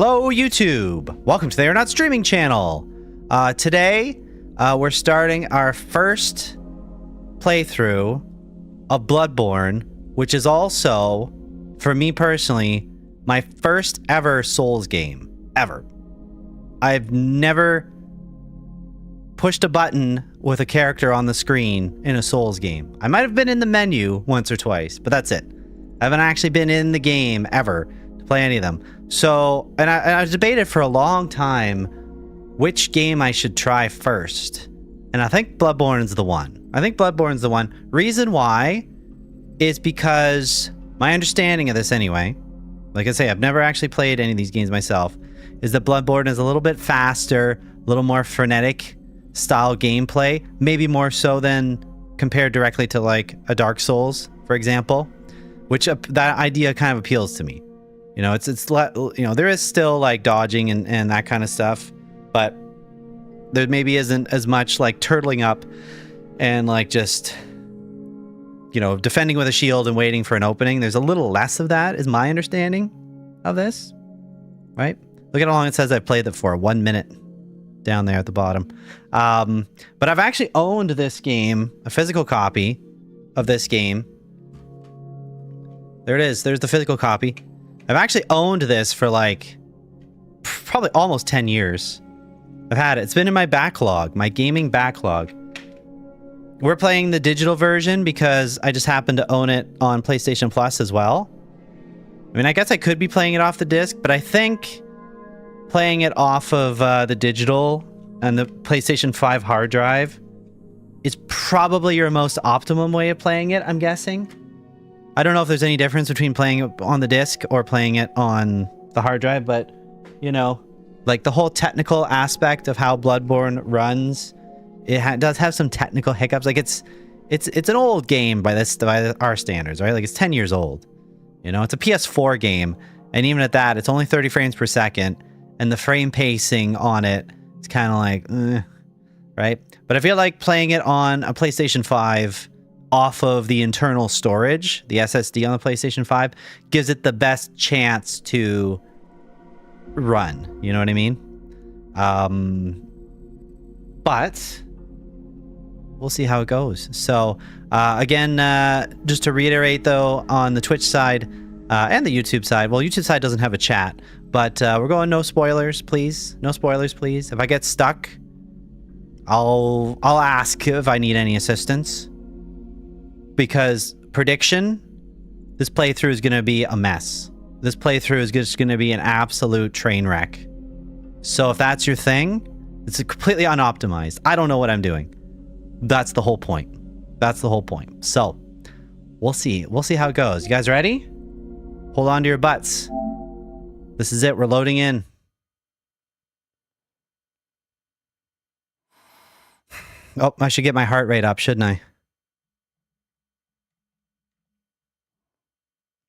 Hello, YouTube! Welcome to the They're Not Streaming channel. Today, we're starting our first playthrough of Bloodborne, which is also, for me personally, my first ever Souls game. Ever. I've never pushed a button with a character on the screen in a Souls game. I might have been in the menu once or twice, but that's it. I haven't actually been in the game ever to play any of them. So, and I debated for a long time which game I should try first. And I think Bloodborne's the one. Reason why is because my understanding of this anyway, like I say, I've never actually played any of these games myself, is that Bloodborne is a little bit faster, a little more frenetic style gameplay, maybe more so than compared directly to like a Dark Souls, for example, which that idea kind of appeals to me. You know, there is still like dodging and that kind of stuff, but there maybe isn't as much like turtling up and like just, you know, defending with a shield and waiting for an opening. There's a little less of that, is my understanding of this, right? Look at how long it says I've played it for, 1 minute down there at the bottom. But I've actually owned this game, a physical copy of this game. There it is. There's the physical copy. I've actually owned this for like probably almost 10 years. I've had it. It's been in my backlog, my gaming backlog. We're playing the digital version because I just happen to own it on PlayStation Plus as well. I mean, I guess I could be playing it off the disc, but I think playing it off of the digital and the PlayStation 5 hard drive is probably your most optimum way of playing it, I'm guessing. I don't know if there's any difference between playing it on the disc or playing it on the hard drive, but, you know, like the whole technical aspect of how Bloodborne runs, it does have some technical hiccups. Like it's an old game by our standards, right? Like it's 10 years old. You know, it's a PS4 game, and even at that, it's only 30 frames per second, and the frame pacing on it is kind of like, right? But I feel like playing it on a PlayStation 5 off of the internal storage, the SSD on the PlayStation 5, gives it the best chance to run. You know what I mean? But we'll see how it goes. So again, just to reiterate though, on the Twitch side and the YouTube side, well, YouTube side doesn't have a chat, but we're going no spoilers, please. No spoilers, please. If I get stuck, I'll ask if I need any assistance. Because prediction, this playthrough is going to be a mess. This playthrough is just going to be an absolute train wreck. So if that's your thing, it's completely unoptimized. I don't know what I'm doing. That's the whole point. That's the whole point. So we'll see. We'll see how it goes. You guys ready? Hold on to your butts. This is it. We're loading in. Oh, I should get my heart rate up, shouldn't I?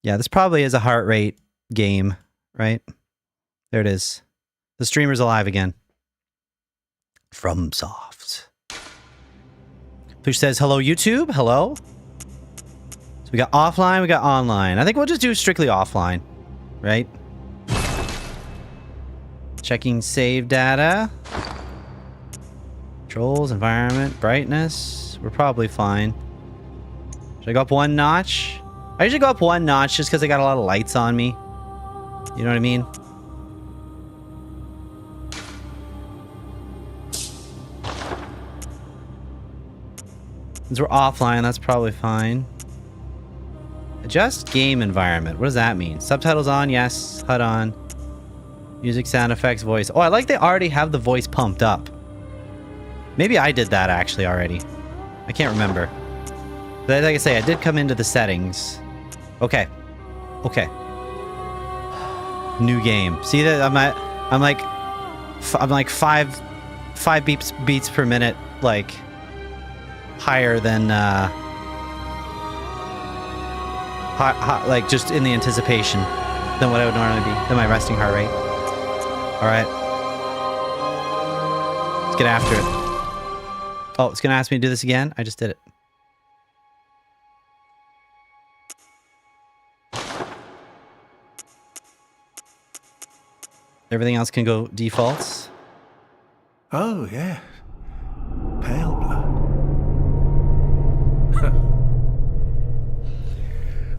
Yeah, this probably is a heart rate game, right? There it is. The streamer's alive again. From Soft. Push says, hello, YouTube. Hello. So we got offline, we got online. I think we'll just do strictly offline, right? Checking save data. Controls, environment, brightness. We're probably fine. Should I go up one notch? I usually go up one notch just because I got a lot of lights on me. You know what I mean? Since we're offline, that's probably fine. Adjust game environment. What does that mean? Subtitles on, yes. HUD on. Music, sound effects, voice. Oh, I like they already have the voice pumped up. Maybe I did that actually already. I can't remember. But like I say, I did come into the settings. Okay. Okay. New game. See that I'm like five beats per minute, like higher than like just in the anticipation than what I would normally be, than my resting heart rate. All right. Let's get after it. Oh, it's gonna ask me to do this again. I just did it. Everything else can go defaults. Oh, yeah. Pale blood.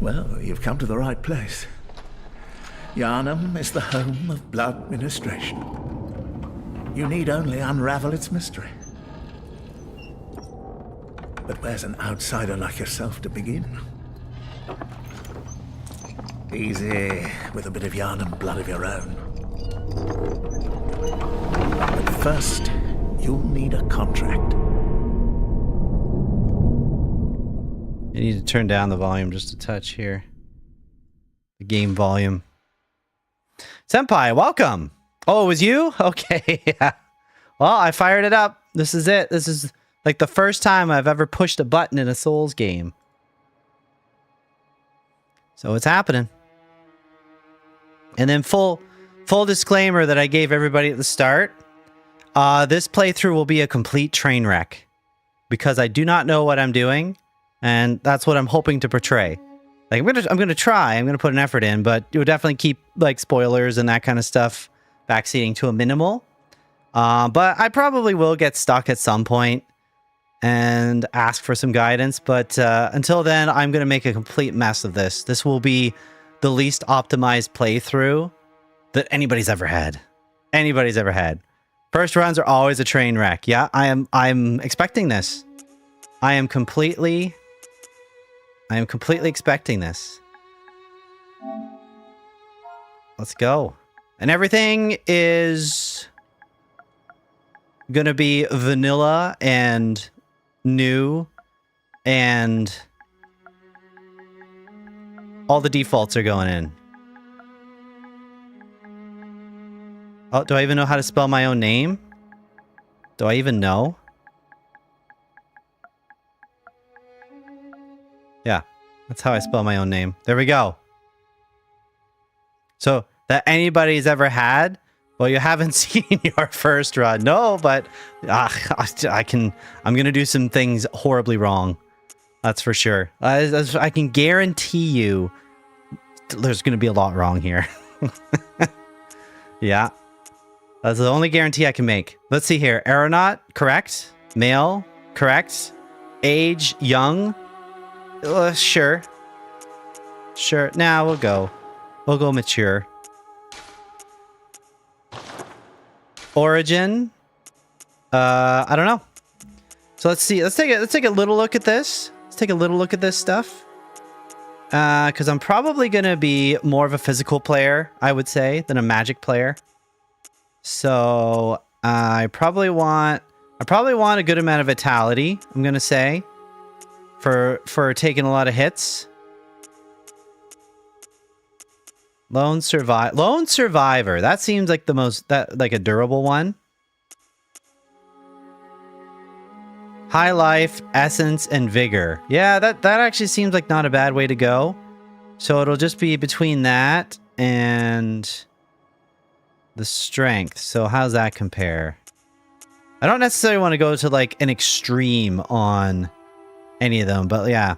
Well, you've come to the right place. Yharnam is the home of blood administration. You need only unravel its mystery. But where's an outsider like yourself to begin? Easy, with a bit of Yharnam blood of your own. But first, you'll need a contract. I need to turn down the volume just a touch here. The game volume. Senpai, welcome! Oh, it was you? Okay, yeah. Well, I fired it up. This is it. This is like the first time I've ever pushed a button in a Souls game. So it's happening. And then full disclaimer that I gave everybody at the start. This playthrough will be a complete train wreck. Because I do not know what I'm doing. And that's what I'm hoping to portray. Like, I'm gonna try. I'm gonna put an effort in, but it would definitely keep like spoilers and that kind of stuff backseating to a minimal. But I probably will get stuck at some point and ask for some guidance. But until then, I'm gonna make a complete mess of this. This will be the least optimized playthrough that anybody's ever had. Anybody's ever had. First runs are always a train wreck. Yeah, I'm expecting this. I am completely expecting this. Let's go. And everything is gonna be vanilla and new, and all the defaults are going in. Oh, do I even know how to spell my own name? Do I even know? Yeah, that's how I spell my own name. There we go. So, that anybody's ever had? Well, you haven't seen your first run. No, but I'm going to do some things horribly wrong. That's for sure. I can guarantee you there's going to be a lot wrong here. Yeah. That's the only guarantee I can make. Let's see here. Aeronaut, correct. Male, correct. Age, young. Sure. Sure. Nah, we'll go. We'll go mature. Origin. I don't know. So let's see. Let's take a little look at this. Let's take a little look at this stuff. Because I'm probably gonna be more of a physical player, I would say, than a magic player. So I probably want a good amount of vitality, I'm gonna say. For taking a lot of hits. Lone survivor. That seems like the most like a durable one. High life, essence, and vigor. Yeah, that actually seems like not a bad way to go. So it'll just be between that and the strength. So how's that compare? I don't necessarily want to go to like an extreme on any of them, but yeah.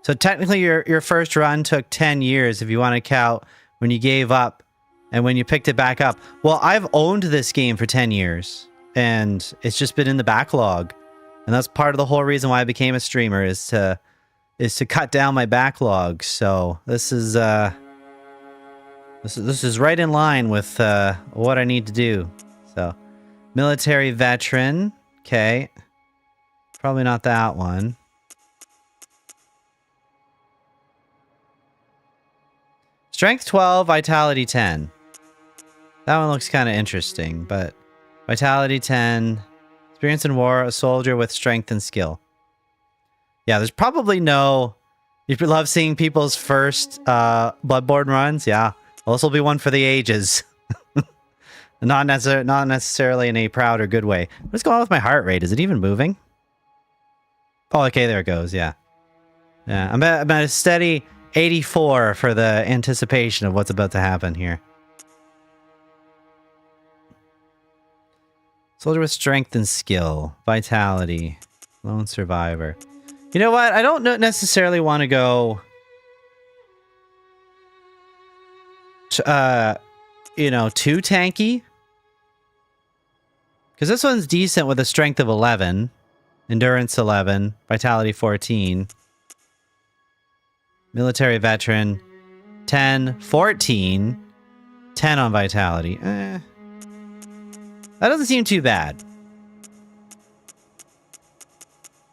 So technically your first run took 10 years if you want to count when you gave up and when you picked it back up. Well, I've owned this game for 10 years and it's just been in the backlog. And that's part of the whole reason why I became a streamer is to cut down my backlog. So this is right in line with what I need to do. So military veteran, okay. Probably not that one. Strength 12, Vitality 10. That one looks kind of interesting, but Vitality 10, experience in war, a soldier with strength and skill. Yeah, there's probably no... You love seeing people's first Bloodborne runs? Yeah, well, this will be one for the ages. not necessarily in a proud or good way. What's going on with my heart rate? Is it even moving? Oh, okay, there it goes, yeah. Yeah, I'm at a steady 84 for the anticipation of what's about to happen here. Soldier with strength and skill. Vitality. Lone survivor. You know what? I don't necessarily want to go... you know, too tanky. Because this one's decent with a strength of 11, endurance 11, vitality 14, military veteran 10, 14, 10 on vitality. That doesn't seem too bad.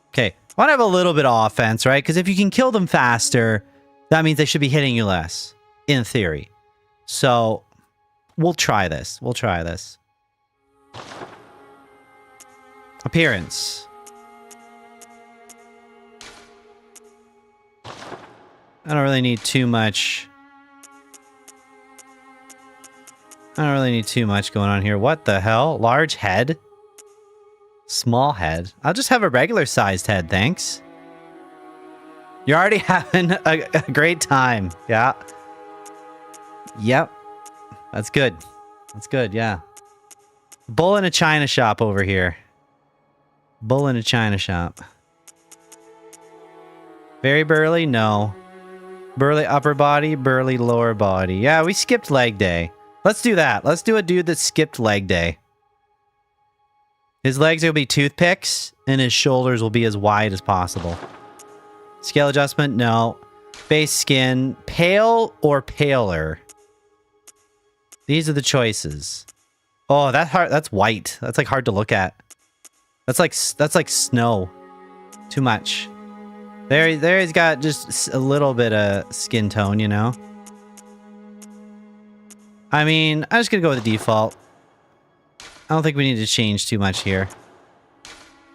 Okay, I want to have a little bit of offense, right? Because if you can kill them faster, that means they should be hitting you less, in theory. So, we'll try this. We'll try this. Appearance. I don't really need too much. I don't really need too much going on here. What the hell? Large head? Small head? I'll just have a regular sized head, thanks. You're already having a great time. Yeah. Yep. That's good. That's good, yeah. Bull in a china shop over here. Bull in a china shop. Very burly? No. Burly upper body, burly lower body. Yeah, we skipped leg day. Let's do that. Let's do a dude that skipped leg day. His legs will be toothpicks, and his shoulders will be as wide as possible. Scale adjustment? No. Face skin, pale or paler? These are the choices. Oh, that's white. That's like hard to look at. That's like snow. Too much. There he's got just a little bit of skin tone, you know? I mean, I'm just gonna go with the default. I don't think we need to change too much here.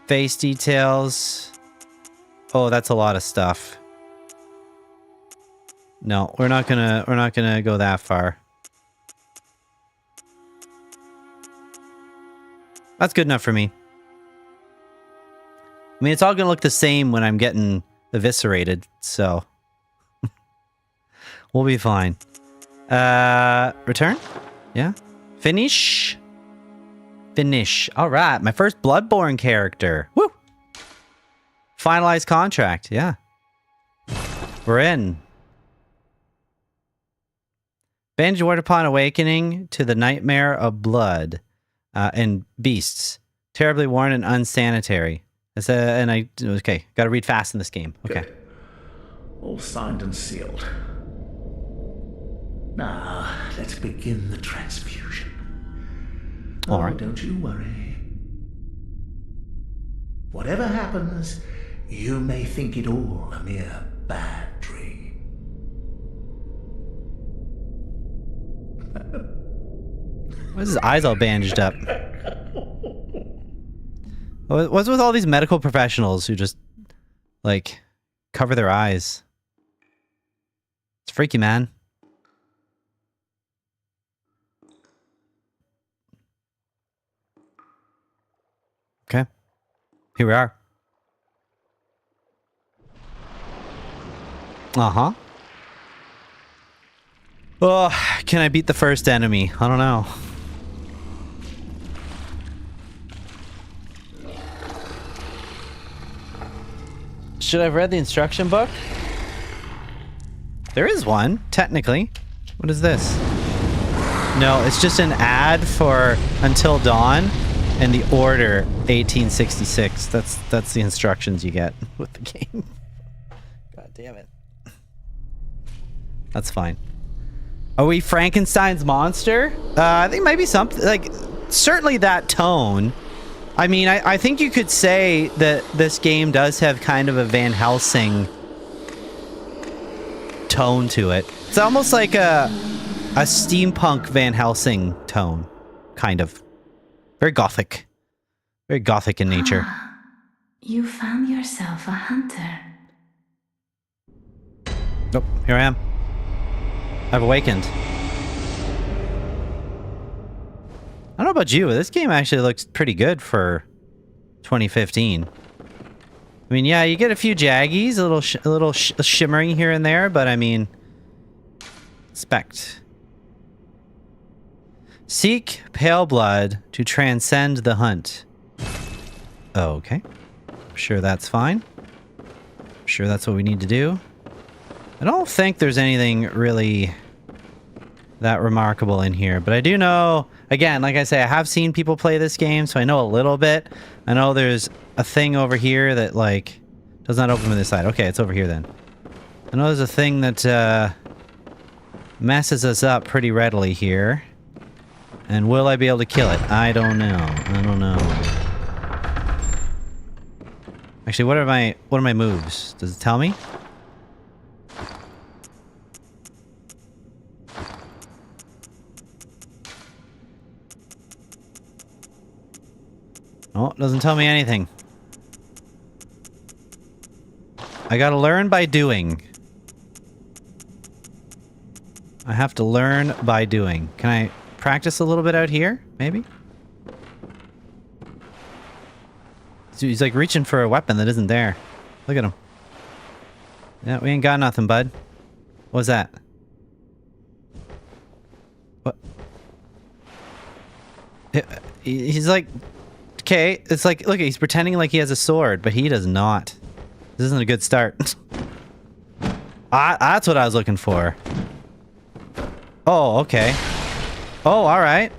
Face details. Oh, that's a lot of stuff. No, we're not gonna go that far. That's good enough for me. I mean, it's all gonna look the same when I'm getting eviscerated, so we'll be fine. Return? Yeah. Finish? Finish. Alright, my first Bloodborne character. Woo! Finalize contract, yeah. We're in. Bandage ward upon awakening to the nightmare of blood and beasts. Terribly worn and unsanitary. Okay, gotta read fast in this game. Okay. Good. All signed and sealed. Now, let's begin the transfusion. All right. Don't you worry. Whatever happens, you may think it all a mere bad dream. Why is his eyes all bandaged up? What's with all these medical professionals who just, like, cover their eyes? It's freaky, man. Okay. Here we are. Uh-huh. Oh, can I beat the first enemy? I don't know. Should I have read the instruction book? There is one, technically. What is this? No, it's just an ad for Until Dawn and the Order 1866. That's the instructions you get with the game. God damn it. That's fine. Are we Frankenstein's monster? I think maybe something like certainly that tone. I mean, I think you could say that this game does have kind of a Van Helsing tone to it. It's almost like a steampunk Van Helsing tone, kind of. Very gothic. Very gothic in nature. You found yourself a hunter. Nope, here I am. I've awakened. I don't know about you, but this game actually looks pretty good for 2015. I mean, yeah, you get a few jaggies, a little shimmering here and there, but I mean, expect. Seek pale blood to transcend the hunt. Okay. I'm sure that's fine. I'm sure that's what we need to do. I don't think there's anything really that remarkable in here. But I do know, again, like I say, I have seen people play this game, so I know a little bit. I know there's a thing over here that, like, does not open from this side. Okay, it's over here then. I know there's a thing that messes us up pretty readily here. And will I be able to kill it? I don't know. I don't know. Actually, what are my moves? Does it tell me? Oh, it doesn't tell me anything. I gotta learn by doing. I have to learn by doing. Can I practice a little bit out here? Maybe? So he's like reaching for a weapon that isn't there. Look at him. Yeah, we ain't got nothing, bud. What was that? What? He's like... Okay, it's like, look, he's pretending like he has a sword, but he does not. This isn't a good start. That's what I was looking for. Oh, okay. Oh, alright.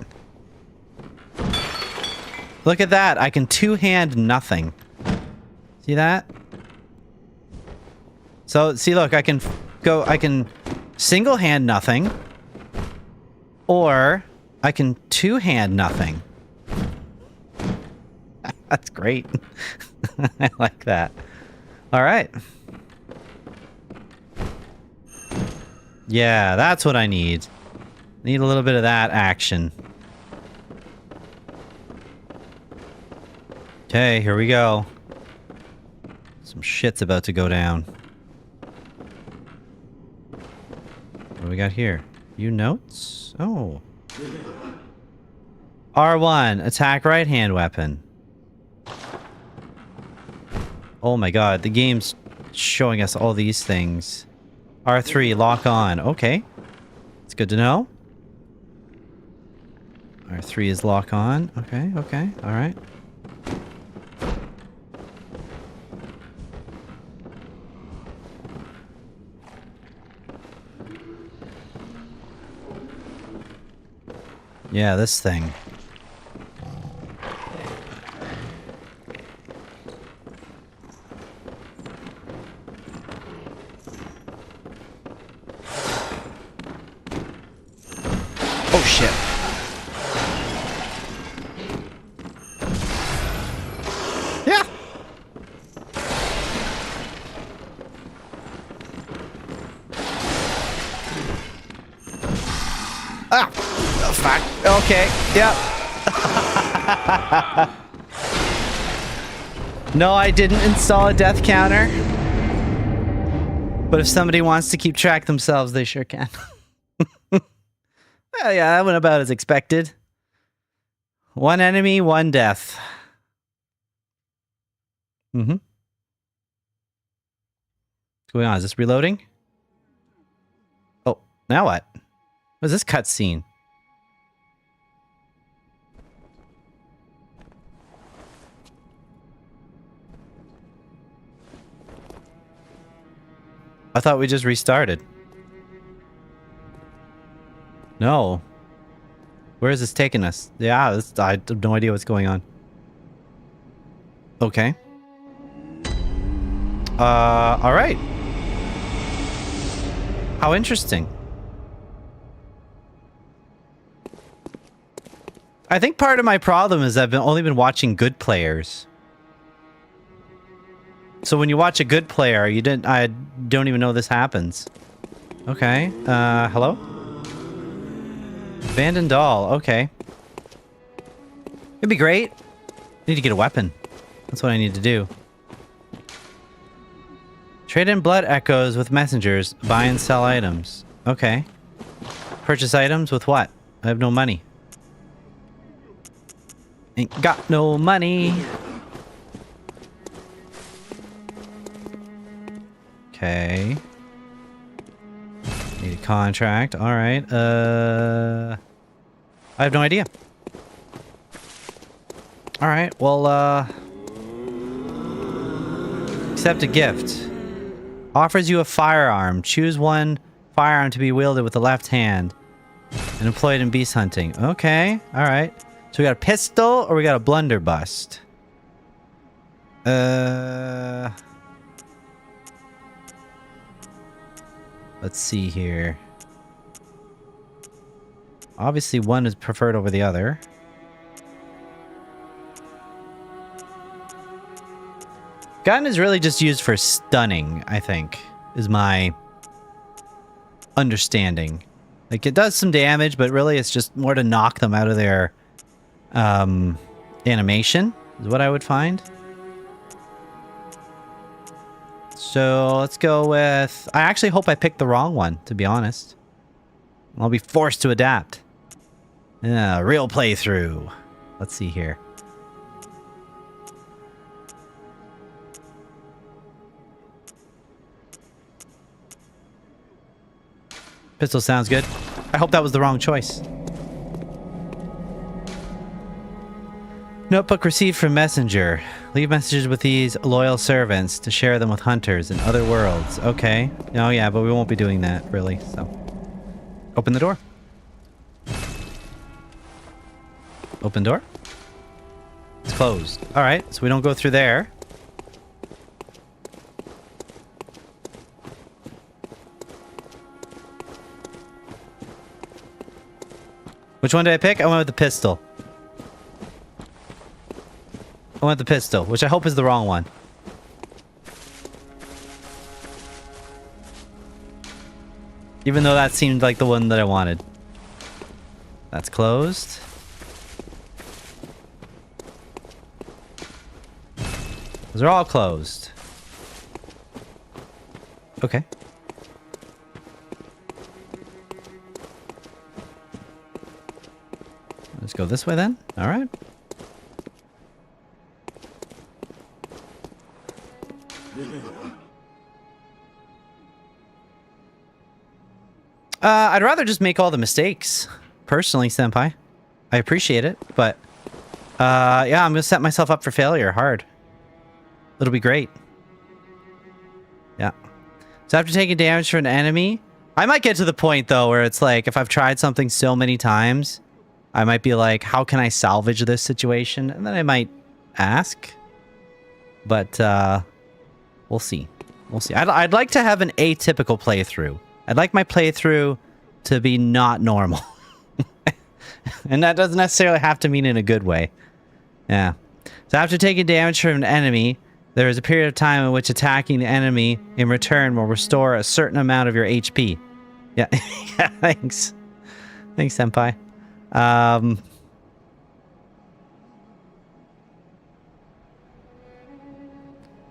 Look at that. I can two-hand nothing. See that? So, see, look, I can single-hand nothing. Or, I can two-hand nothing. That's great. I like that. Alright. Yeah, that's what I need. Need a little bit of that action. Okay, here we go. Some shit's about to go down. What do we got here? View notes? Oh. R1, attack right hand weapon. Oh my god, the game's showing us all these things. R3, lock on. Okay. It's good to know. R3 is lock on. Okay, okay, alright. Yeah, this thing. Oh shit. Yeah. Ah. Oh, fuck. Okay. Yep. No, I didn't install a death counter. But if somebody wants to keep track themselves, they sure can. Well, yeah, that went about as expected. One enemy, one death. Mm-hmm. What's going on? Is this reloading? Oh, now what? What is this cutscene? I thought we just restarted. No. Where is this taking us? Yeah, I have no idea what's going on. Okay. Alright. How interesting. I think part of my problem is I've only been watching good players. So when you watch a good player, I don't even know this happens. Okay. Hello? Abandoned doll. Okay. It'd be great. I need to get a weapon. That's what I need to do. Trade in blood echoes with messengers. Buy and sell items. Okay. Purchase items with what? I have no money. Ain't got no money. Okay. Need a contract. Alright. I have no idea. Alright, well, accept a gift. Offers you a firearm. Choose one firearm to be wielded with the left hand. And employed in beast hunting. Okay, alright. So we got a pistol or we got a blunderbuss? Let's see here. Obviously one is preferred over the other. Gun is really just used for stunning, I think, is my understanding. Like, it does some damage, but really it's just more to knock them out of their animation, is what I would find. So let's go with... I actually hope I picked the wrong one, to be honest. I'll be forced to adapt. Yeah, real playthrough. Let's see here. Pistol sounds good. I hope that was the wrong choice. Notebook received from messenger. Leave messages with these loyal servants to share them with hunters in other worlds. Okay. Oh yeah, but we won't be doing that, really, so. Open the door. Open door? It's closed. Alright, so we don't go through there. Which one did I pick? I went with the pistol. I went with the pistol, which I hope is the wrong one. Even though that seemed like the one that I wanted. That's closed. Those are all closed. Okay. Let's go this way then. All right. I'd rather just make all the mistakes, personally, Senpai. I appreciate it, but yeah, I'm gonna set myself up for failure hard. It'll be great. Yeah. So after taking damage from an enemy, I might get to the point though where it's like, if I've tried something so many times, I might be like, how can I salvage this situation? And then I might ask. But we'll see. We'll see. I'd like to have an atypical playthrough. I'd like my playthrough to be not normal. And that doesn't necessarily have to mean in a good way. Yeah. So after taking damage from an enemy, there is a period of time in which attacking the enemy in return will restore a certain amount of your HP. Yeah. Yeah, thanks. Thanks, Senpai.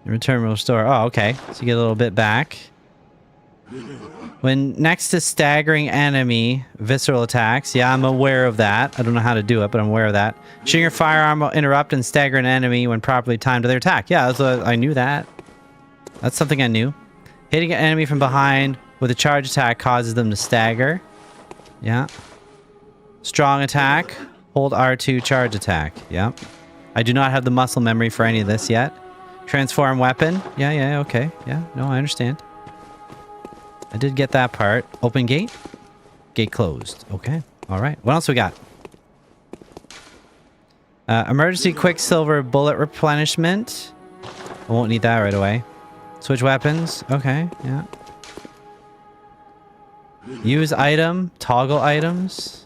In return will restore... Oh, okay. So you get a little bit back. When next to staggering enemy, visceral attacks. Yeah, I'm aware of that. I don't know how to do it, but I'm aware of that. Shooting your firearm will interrupt and stagger an enemy when properly timed to their attack. Yeah, I knew that. That's something I knew. Hitting an enemy from behind with a charge attack causes them to stagger. Yeah. Strong attack. Hold R2 charge attack. Yeah. I do not have the muscle memory for any of this yet. Transform weapon. Yeah, okay. Yeah, no, I understand. I did get that part. Open gate. Gate closed. Okay. All right. What else we got? Emergency quicksilver bullet replenishment. I won't need that right away. Switch weapons. Okay. Yeah. Use item. Toggle items.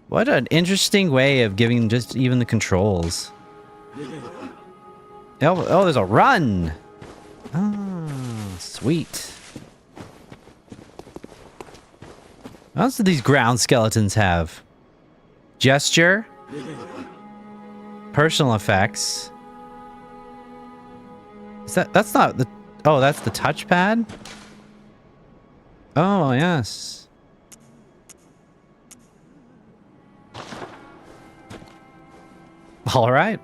What an interesting way of giving just even the controls. Oh, there's a run. Oh, sweet. What else do these ground skeletons have? Gesture. Personal effects. Is that's not the... Oh, that's the touchpad? Oh, yes. All right.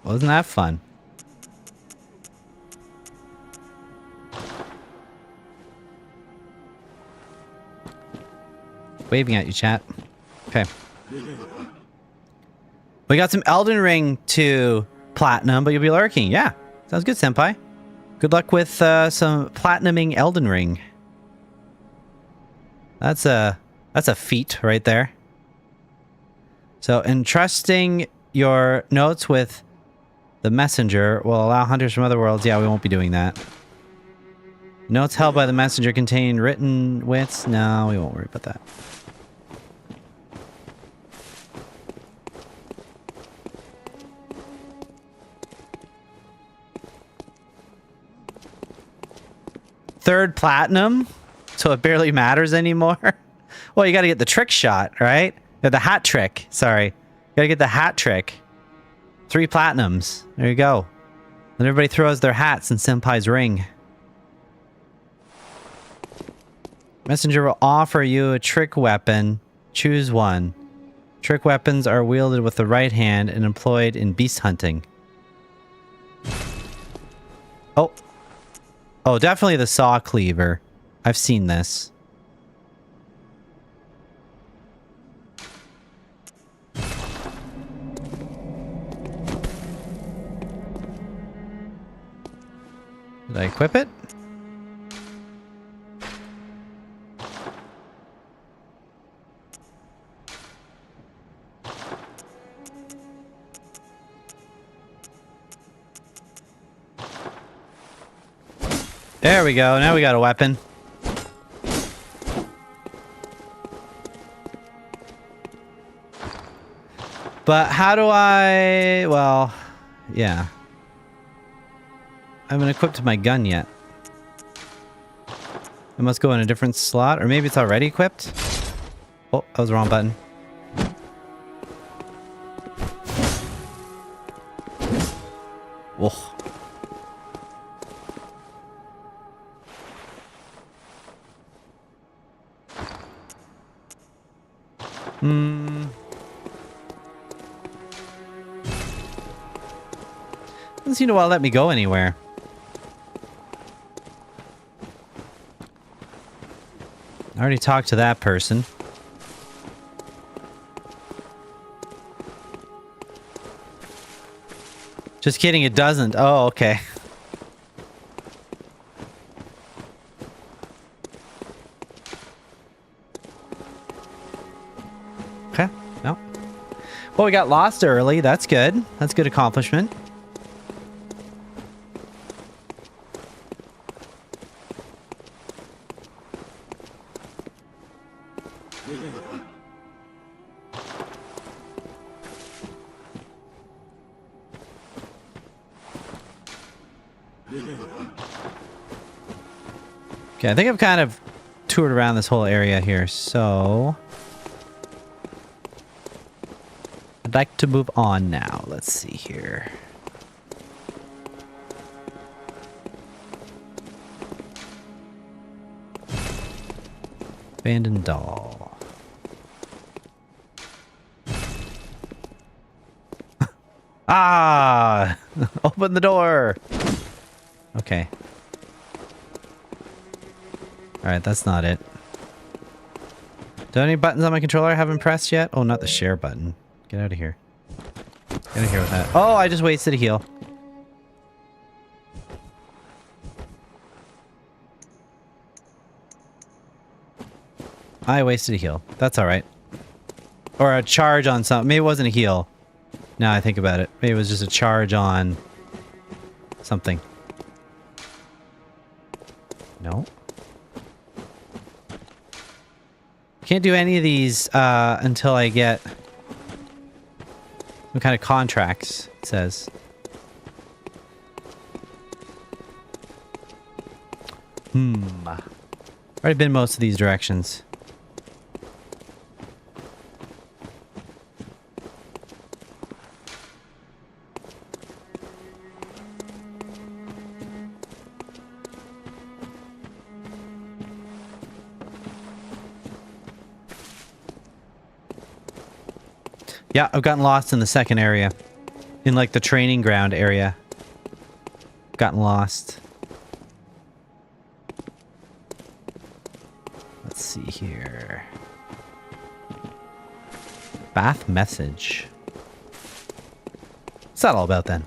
Wasn't that fun? Waving at you, chat. Okay. We got some Elden Ring to platinum, but you'll be lurking. Yeah. Sounds good, Senpai. Good luck with some platinuming Elden Ring. That's a feat right there. So entrusting your notes with the messenger will allow hunters from other worlds. Yeah, we won't be doing that. Notes held by the messenger contain written wits. No, we won't worry about that. Third platinum, so it barely matters anymore. Well, you got to get the trick shot, right? The hat trick. Sorry, got to get the hat trick. 3 platinums. There you go. Then everybody throws their hats in Senpai's ring. Messenger will offer you a trick weapon. Choose one. Trick weapons are wielded with the right hand and employed in beast hunting. Oh. Oh, definitely the saw cleaver. I've seen this. Did I equip it? There we go. Now we got a weapon. But how do I... Well, yeah. I haven't equipped my gun yet. It must go in a different slot. Or maybe it's already equipped. Oh, that was the wrong button. Whoa. Doesn't seem to want to let me go anywhere. I already talked to that person. Just kidding, it doesn't. Oh, okay. Okay, no. Well, we got lost early. That's good. That's good accomplishment. Okay, I think I've kind of toured around this whole area here, so I'd like to move on now. Let's see here. Abandoned doll. Ah! Open the door! Okay. Alright, that's not it. Do any buttons on my controller I haven't pressed yet? Oh, not the share button. Get out of here. Get out of here with that. Oh, I just wasted a heal. I wasted a heal. That's alright. Or a charge on something. Maybe it wasn't a heal. Now I think about it. Maybe it was just a charge on something. No. Can't do any of these until I get some kind of contracts, it says. Already been most of these directions. Yeah, I've gotten lost in the second area. In like the training ground area. Gotten lost. Let's see here. Bath message. What's that all about then?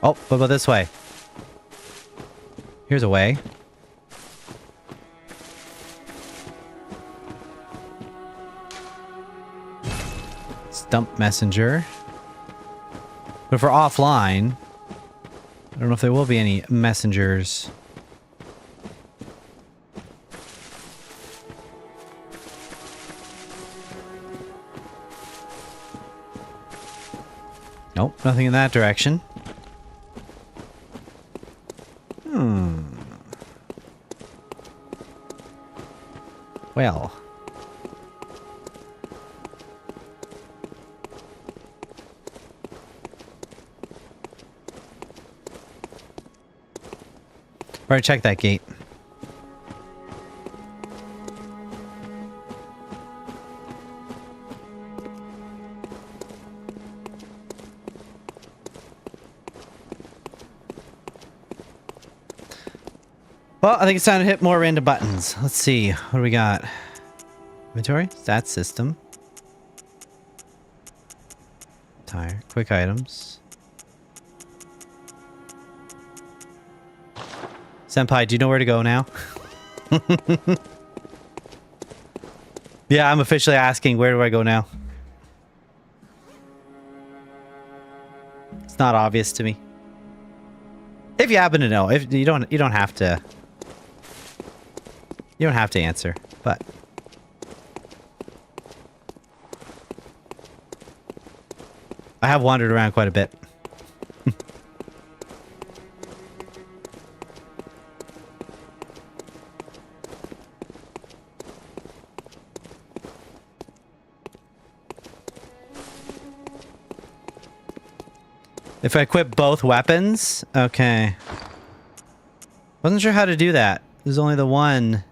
Oh, what about this way? Here's a way. Stump messenger. But if we're offline, I don't know if there will be any messengers. Nope, nothing in that direction. Well. Alright, check that gate. Well, I think it's time to hit more random buttons. Let's see. What do we got? Inventory? Stats system. Tire. Quick items. Senpai, do you know where to go now? Yeah, I'm officially asking, where do I go now? It's not obvious to me. If you happen to know, if you don't have to. You don't have to answer, but I have wandered around quite a bit. If I equip both weapons? Okay. Wasn't sure how to do that. There's only the one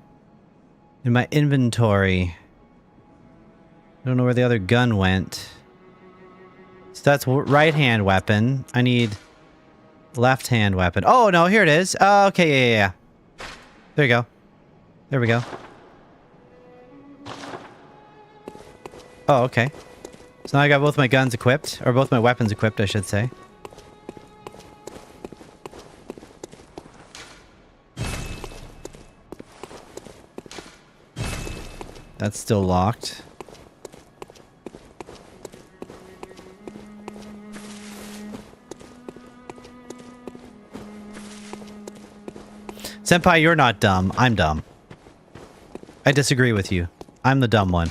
in my inventory. I don't know where the other gun went. So that's right-hand weapon. I need left-hand weapon. Oh, no, here it is. Oh, okay, yeah. There you go. There we go. Oh, okay. So now I got both my guns equipped. Or both my weapons equipped, I should say. That's still locked. Senpai, you're not dumb. I'm dumb. I disagree with you. I'm the dumb one.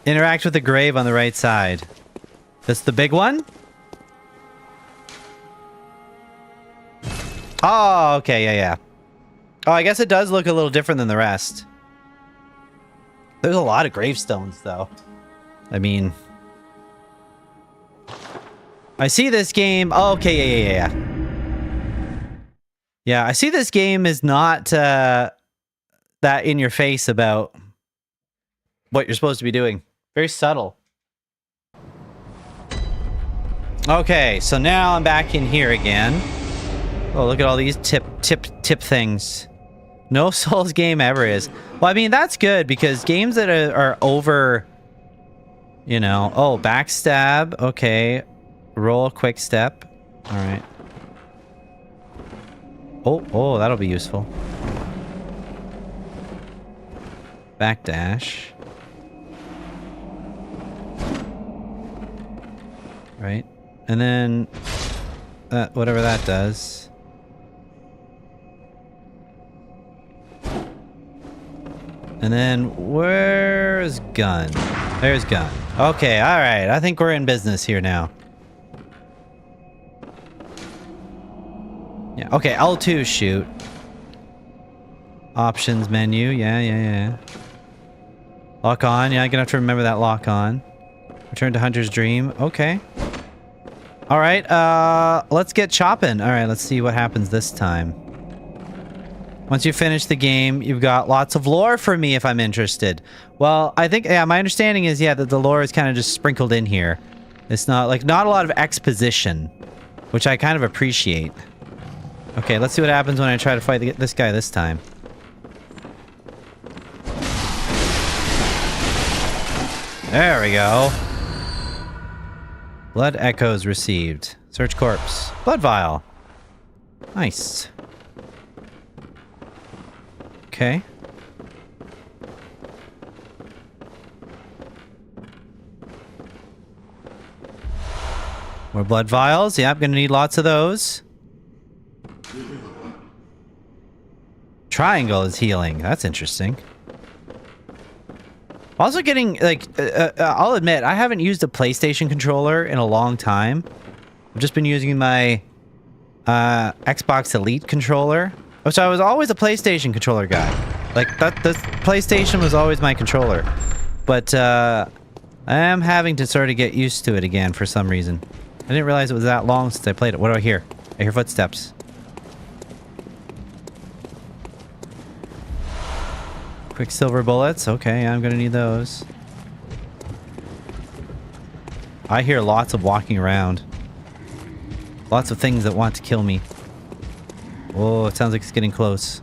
Interact with the grave on the right side. That's the big one? Oh, okay, yeah. Oh, I guess it does look a little different than the rest. There's a lot of gravestones, though. I mean... I see this game... Oh, okay, yeah. Yeah, I see this game is not that in your face about what you're supposed to be doing. Very subtle. Okay, so now I'm back in here again. Oh, look at all these tip things. No Souls game ever is. Well, I mean, that's good because games that are over, you know... Oh, backstab. Okay. Roll quick step. All right. Oh, that'll be useful. Backdash. Right. And then... whatever that does. And then, where's gun? There's gun. Okay, alright. I think we're in business here now. Yeah, okay, L2 shoot. Options menu. Yeah. Lock on. Yeah, I'm gonna have to remember that lock on. Return to Hunter's Dream. Okay. Alright, let's get chopping. Alright, let's see what happens this time. Once you finish the game, you've got lots of lore for me if I'm interested. Well, I think, yeah, my understanding is, yeah, that the lore is kind of just sprinkled in here. It's not, like, not a lot of exposition, which I kind of appreciate. Okay, let's see what happens when I try to fight this guy this time. There we go. Blood echoes received. Search corpse. Blood vial. Nice. Okay. More blood vials. Yeah, I'm gonna need lots of those. Triangle is healing. That's interesting. Also getting, like, I'll admit, I haven't used a PlayStation controller in a long time. I've just been using my Xbox Elite controller, which I was always a PlayStation controller guy. Like, the PlayStation was always my controller. But I am having to sort of get used to it again for some reason. I didn't realize it was that long since I played it. What do I hear? I hear footsteps. Quicksilver bullets. Okay, I'm gonna need those. I hear lots of walking around. Lots of things that want to kill me. Oh, it sounds like it's getting close.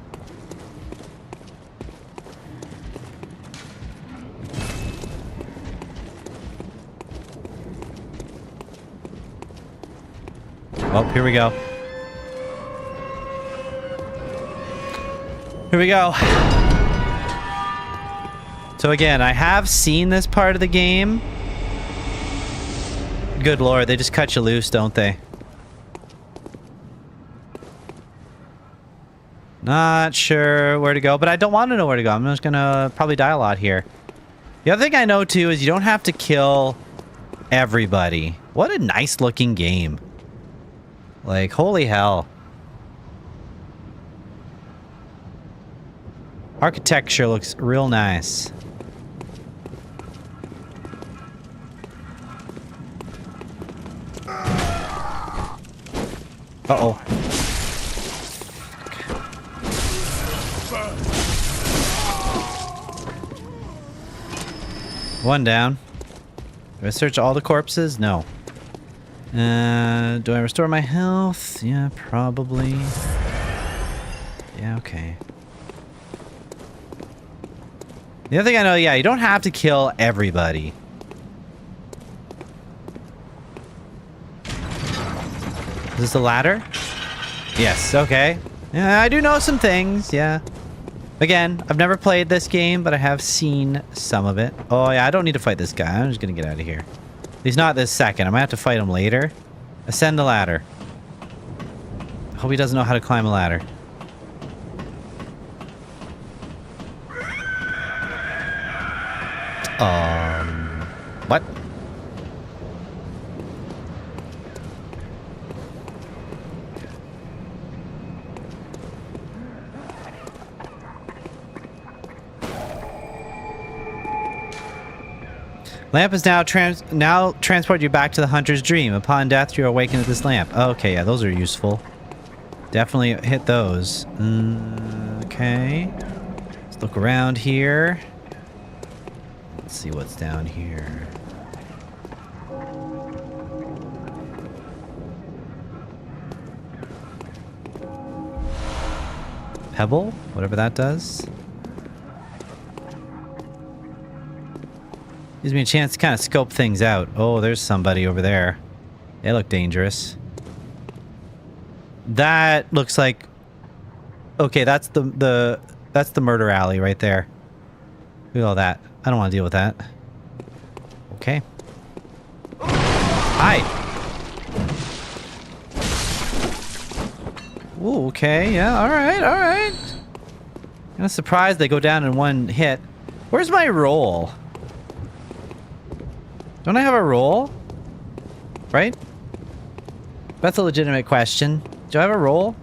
Oh, here we go. Here we go. So again, I have seen this part of the game. Good lord, they just cut you loose, don't they? Not sure where to go, but I don't want to know where to go. I'm just gonna probably die a lot here. The other thing I know too is you don't have to kill everybody. What a nice looking game. Like, holy hell. Architecture looks real nice. Uh-oh. One down. Do I search all the corpses? No. Do I restore my health? Yeah, probably. Yeah, okay. The other thing I know, yeah, you don't have to kill everybody. Is this a ladder? Yes, okay. Yeah, I do know some things, yeah. Again, I've never played this game, but I have seen some of it. Oh, yeah, I don't need to fight this guy. I'm just gonna get out of here. He's not this second. I might have to fight him later. Ascend the ladder. Hope he doesn't know how to climb a ladder. What? Lamp is now transport you back to the hunter's dream. Upon death, you awaken at this lamp. Okay, yeah, those are useful. Definitely hit those. Okay. Let's look around here. Let's see what's down here. Pebble? Whatever that does. Gives me a chance to kind of scope things out. Oh, there's somebody over there. They look dangerous. That looks like... Okay, that's the murder alley right there. Look at all that. I don't want to deal with that. Okay. Hi! Ooh, okay, yeah, alright, alright. Kind of surprised they go down in one hit. Where's my roll? Don't I have a roll? Right? That's a legitimate question. Do I have a roll?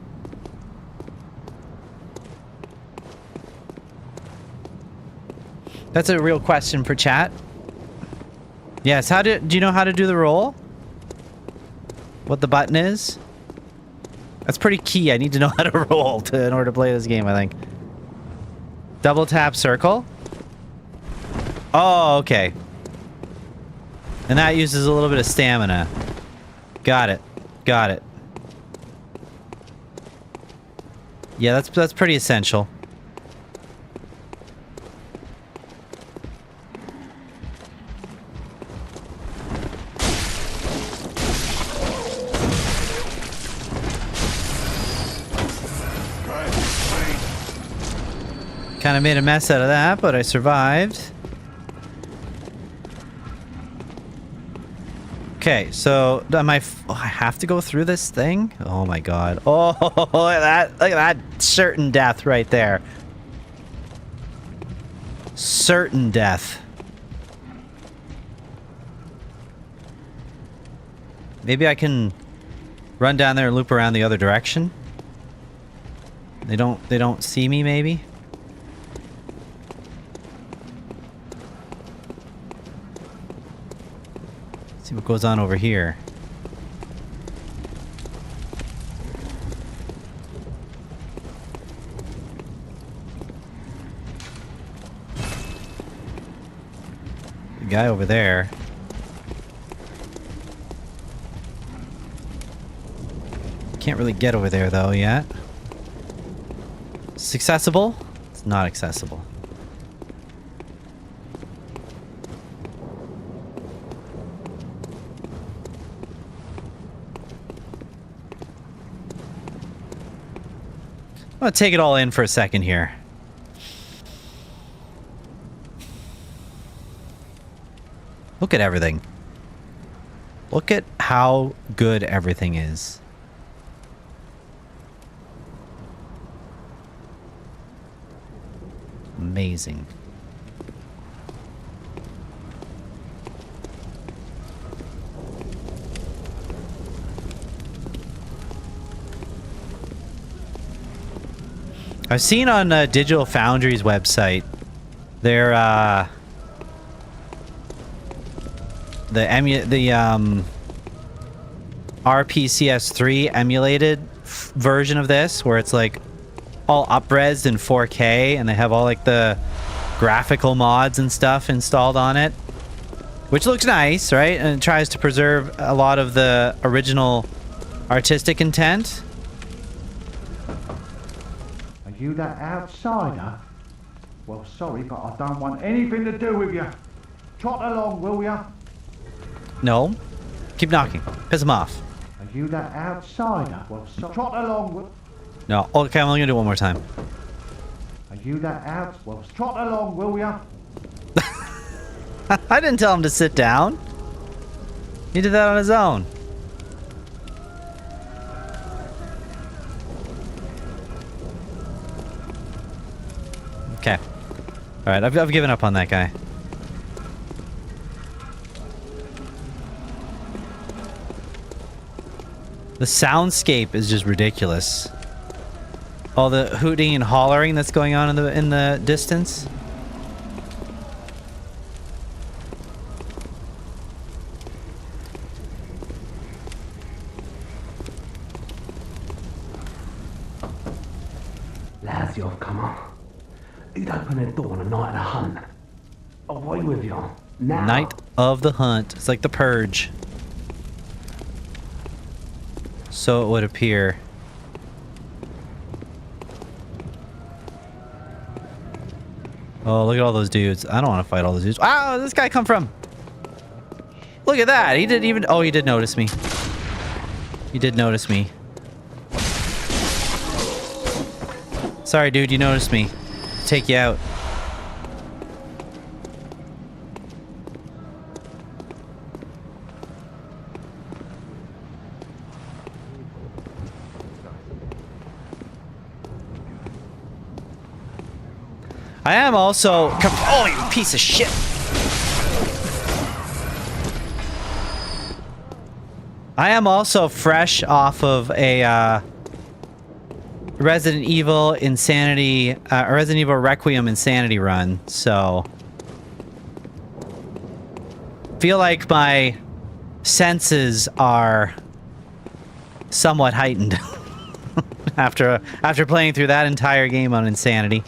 That's a real question for chat. Yes, do you know how to do the roll? What the button is? That's pretty key. I need to know how to roll in order to play this game, I think. Double tap circle. Oh, okay. And that uses a little bit of stamina. Got it. Got it. Yeah, that's pretty essential. Kind of made a mess out of that, but I survived. Okay, so am I have to go through this thing? Oh my god. Oh, look at that certain death right there. Certain death. Maybe I can run down there and loop around the other direction. They don't see me, maybe. See what goes on over here. The guy over there. Can't really get over there though yet. It's accessible? It's not accessible. I'm gonna take it all in for a second here. Look at everything. Look at how good everything is. Amazing. I've seen on Digital Foundry's website, their the RPCS3 emulated version of this, where it's like all up-resed in 4K, and they have all like the graphical mods and stuff installed on it, which looks nice, right? And it tries to preserve a lot of the original artistic intent. Are you that outsider? Well, sorry, but I don't want anything to do with you. Trot along, will ya? No. Keep knocking. Piss him off. Are you that outsider? Well, trot along, will... No. Okay, I'm only gonna do it one more time. Are you that out? Well, trot along, will ya? I didn't tell him to sit down. He did that on his own. Okay. Alright, I've given up on that guy. The soundscape is just ridiculous. All the hooting and hollering that's going on in the distance. Lads, you've come on. You'd open the door on a night of the hunt. Away with you. Now. Night of the hunt. It's like the purge. So it would appear. Oh, look at all those dudes. I don't want to fight all those dudes. Wow, where'd this guy come from? Look at that. He didn't even... Oh, he did notice me. He did notice me. Sorry, dude. You noticed me. Take you out. I am also... Oh, you piece of shit! I am also fresh off of a Resident Evil Insanity... Resident Evil Requiem Insanity run, so... feel like my senses are somewhat heightened after playing through that entire game on Insanity.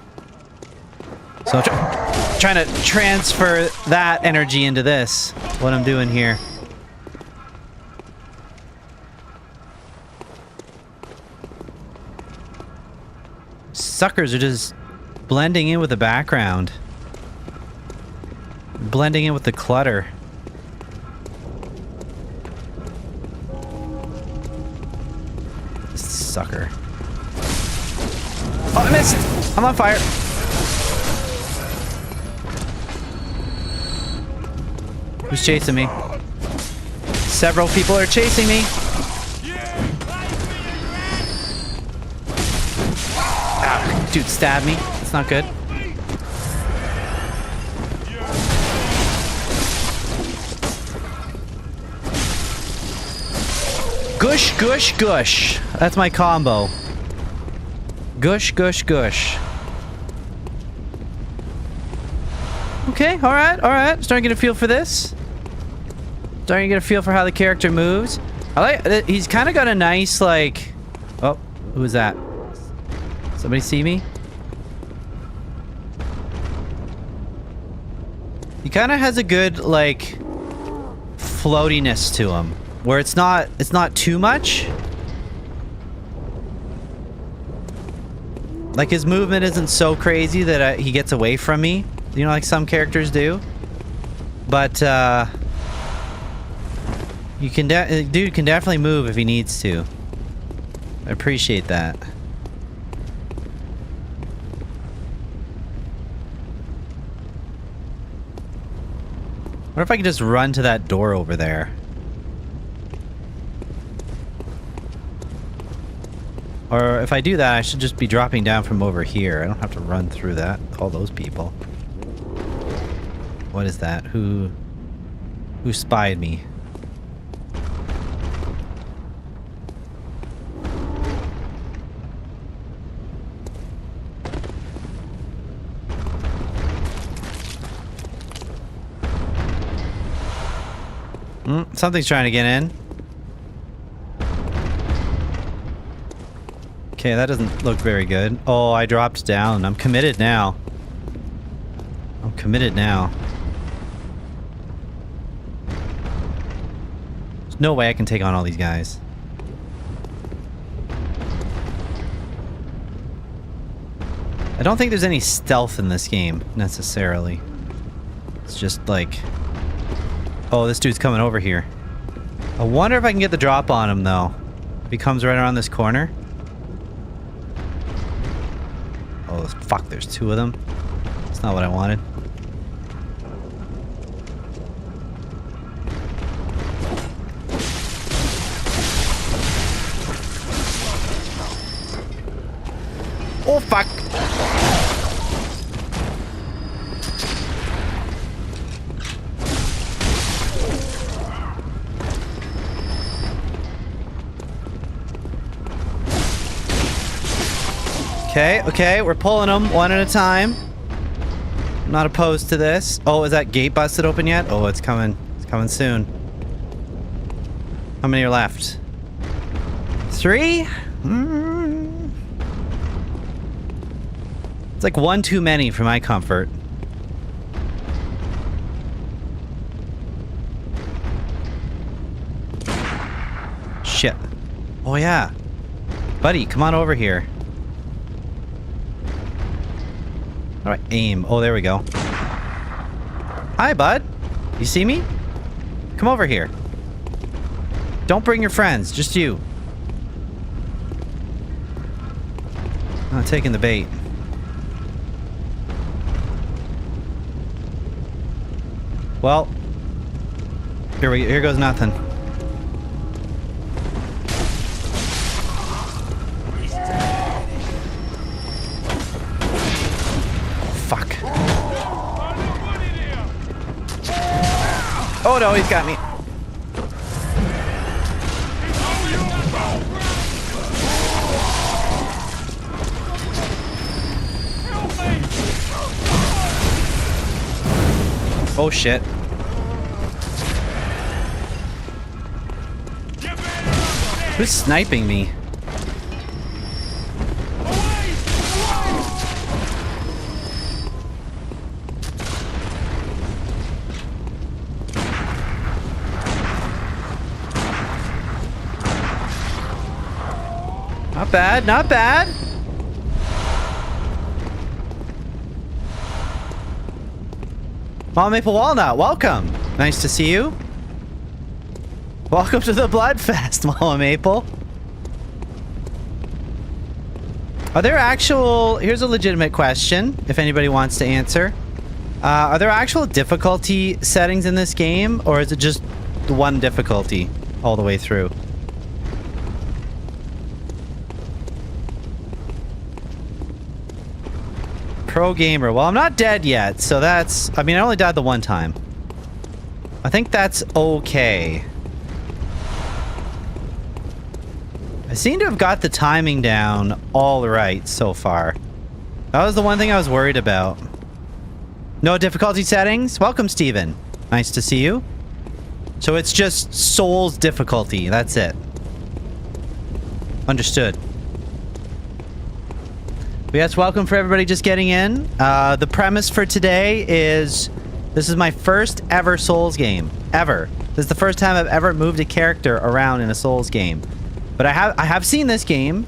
So I'm trying to transfer that energy into this, what I'm doing here. Suckers are just blending in with the background. Blending in with the clutter. Sucker. Oh, I missed! I'm on fire! Who's chasing me? Several people are chasing me. Ah, dude, stabbed me. That's not good. Gush, gush, gush. That's my combo. Gush, gush, gush. Okay, alright. Starting to get a feel for this. Starting to get a feel for how the character moves. I like, he's kind of got a nice, like... Oh, who is that? Somebody see me? He kind of has a good, like, floatiness to him. Where it's not too much. Like, his movement isn't so crazy that he gets away from me. You know, like some characters do. But, dude can definitely move if he needs to. I appreciate that. What if I could just run to that door over there? Or if I do that, I should just be dropping down from over here. I don't have to run through that. All those people. What is that? Who spied me? Something's trying to get in. Okay, that doesn't look very good. Oh, I dropped down. I'm committed now. I'm committed now. There's no way I can take on all these guys. I don't think there's any stealth in this game, necessarily. It's just like... Oh, this dude's coming over here. I wonder if I can get the drop on him, though. If he comes right around this corner. Oh, fuck, there's two of them. That's not what I wanted. Oh, fuck! Okay, we're pulling them one at a time. I'm not opposed to this. Oh, is that gate busted open yet? Oh, it's coming. It's coming soon. How many are left? 3? It's like one too many for my comfort. Shit. Oh, yeah. Buddy, come on over here. Alright, aim. Oh, there we go. Hi, bud. You see me? Come over here. Don't bring your friends, just you. I'm not taking the bait. Well, here goes nothing. Fuck. Oh no, he's got me. Oh shit. Who's sniping me? Not bad, not bad. Mom Maple Walnut, welcome. Nice to see you. Welcome to the Bloodfest, Mama Maple. Are there actual... Here's a legitimate question, if anybody wants to answer. Are there actual difficulty settings in this game, or is it just the one difficulty all the way through? Pro gamer. Well, I'm not dead yet, so that's... I mean, I only died the one time. I think that's okay. I seem to have got the timing down all right so far. That was the one thing I was worried about. No difficulty settings? Welcome, Steven. Nice to see you. So it's just Souls difficulty. That's it. Understood. But yes, welcome for everybody just getting in. The premise for today is... This is my first ever Souls game. Ever. This is the first time I've ever moved a character around in a Souls game. But I have seen this game,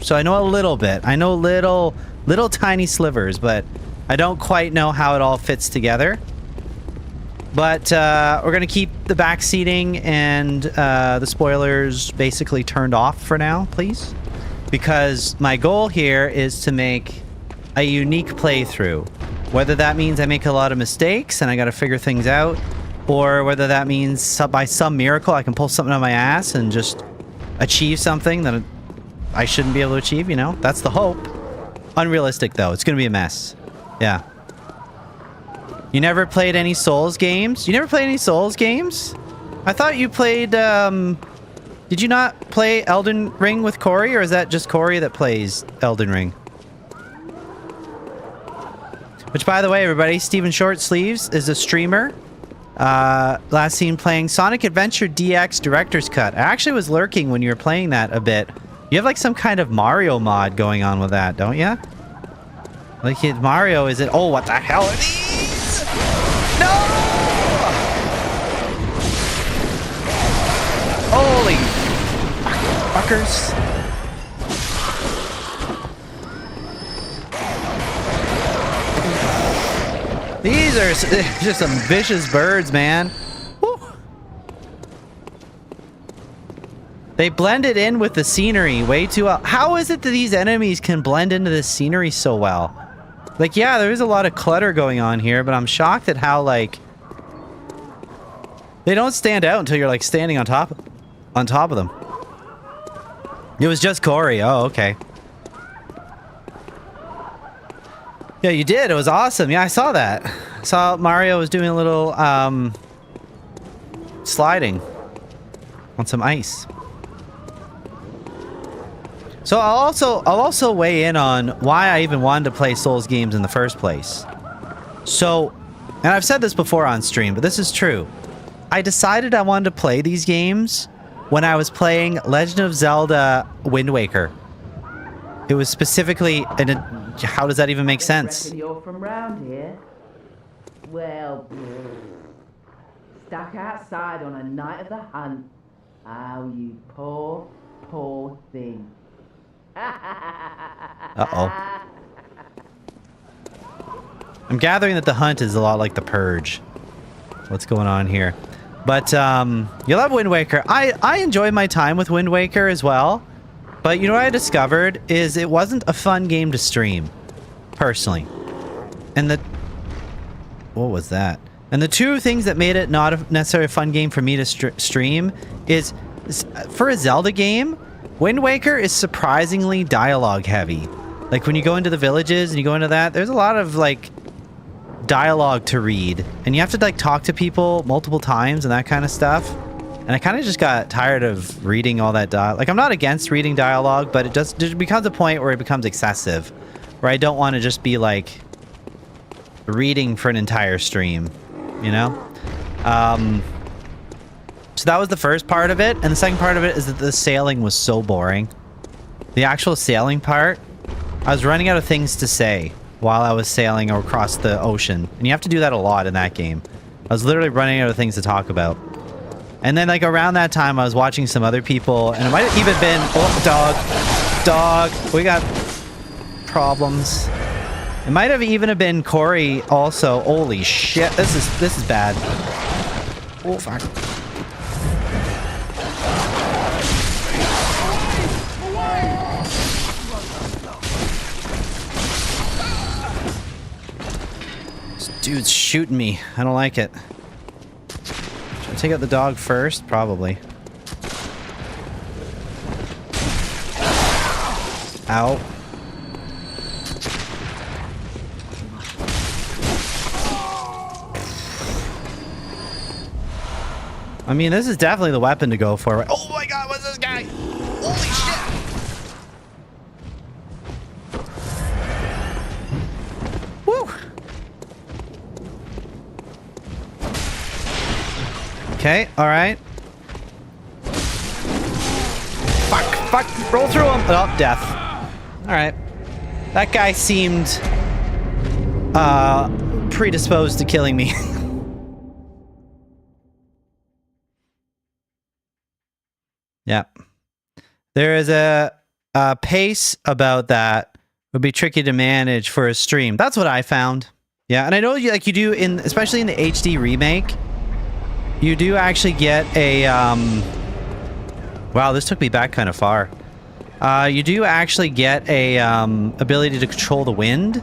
so I know a little bit. I know little tiny slivers, but I don't quite know how it all fits together. But we're going to keep the back seating and the spoilers basically turned off for now, please. Because my goal here is to make a unique playthrough. Whether that means I make a lot of mistakes and I got to figure things out, or whether that means by some miracle I can pull something out of my ass and just achieve something that I shouldn't be able to achieve, you know? That's the hope. Unrealistic, though. It's going to be a mess. Yeah. You never played any Souls games? You never played any Souls games? I thought you played, Did you not play Elden Ring with Corey, or is that just Corey that plays Elden Ring? Which, by the way, everybody, Steven Short Sleeves is a streamer. Last seen playing Sonic Adventure DX Director's Cut. I actually was lurking when you were playing that a bit. You have like some kind of Mario mod going on with that, don't you? Like Mario is it? Oh, what the hell are these? No! Holy fuckers! These are just some vicious birds, man. Woo. They blended in with the scenery way too well. How is it that these enemies can blend into the scenery so well? Like, yeah, there is a lot of clutter going on here, but I'm shocked at how, like... They don't stand out until you're, like, standing on top of them. It was just Corey. Oh, okay. Yeah, you did. It was awesome. Yeah, I saw that. I saw Mario was doing a little, sliding on some ice. So I'll also weigh in on why I even wanted to play Souls games in the first place. So, and I've said this before on stream, but this is true. I decided I wanted to play these games when I was playing Legend of Zelda Wind Waker. It was specifically, and how does that even make sense? Reckon you're from round here? Well, stuck outside on a night of the hunt. Oh, you poor, poor thing. Uh-oh. I'm gathering that the hunt is a lot like the Purge. What's going on here? But, you love Wind Waker. I enjoy my time with Wind Waker as well. But you know what I discovered is it wasn't a fun game to stream. Personally. And the... What was that? And the two things that made it not necessarily a fun game for me to stream is... For a Zelda game, Wind Waker is surprisingly dialogue heavy. Like when you go into the villages and you go into that, there's a lot of like dialogue to read. And you have to like talk to people multiple times and that kind of stuff. And I kind of just got tired of reading all that dialogue. Like I'm not against reading dialogue, but it becomes a point where it becomes excessive. Where I don't want to just be like reading for an entire stream, you know? So that was the first part of it, and the second part of it is that the sailing was so boring. The actual sailing part, I was running out of things to say while I was sailing across the ocean. And you have to do that a lot in that game. I was literally running out of things to talk about. And then like around that time I was watching some other people, and it might have even been... Oh, dog, we got problems. It might have even been Corey also. Holy shit, this is bad. Oh, fuck. Dude's shooting me. I don't like it. Should I take out the dog first? Probably. Ow. I mean, this is definitely the weapon to go for. Oh my god, what's this guy? Holy shit! Woo! Okay, alright. Fuck, roll through him. Oh, death. Alright. That guy seemed predisposed to killing me. Yeah. There is a pace about that would be tricky to manage for a stream. That's what I found. Yeah, and I know you like you do in especially in the HD remake, you do actually get a wow, this took me back kind of far. You do actually get a ability to control the wind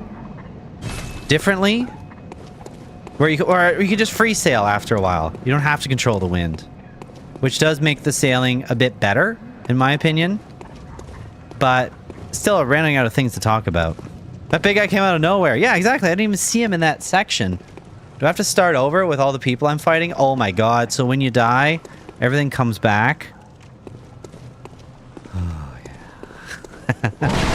differently. Where you can just free sail after a while. You don't have to control the wind. Which does make the sailing a bit better, in my opinion. But still running out of things to talk about. That big guy came out of nowhere. Yeah, exactly. I didn't even see him in that section. Do I have to start over with all the people I'm fighting? Oh my god. So when you die, everything comes back. Oh, yeah.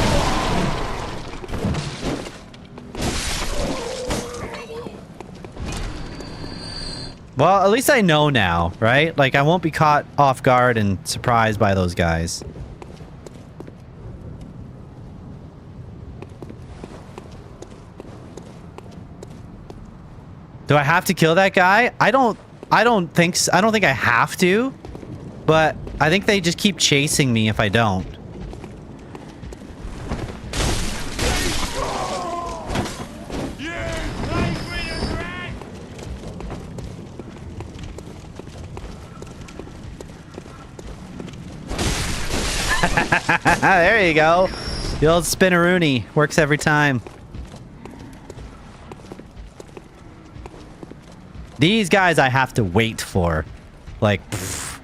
Well, at least I know now, right? Like, I won't be caught off guard and surprised by those guys. Do I have to kill that guy? I don't think so. I don't think I have to, but I think they just keep chasing me if I don't. There you go. The old spinneroony works every time. These guys I have to wait for. Like, pfft.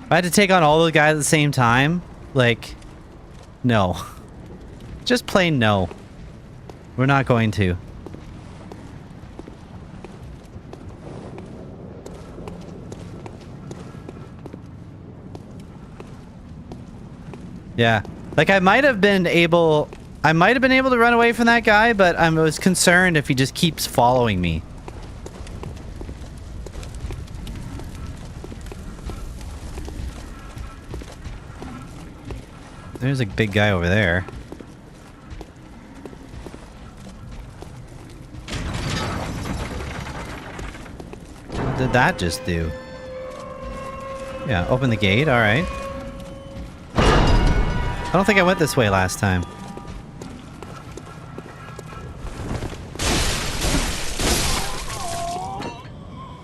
If I had to take on all those guys at the same time, like, no. Just plain no. We're not going to. Yeah. Like, I might have been able to run away from that guy, but I was concerned if he just keeps following me. There's a big guy over there. What did that just do? Yeah, open the gate, alright. I don't think I went this way last time.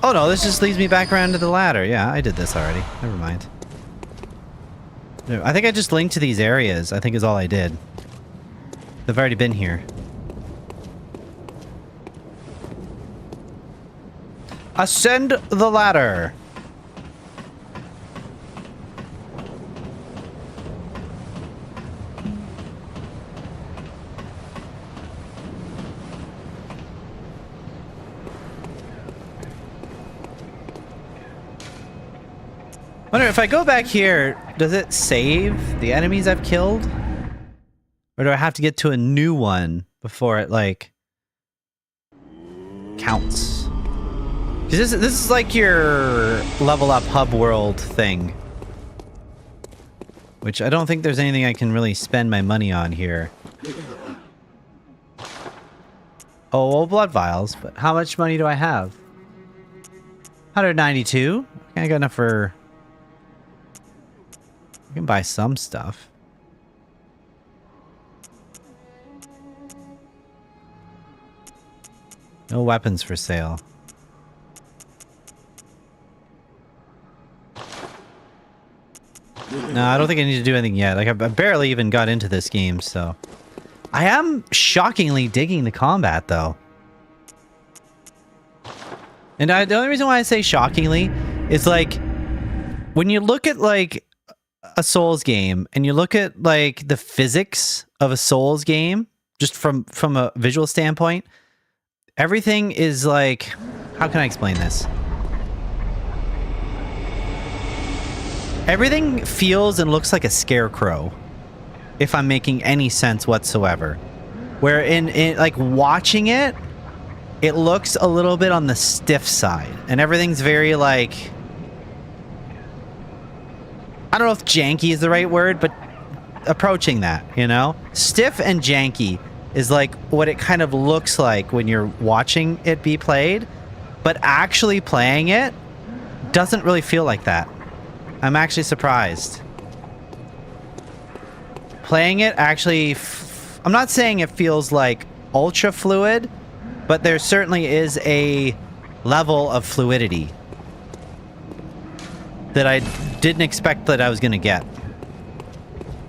Oh no, this just leads me back around to the ladder. Yeah, I did this already. Never mind. I think I just linked to these areas, I think is all I did. They've already been here. Ascend the ladder! Wonder if I go back here, does it save the enemies I've killed? Or do I have to get to a new one before it, like, counts? Because this is like your level up hub world thing. Which I don't think there's anything I can really spend my money on here. Oh, well, blood vials, but how much money do I have? 192? I got enough for... I can buy some stuff. No weapons for sale. No, I don't think I need to do anything yet. Like, I barely even got into this game, so... I am shockingly digging the combat, though. And the only reason why I say shockingly is like when you look at like a Souls game and you look at like the physics of a Souls game, just from a visual standpoint, everything is like, how can I explain this? Everything feels and looks like a scarecrow, if I'm making any sense whatsoever. Where in like watching it, it looks a little bit on the stiff side, and everything's very like, I don't know if janky is the right word, but approaching that, you know? Stiff and janky is like what it kind of looks like when you're watching it be played, but actually playing it doesn't really feel like that. I'm actually surprised. Playing it actually, I'm not saying it feels like ultra fluid, but there certainly is a level of fluidity that I didn't expect that I was going to get.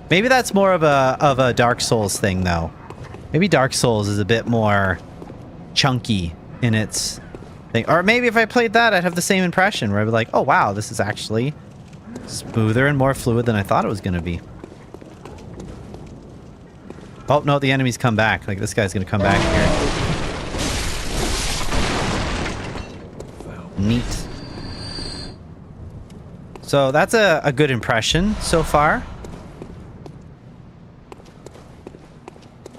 Maybe that's more of a Dark Souls thing, though. Maybe Dark Souls is a bit more chunky in its thing. Or maybe if I played that, I'd have the same impression, where I'd be like, oh wow, this is actually smoother and more fluid than I thought it was going to be. Oh, no, the enemies come back. Like, this guy's going to come back here. Neat. So that's a good impression so far.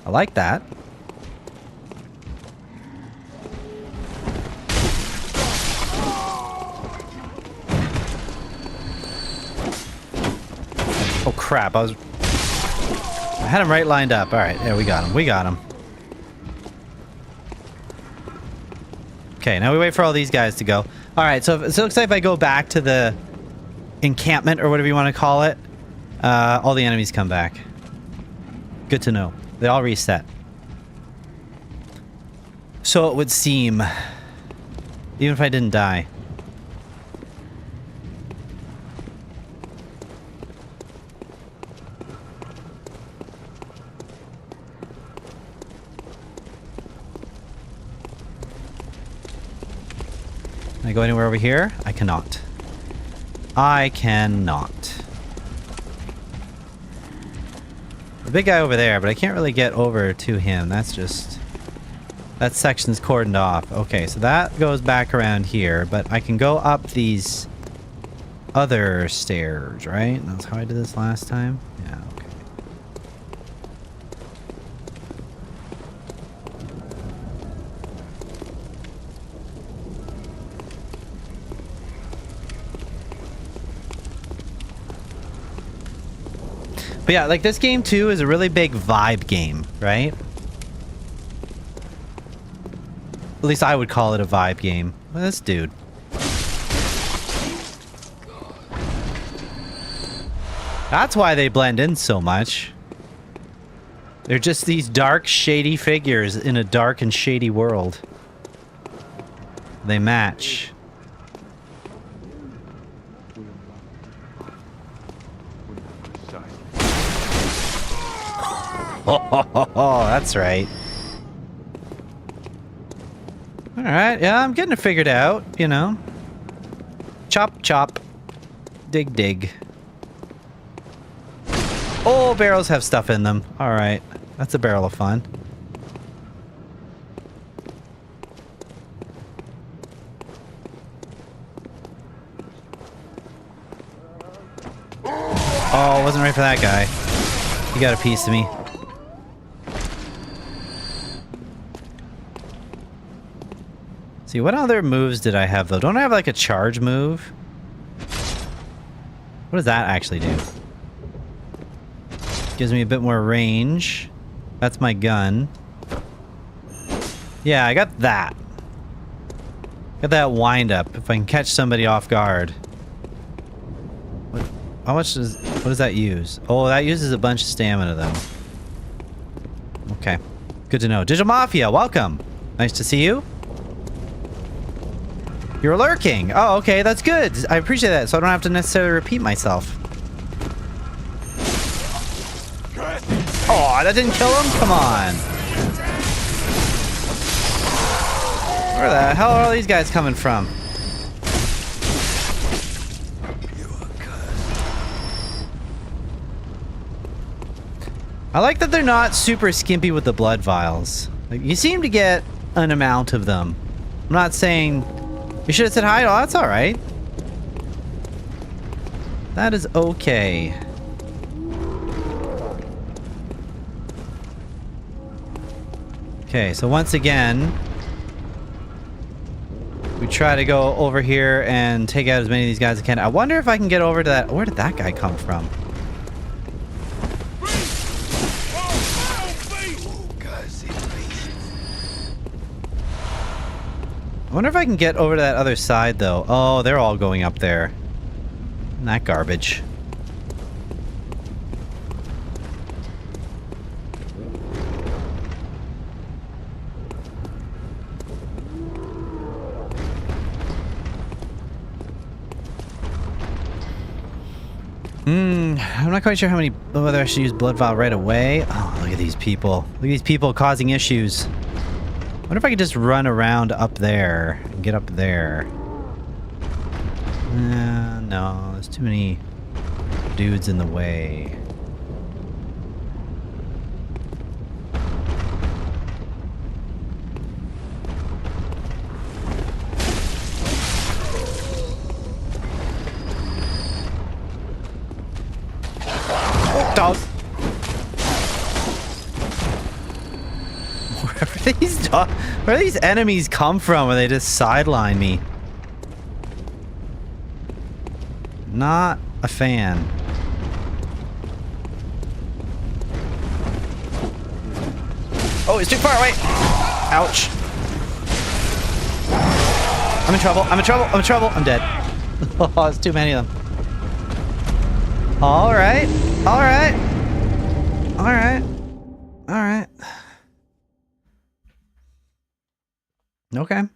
I like that. Oh crap, I had him right lined up. Alright, yeah, we got him. We got him. Okay, now we wait for all these guys to go. Alright, so it looks like if I go back to the encampment, or whatever you want to call it, all the enemies come back. Good to know. They all reset. So it would seem. Even if I didn't die. Can I go anywhere over here? I cannot. I cannot. The big guy over there, but I can't really get over to him. That's just... that section's cordoned off. Okay, so that goes back around here, but I can go up these other stairs, right? That's how I did this last time? Yeah, okay. But yeah, like this game too is a really big vibe game, right? At least I would call it a vibe game. Look at this dude. That's why they blend in so much. They're just these dark, shady figures in a dark and shady world. They match. Oh, that's right. Alright, yeah, I'm getting it figured out, you know. Chop, chop. Dig, dig. Oh, barrels have stuff in them. Alright, that's a barrel of fun. Oh, wasn't ready for that guy. He got a piece of me. See, what other moves did I have, though? Don't I have, like, a charge move? What does that actually do? Gives me a bit more range. That's my gun. Yeah, I got that. Got that wind up, if I can catch somebody off guard. What, how much does... what does that use? Oh, that uses a bunch of stamina, though. Okay. Good to know. Digital Mafia, welcome! Nice to see you. You're lurking. Oh, okay, that's good. I appreciate that, so I don't have to necessarily repeat myself. Oh, that didn't kill him? Come on. Where the hell are all these guys coming from? I like that they're not super skimpy with the blood vials. Like, you seem to get an amount of them. I'm not saying you should have said hi. Oh, that's all right. That is okay. Okay, so once again, we try to go over here and take out as many of these guys as I can. I wonder if I can get over to that. Where did that guy come from? I wonder if I can get over to that other side, though. Oh, they're all going up there. That garbage. I'm not quite sure how many, whether I should use blood vial right away. Oh, look at these people. Look at these people causing issues. I wonder if I could just run around up there and get up there. No, there's too many dudes in the way. Oh, dog. Where do these enemies come from where they just sideline me? Not a fan. Oh, it's too far away! Ouch. I'm in trouble, I'm in trouble, I'm in trouble, I'm dead. Oh, it's too many of them. Alright, alright. Alright. Alright. Okay. Is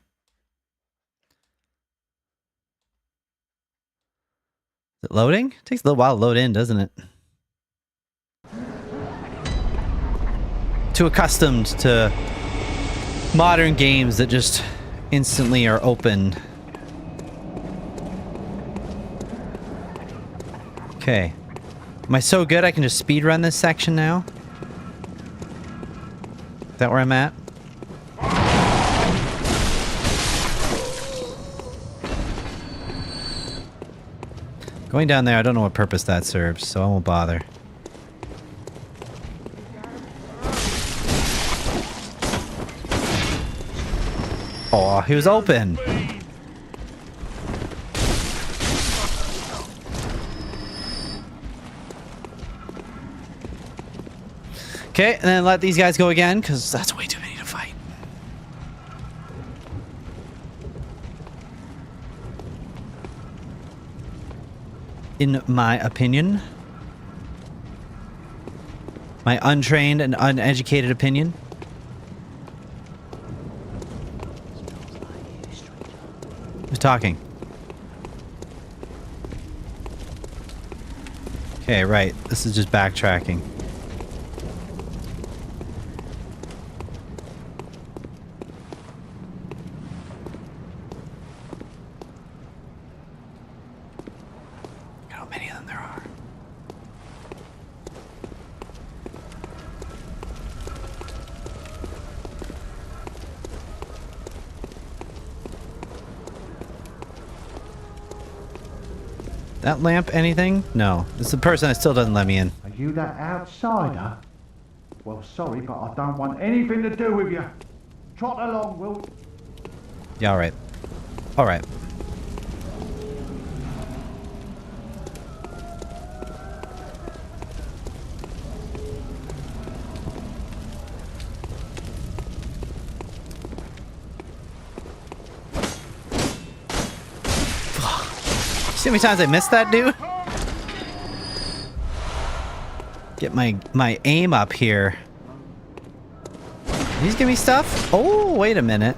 it loading? It takes a little while to load in, doesn't it? Too accustomed to modern games that just instantly are open. Okay. Am I so good I can just speedrun this section now? Is that where I'm at? Going down there, I don't know what purpose that serves, so I won't bother. Oh, he was open. Okay, and then let these guys go again, because that's way too many to fight. In my opinion. My untrained and uneducated opinion. Who's talking? Okay, right. This is just backtracking. Look how many of them there are. That lamp anything? No. It's the person that still doesn't let me in. Are you that outsider? Well, sorry, but I don't want anything to do with you. Trot along, Will. Yeah, alright. Alright. See how many times I missed that dude? Get my aim up here. Did he give me stuff? Oh, wait a minute.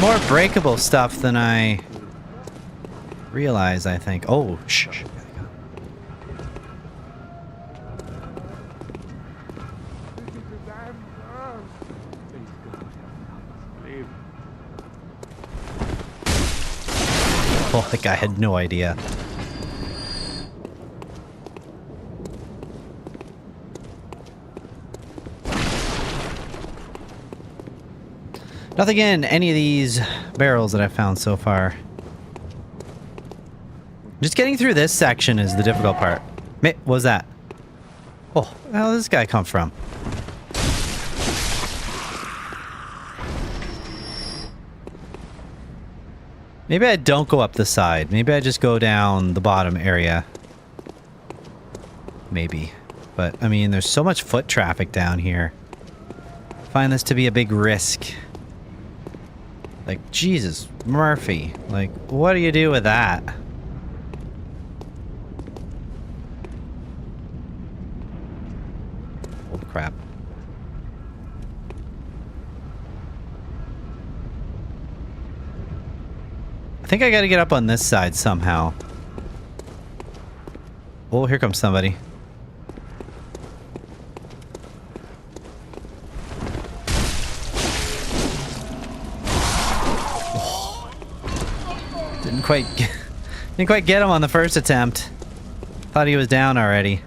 More breakable stuff than I realize, I think. Oh, shh. Oh, that guy had no idea. Nothing in any of these barrels that I've found so far. Just getting through this section is the difficult part. What was that? Oh, where did this guy come from? Maybe I don't go up the side. Maybe I just go down the bottom area. Maybe. But, I mean, there's so much foot traffic down here. I find this to be a big risk. Like, Jesus, Murphy. Like, what do you do with that? Oh, crap. I think I gotta get up on this side somehow. Oh, here comes somebody. Didn't quite get him on the first attempt. Thought he was down already.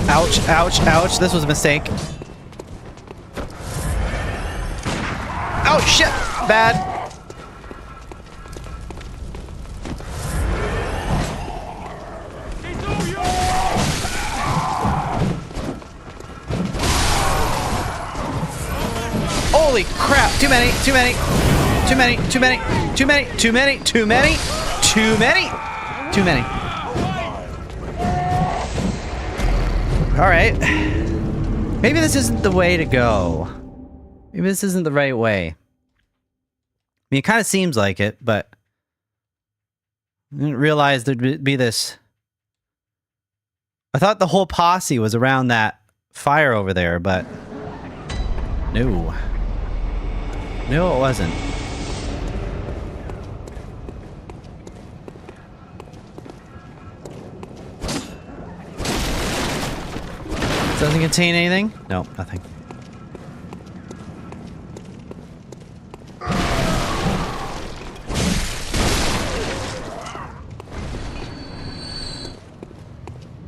Ouch, ouch, ouch. This was a mistake. Oh, shit. Bad. Holy crap. Too many, too many. Too many, too many, too many, too many, too many, too many, too many. Alright. Maybe this isn't the way to go. Maybe this isn't the right way. I mean, it kind of seems like it, but I didn't realize there'd be this. I thought the whole posse was around that fire over there, but no. No, it wasn't. Doesn't contain anything? No, nothing.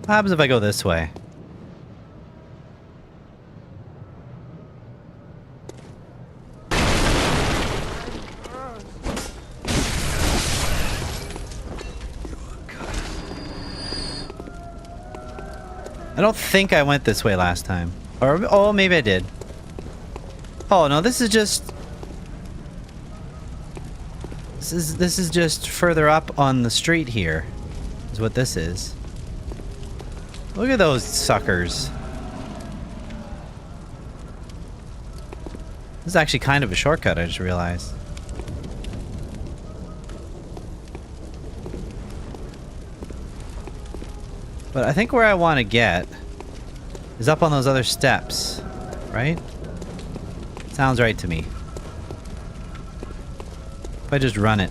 What happens if I go this way? I don't think I went this way last time. Or, oh, maybe I did. Oh, no, this is just... This is just further up on the street here. Is what this is. Look at those suckers. This is actually kind of a shortcut, I just realized. But I think where I want to get is up on those other steps, right? Sounds right to me. If I just run it.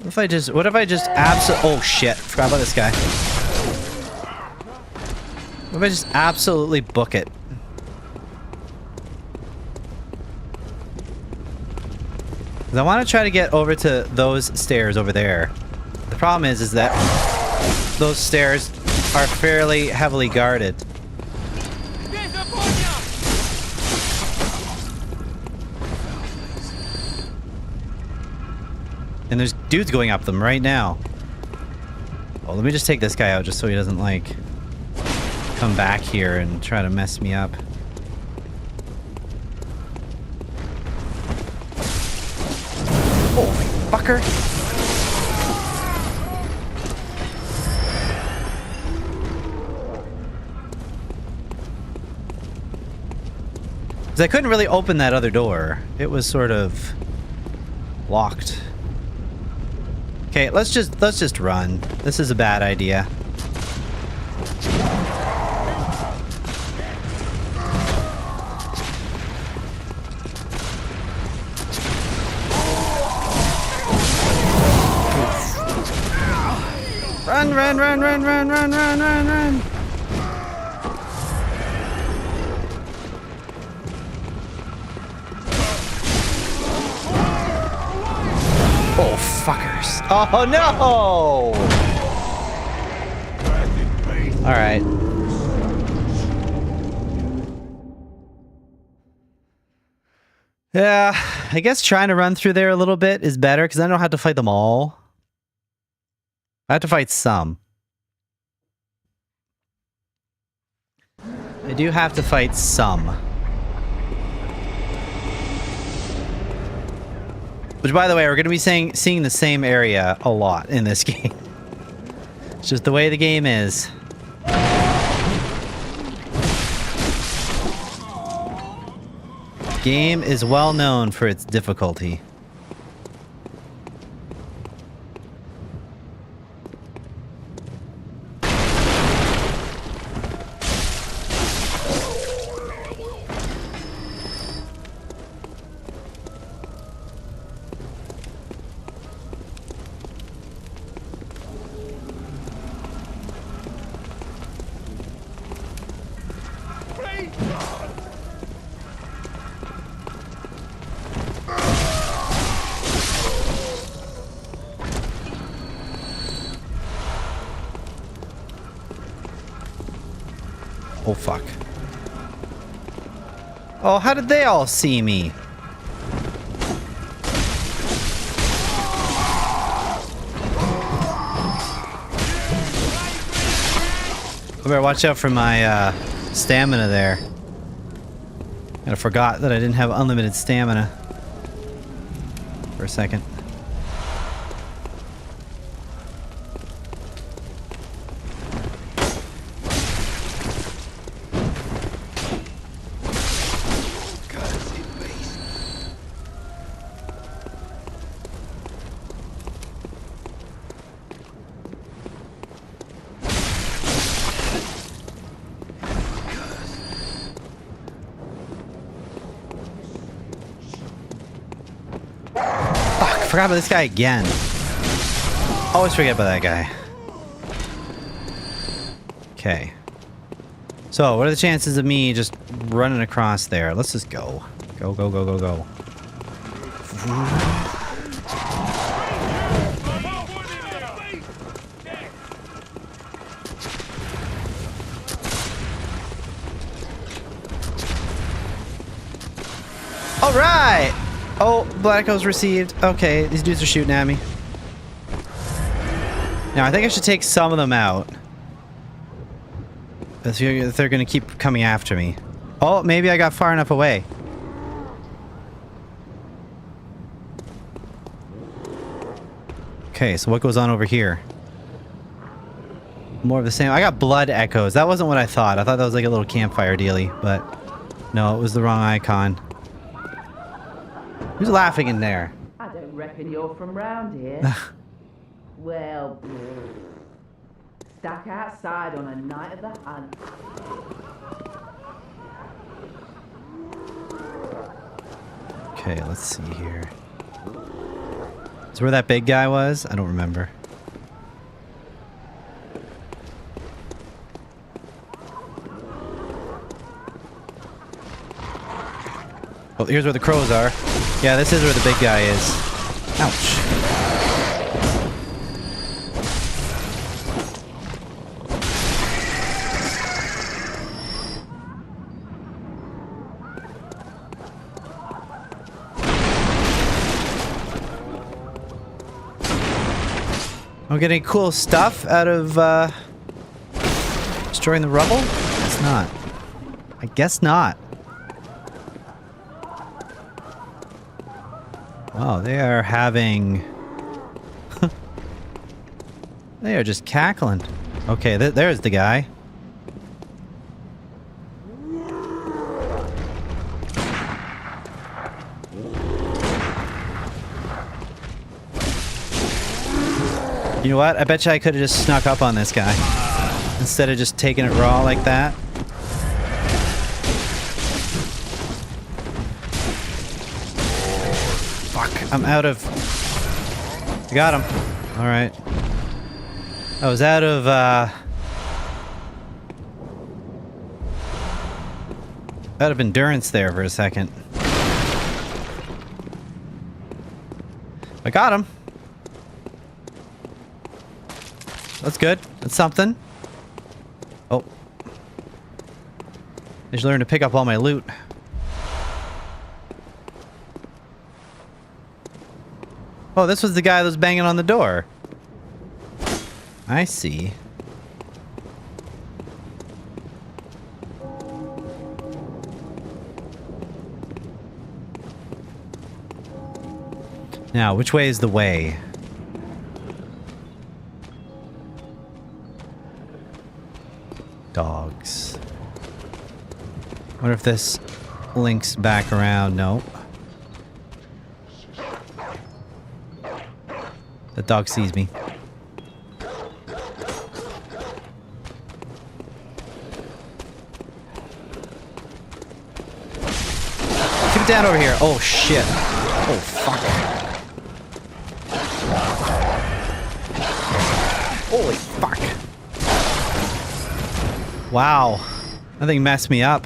What if I just oh shit, forgot about this guy. What if I just absolutely book it? I want to try to get over to those stairs over there. The problem is that those stairs are fairly heavily guarded. And there's dudes going up them right now. Oh, let me just take this guy out just so he doesn't, like, come back here and try to mess me up. Holy fucker. Because I couldn't really open that other door. It was sort of locked. Okay, let's just run. This is a bad idea. Run, run, run, run, run, run, run, run, run. Oh, fuckers. Oh, no! Alright. Yeah, I guess trying to run through there a little bit is better, because I don't have to fight them all. I have to fight some. I do have to fight some. Which, by the way, we're going to be seeing the same area a lot in this game. It's just the way the game is. Game is well known for its difficulty. Oh, fuck. Oh, how did they all see me? I better watch out for my stamina there. I forgot that I didn't have unlimited stamina for a second. Forgot about this guy again. Always forget about that guy. Okay. So, what are the chances of me just running across there? Let's just go. Go, go, go, go, go. All right. Oh, Black Echoes received. Okay, these dudes are shooting at me. Now, I think I should take some of them out. If they're going to keep coming after me. Oh, maybe I got far enough away. Okay, so what goes on over here? More of the same. I got Blood Echoes. That wasn't what I thought. I thought that was like a little campfire dealy, but no, it was the wrong icon. Who's laughing in there? I don't reckon you're from round here. Well, stuck outside on a night of the hunt. Okay, let's see here. Is where that big guy was? I don't remember. Oh, here's where the crows are. Yeah, this is where the big guy is. Ouch. I'm getting cool stuff out of destroying the rubble? It's not. I guess not. Wow, they are having... they are just cackling. Okay, there's the guy. You know what? I bet you I could have just snuck up on this guy. Instead of just taking it raw like that. Fuck, I'm out of... I got him. Alright. I was out of, endurance there for a second. I got him. That's good. That's something. Oh. I just learned to pick up all my loot. Oh, this was the guy that was banging on the door. I see. Now, which way is the way? Dogs. Wonder if this links back around. Nope. The dog sees me. Keep it down over here. Oh, shit. Oh, fuck. Holy fuck. Wow. That thing messed me up.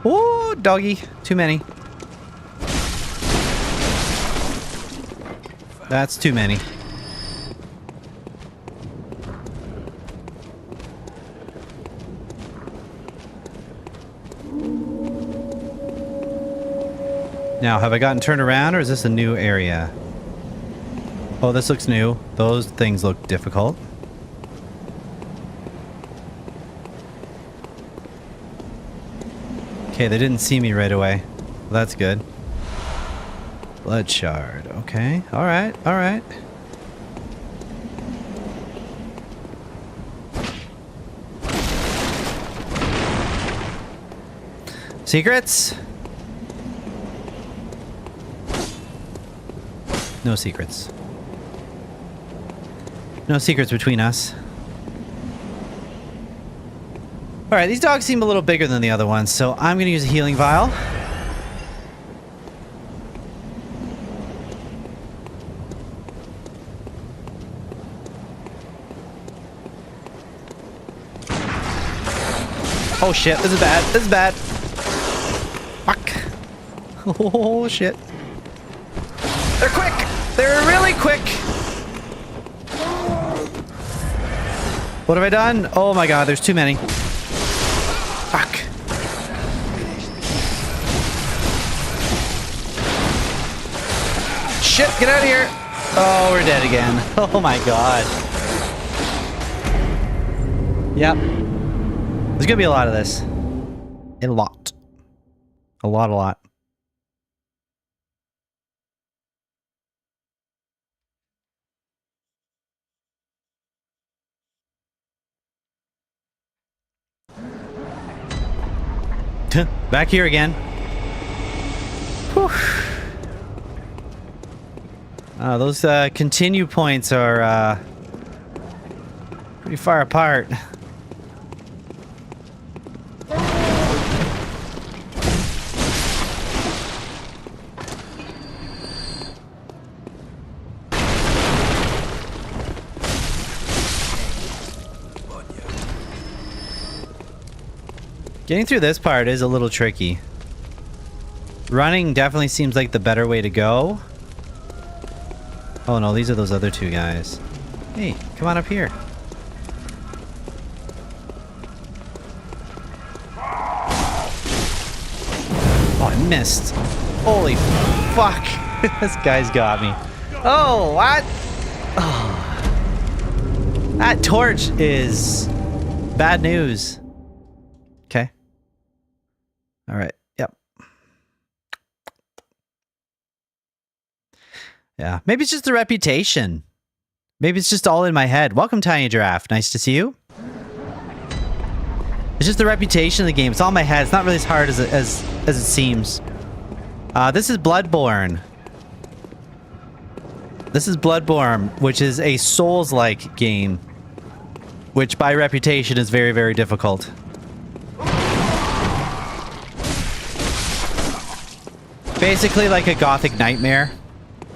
Ooh, doggy. Too many. That's too many. Now, have I gotten turned around, or is this a new area? Oh, this looks new. Those things look difficult. Okay, they didn't see me right away. Well, that's good. Blood shard. Okay. Alright. Alright. Secrets? No secrets. No secrets between us. Alright, these dogs seem a little bigger than the other ones, so I'm gonna use a healing vial. Oh shit, this is bad. This is bad. Fuck. Oh shit. They're quick! They're really quick! What have I done? Oh my god, there's too many. Fuck. Shit, get out of here! Oh, we're dead again. Oh my god. Yep. There's gonna be a lot of this. A lot. A lot. Back here again. Whew. Those continue points are pretty far apart. Getting through this part is a little tricky. Running definitely seems like the better way to go. Oh no, these are those other two guys. Hey, come on up here. Oh, I missed. Holy fuck. This guy's got me. Oh, what? Oh. That torch is bad news. Okay. All right. Yep. Yeah. Maybe it's just the reputation. Maybe it's just all in my head. Welcome, Tiny Giraffe. Nice to see you. It's just the reputation of the game. It's all in my head. It's not really as hard as it seems. This is Bloodborne. This is Bloodborne, which is a Souls-like game, which by reputation is very, very difficult. Basically like a Gothic Nightmare.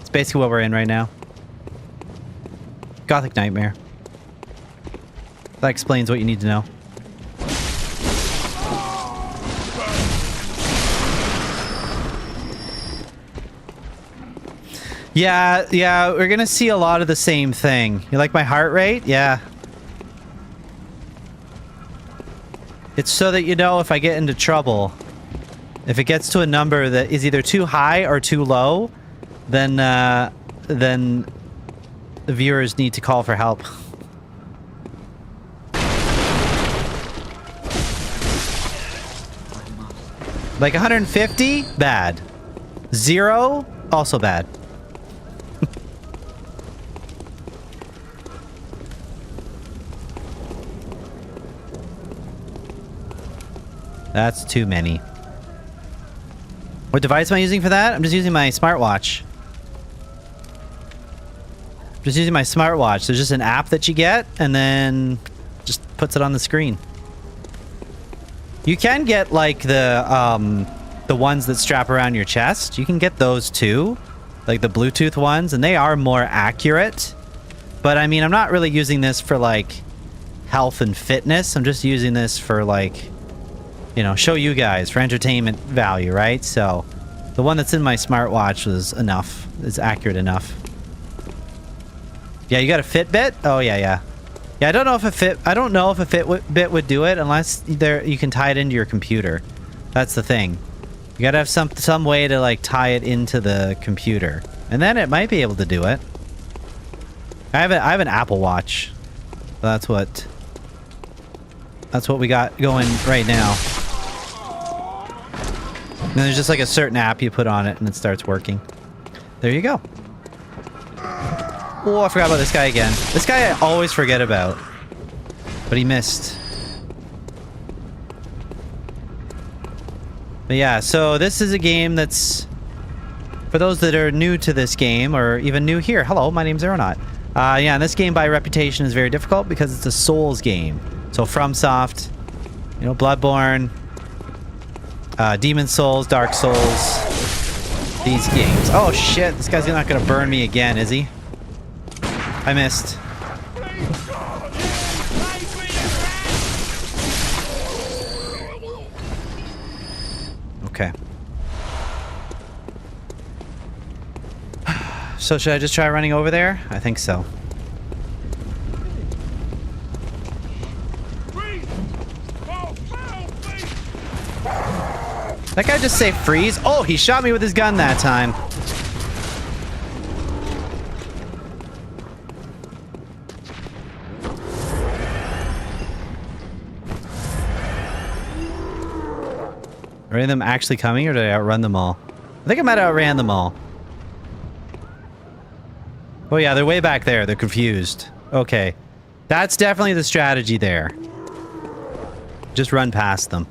It's basically what we're in right now. Gothic Nightmare. That explains what you need to know. Yeah, we're gonna see a lot of the same thing. You like my heart rate? Yeah. It's so that you know if I get into trouble. If it gets to a number that is either too high or too low, then the viewers need to call for help. Like 150? Bad. 0? Also bad. That's too many. What device am I using for that? I'm just using my smartwatch. Just using my smartwatch. There's just an app that you get, and then just puts it on the screen. You can get like the ones that strap around your chest. You can get those too, like the Bluetooth ones, and they are more accurate. But I mean, I'm not really using this for like health and fitness. I'm just using this for like, you know, show you guys for entertainment value, right? So the one that's in my smartwatch was enough. It's accurate enough. Yeah, you got a Fitbit? Oh yeah. Yeah, I don't know if a Fitbit would do it unless you can tie it into your computer. That's the thing. You gotta have some way to like tie it into the computer, and then it might be able to do it. I have an Apple Watch. That's what we got going right now. And there's just like a certain app you put on it and it starts working. There you go. Oh, I forgot about this guy again. This guy I always forget about. But he missed. But yeah, so this is a game that's... For those that are new to this game, or even new here. Hello, my name's Aeronaut. Yeah, this game by reputation is very difficult because it's a Souls game. So FromSoft, you know, Bloodborne, Demon Souls, Dark Souls, these games. Oh shit, this guy's not gonna burn me again, is he? I missed. Okay. So should I just try running over there? I think so. That guy just say freeze? Oh, he shot me with his gun that time. Are any of them actually coming, or did I outrun them all? I think I might have outran them all. Oh yeah, they're way back there. They're confused. Okay. That's definitely the strategy there. Just run past them.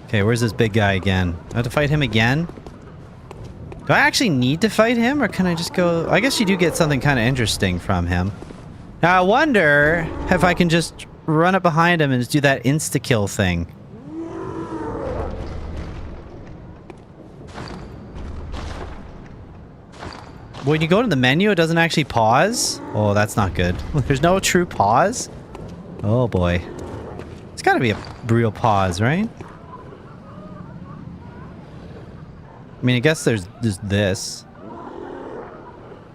Okay, where's this big guy again? I have to fight him again? Do I actually need to fight him, or can I just go... I guess you do get something kind of interesting from him. Now, I wonder if I can just run up behind him and just do that insta-kill thing. When you go to the menu, it doesn't actually pause? Oh, that's not good. There's no true pause? Oh, boy. It's gotta be a real pause, right? I mean, I guess there's just this.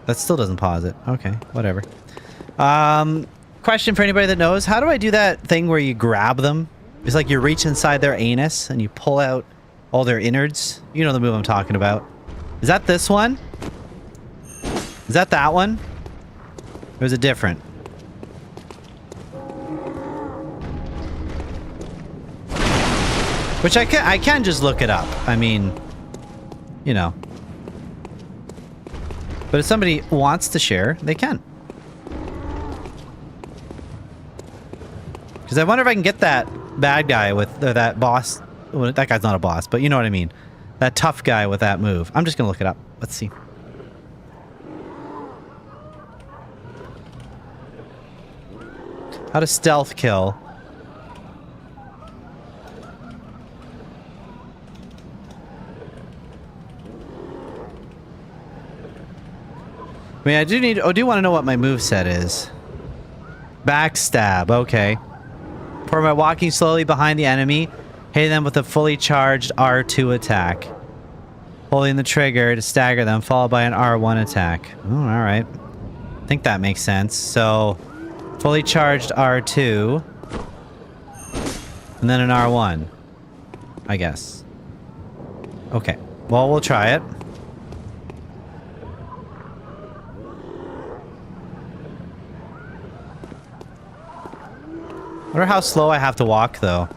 That still doesn't pause it. Okay, whatever. Question for anybody that knows. How do I do that thing where you grab them? It's like you reach inside their anus and you pull out all their innards. You know the move I'm talking about. Is that this one? Is that one? Or is it different? Which I can just look it up. I mean... You know. But if somebody wants to share, they can. Because I wonder if I can get that bad guy with that boss. Well, that guy's not a boss, but you know what I mean. That tough guy with that move. I'm just going to look it up. Let's see. How to stealth kill. I mean, I do want to know what my moveset is. Backstab, okay. For my walking slowly behind the enemy, hitting them with a fully charged R2 attack. Holding the trigger to stagger them, followed by an R1 attack. Oh, alright. I think that makes sense. So, fully charged R2. And then an R1. I guess. Okay. Well, we'll try it. I wonder how slow I have to walk, though.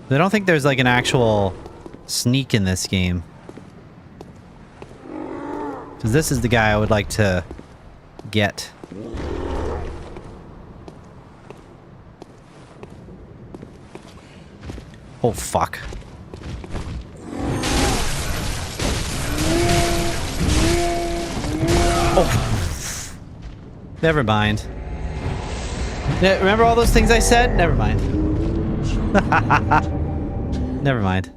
I don't think there's like an actual sneak in this game. Because this is the guy I would like to get. Oh, fuck. Oh. Never mind. Yeah, remember all those things I said? Never mind. Never mind.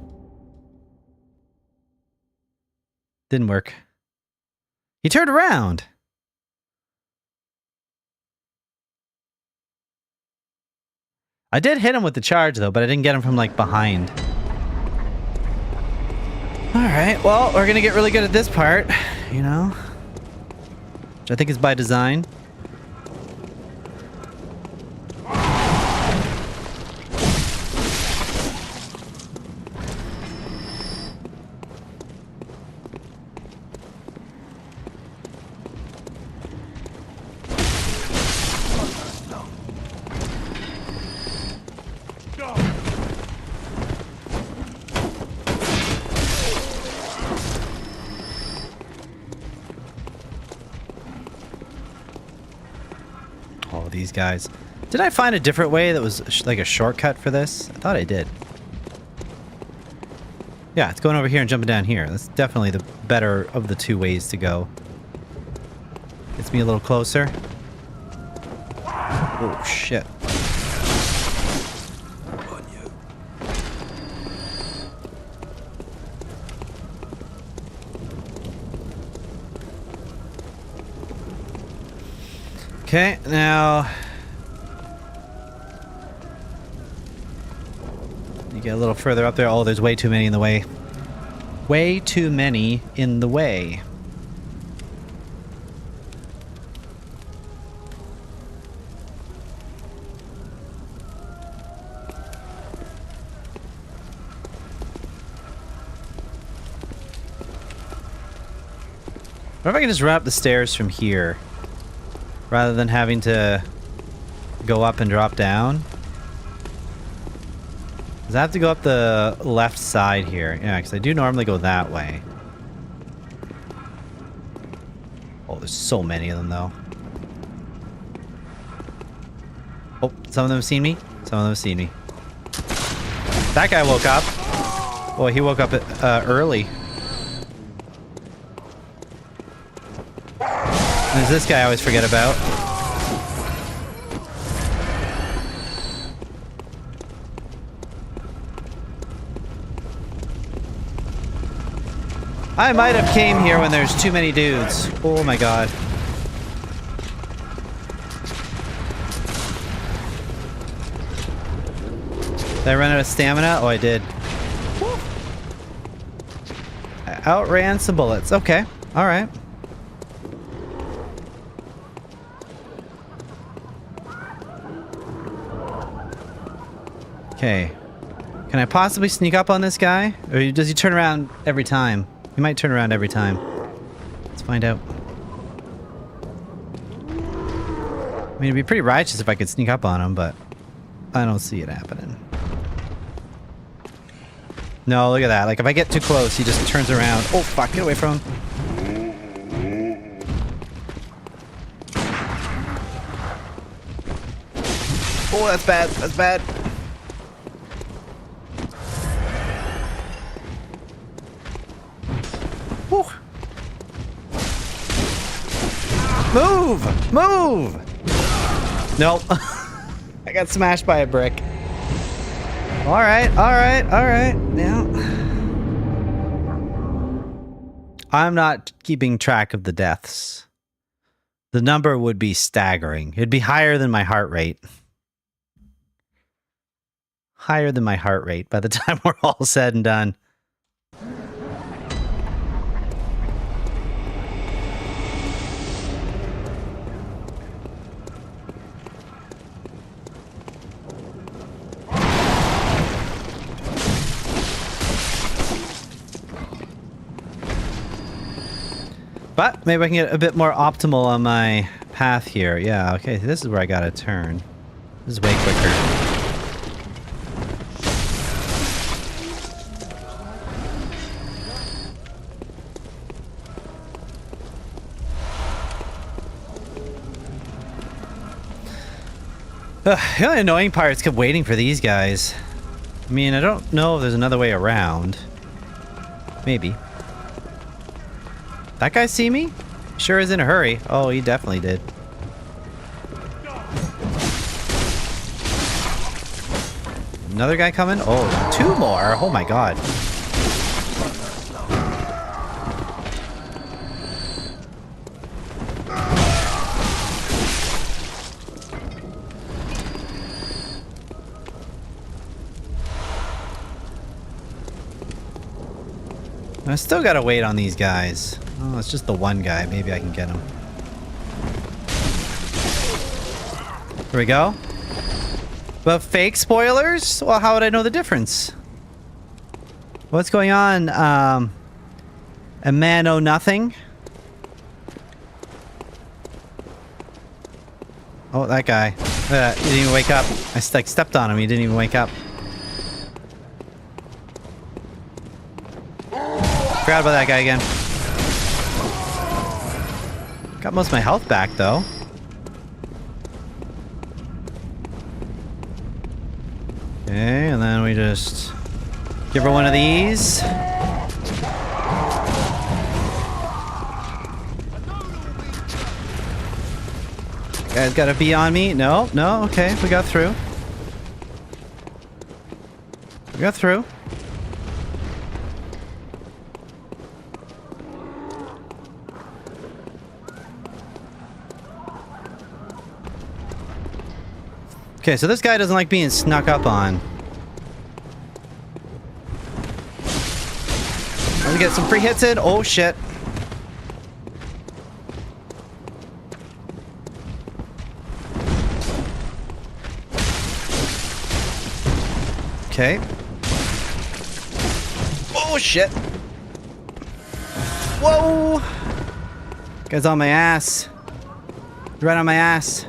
Didn't work. He turned around. I did hit him with the charge, though, but I didn't get him from, like, behind. Alright, well, we're gonna get really good at this part, you know? Which I think is by design. These guys. Did I find a different way that was like a shortcut for this? I thought I did. Yeah, it's going over here and jumping down here. That's definitely the better of the two ways to go. Gets me a little closer. Oh, shit. Okay, now you get a little further up there. Oh, there's way too many in the way. Way too many in the way. What if I can just run up the stairs from here? Rather than having to go up and drop down. Does I have to go up the left side here? Yeah, because I do normally go that way. Oh, there's so many of them, though. Oh, some of them have seen me. Some of them have seen me. That guy woke up. Oh, he woke up early. There's this guy I always forget about. I might have came here when there's too many dudes. Oh my god. Did I run out of stamina? Oh, I did. I outran some bullets. Okay. Alright. Okay. Can I possibly sneak up on this guy? Or does he turn around every time? He might turn around every time. Let's find out. I mean, it'd be pretty righteous if I could sneak up on him, but I don't see it happening. No, look at that. Like, if I get too close, he just turns around. Oh, fuck. Get away from him. Oh, that's bad. That's bad. Whew. Move! Move! Nope. I got smashed by a brick. Alright, alright, alright. Now. I'm not keeping track of the deaths. The number would be staggering. It'd be higher than my heart rate. Higher than my heart rate by the time we're all said and done. But maybe I can get a bit more optimal on my path here. Yeah, okay, this is where I gotta turn. This is way quicker. The only annoying part is kept waiting for these guys. I mean, I don't know if there's another way around. Maybe. That guy see me? Sure is in a hurry. Oh, he definitely did. Another guy coming? Oh, two more. Oh my god. I still gotta wait on these guys. Oh, it's just the one guy. Maybe I can get him. Here we go. But fake spoilers? Well, how would I know the difference? What's going on? A man oh nothing? Oh, that guy. He didn't even wake up. I stepped on him. He didn't even wake up. Forgot about that guy again. Got most of my health back, though. Okay, and then we just give her one of these. Guys gotta be on me. No, no, okay, we got through. We got through. Okay, so this guy doesn't like being snuck up on. Let me get some free hits in. Oh, shit. Okay. Oh, shit. Whoa! Guy's on my ass. Right on my ass.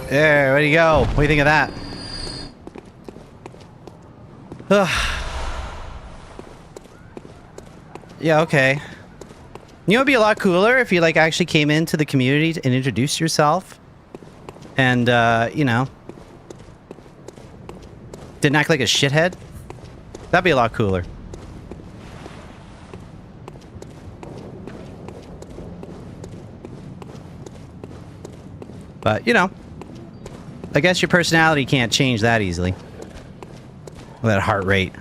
There, where'd he go? What do you think of that? Ugh. Yeah, okay. You know, it'd be a lot cooler if you, like, actually came into the community and introduced yourself. And, you know, didn't act like a shithead. That'd be a lot cooler. But, you know, I guess your personality can't change that easily. With that heart rate.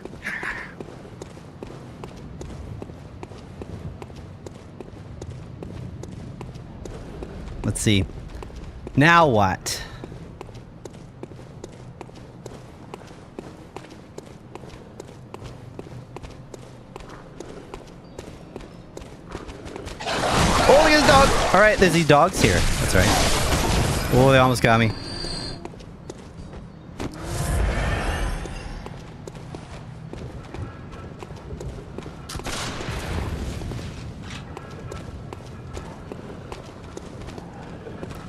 Let's see. Now what? Oh, look at his dog! Alright, there's these dogs here. That's right. Oh, they almost got me.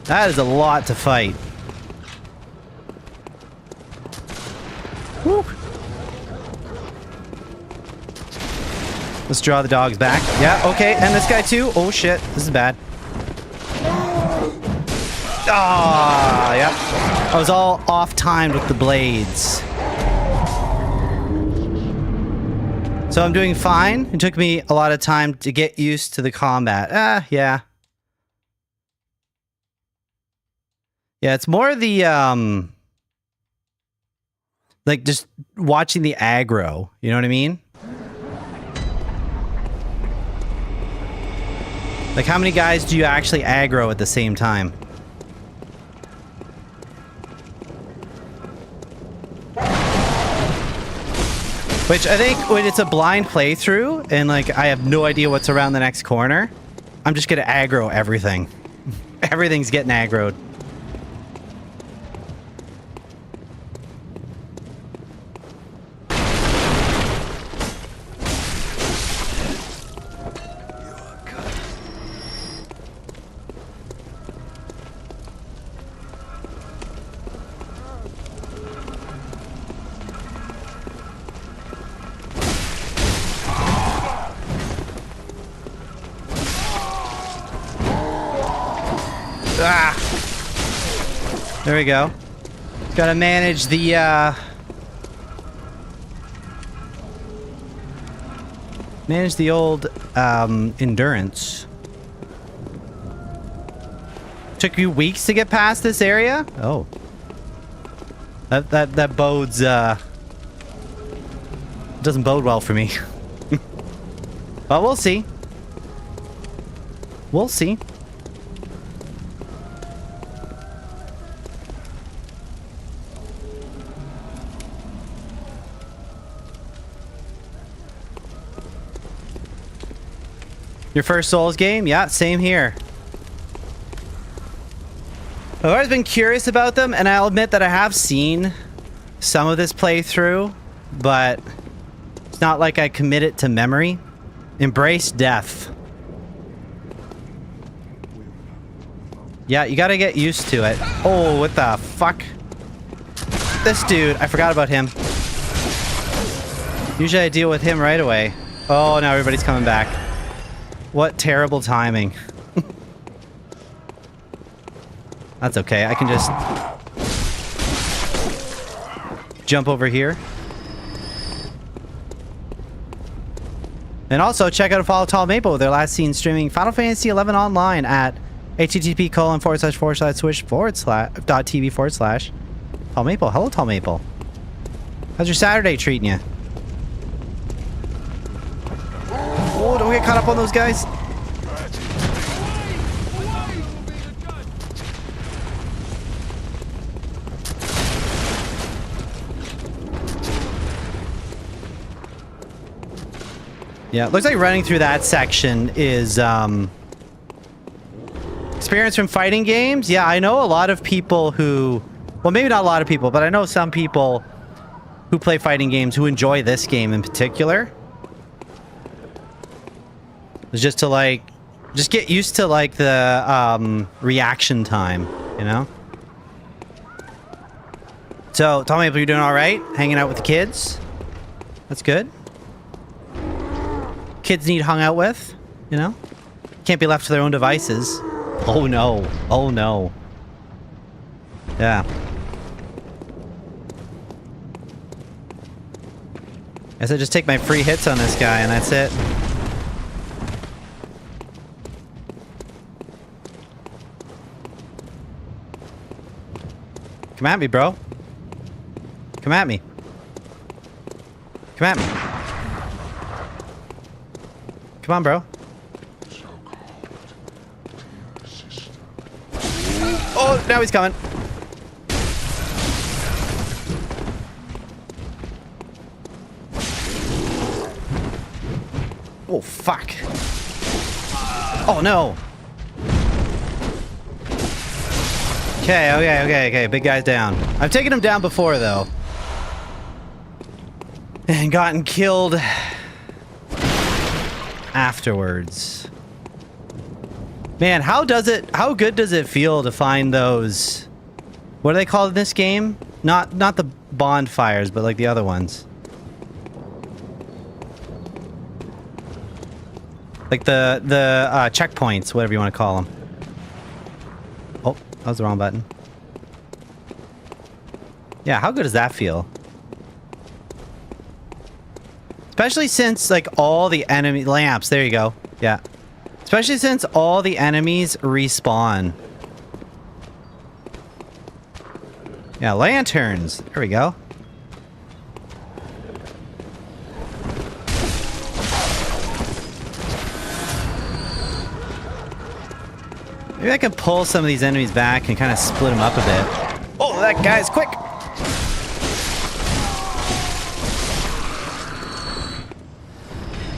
That is a lot to fight. Woo. Let's draw the dogs back. Yeah, okay, and this guy too. Oh shit, this is bad. Ah, yep. I was all off-timed with the blades. So I'm doing fine. It took me a lot of time to get used to the combat. Yeah. Yeah, it's more the, like, just watching the aggro. You know what I mean? Like, how many guys do you actually aggro at the same time? Which I think when it's a blind playthrough and like I have no idea what's around the next corner, I'm just gonna aggro everything. Everything's getting aggroed. Ah! There we go. Gotta manage the, manage the old, endurance. Took you weeks to get past this area? Oh. That bodes, doesn't bode well for me. But we'll see. We'll see. Your first Souls game? Yeah, same here. I've always been curious about them, and I'll admit that I have seen some of this playthrough, but it's not like I commit it to memory. Embrace death. Yeah, you gotta get used to it. Oh, what the fuck? This dude, I forgot about him. Usually I deal with him right away. Oh, now everybody's coming back. What terrible timing. That's okay. I can just jump over here. And also check out and follow Tall Maple. Their last seen streaming Final Fantasy 11 online at http://switch.tv/ Tall Maple. Hello, Tall Maple. How's your Saturday treating you? Oh, don't get caught up on those guys. Yeah, it looks like running through that section is, experience from fighting games. Yeah, I know a lot of people who, well, maybe not a lot of people, but I know some people who play fighting games who enjoy this game in particular. It's just to, like, just get used to, like, the, reaction time, you know? So, Tell me if you're doing alright? Hanging out with the kids? That's good. Kids need hung out with, you know? Can't be left to their own devices. Oh no. Oh no. Yeah. Guess I just take my free hits on this guy and that's it. Come at me, bro. Come at me. Come at me. Come on, bro. Oh, now he's coming. Oh, fuck. Oh, no. Okay. Big guy's down. I've taken him down before, though. And gotten killed afterwards. Man, how good does it feel to find those, what are they called in this game? Not the bonfires, but like the other ones. Like the checkpoints, whatever you want to call them. Oh, that was the wrong button. Yeah, how good does that feel? Especially since, like, all the enemy lamps. There you go. Yeah. Especially since all the enemies respawn. Yeah, lanterns. There we go. Maybe I can pull some of these enemies back and kind of split them up a bit. Oh, that guy's quick!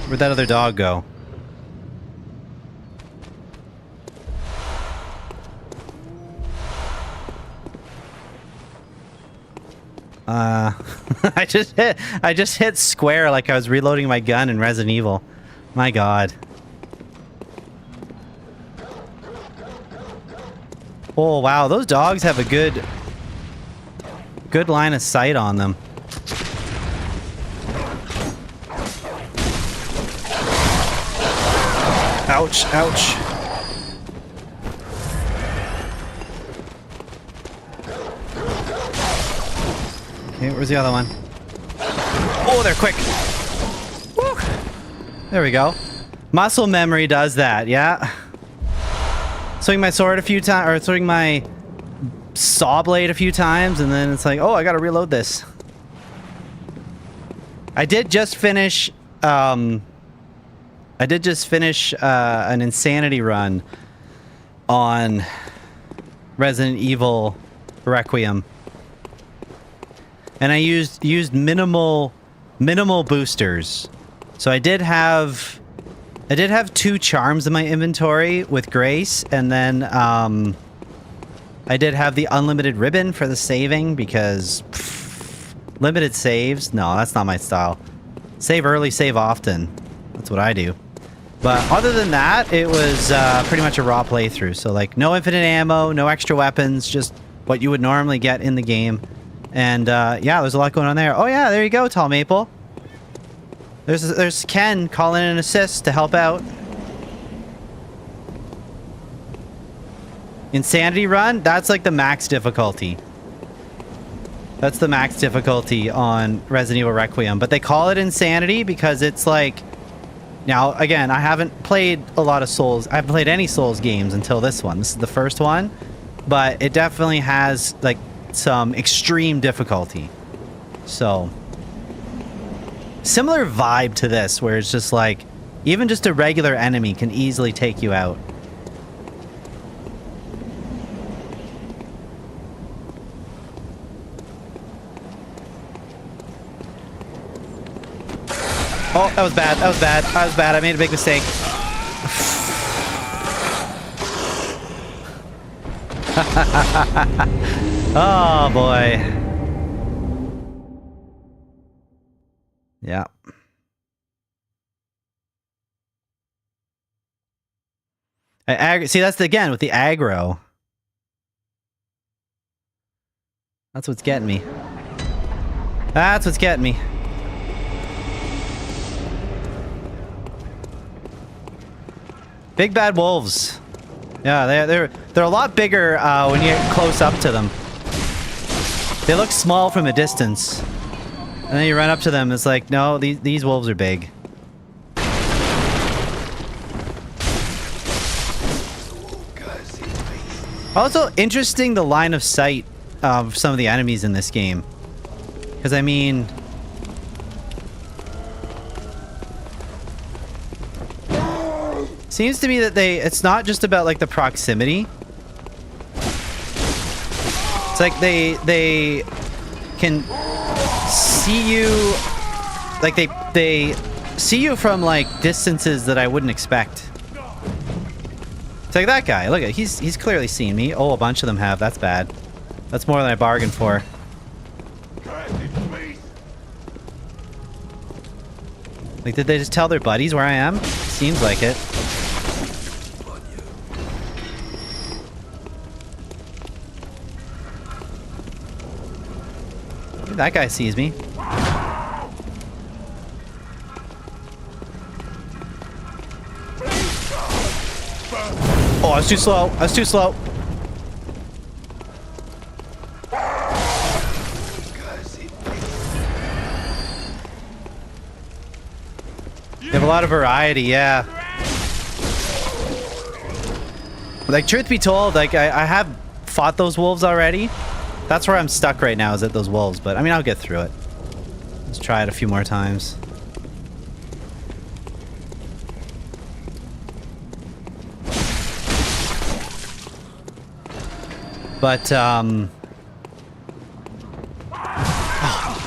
Where'd that other dog go? I just hit square like I was reloading my gun in Resident Evil. My god. Oh wow, those dogs have a good line of sight on them. Ouch, ouch. Okay, where's the other one? Oh, they're quick. Woo. There we go. Muscle memory does that, yeah. Swing my sword a few times, or swing my saw blade a few times, and then it's like, oh, I gotta reload this. I did just finish, an insanity run on Resident Evil Requiem. And I used minimal boosters. So I did have 2 charms in my inventory with Grace, and then I did have the unlimited ribbon for the saving because limited saves. No, that's not my style. Save early, save often. That's what I do. But other than that, it was pretty much a raw playthrough. So like no infinite ammo, no extra weapons, just what you would normally get in the game. And yeah, there's a lot going on there. Oh yeah, there you go, Tall Maple. There's Ken calling in an assist to help out. Insanity run, that's like the max difficulty. That's the max difficulty on Resident Evil Requiem. But they call it Insanity because it's like... Now, again, I haven't played a lot of Souls. I haven't played any Souls games until this one. This is the first one. But it definitely has, like, some extreme difficulty. So... Similar vibe to this, where it's just like, even just a regular enemy can easily take you out. Oh, that was bad. That was bad. That was bad. I made a big mistake. Oh, boy. Yeah. See, that's again with the aggro. That's what's getting me. That's what's getting me. Big bad wolves. Yeah, they're a lot bigger when you get close up to them. They look small from a distance. And then you run up to them, it's like, no, these wolves are big. Also, interesting the line of sight of some of the enemies in this game. Because, I mean... Seems to me that it's not just about, like, the proximity. It's like they can... see you, like they see you from like distances that I wouldn't expect. It's like that guy. Look at he's clearly seen me. Oh, a bunch of them have. That's bad. That's more than I bargained for. Like, did they just tell their buddies where I am? Seems like it. That guy sees me. Oh, I was too slow. I was too slow. have a lot of variety, yeah. Like, truth be told, like, I have fought those wolves already. That's where I'm stuck right now, is at those wolves. But, I mean, I'll get through it. Let's try it a few more times. But, oh,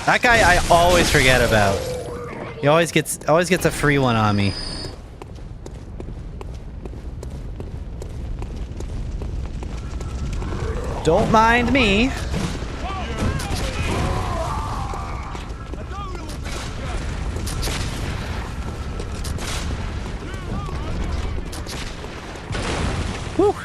that guy I always forget about. He always gets a free one on me. Don't mind me. Woo.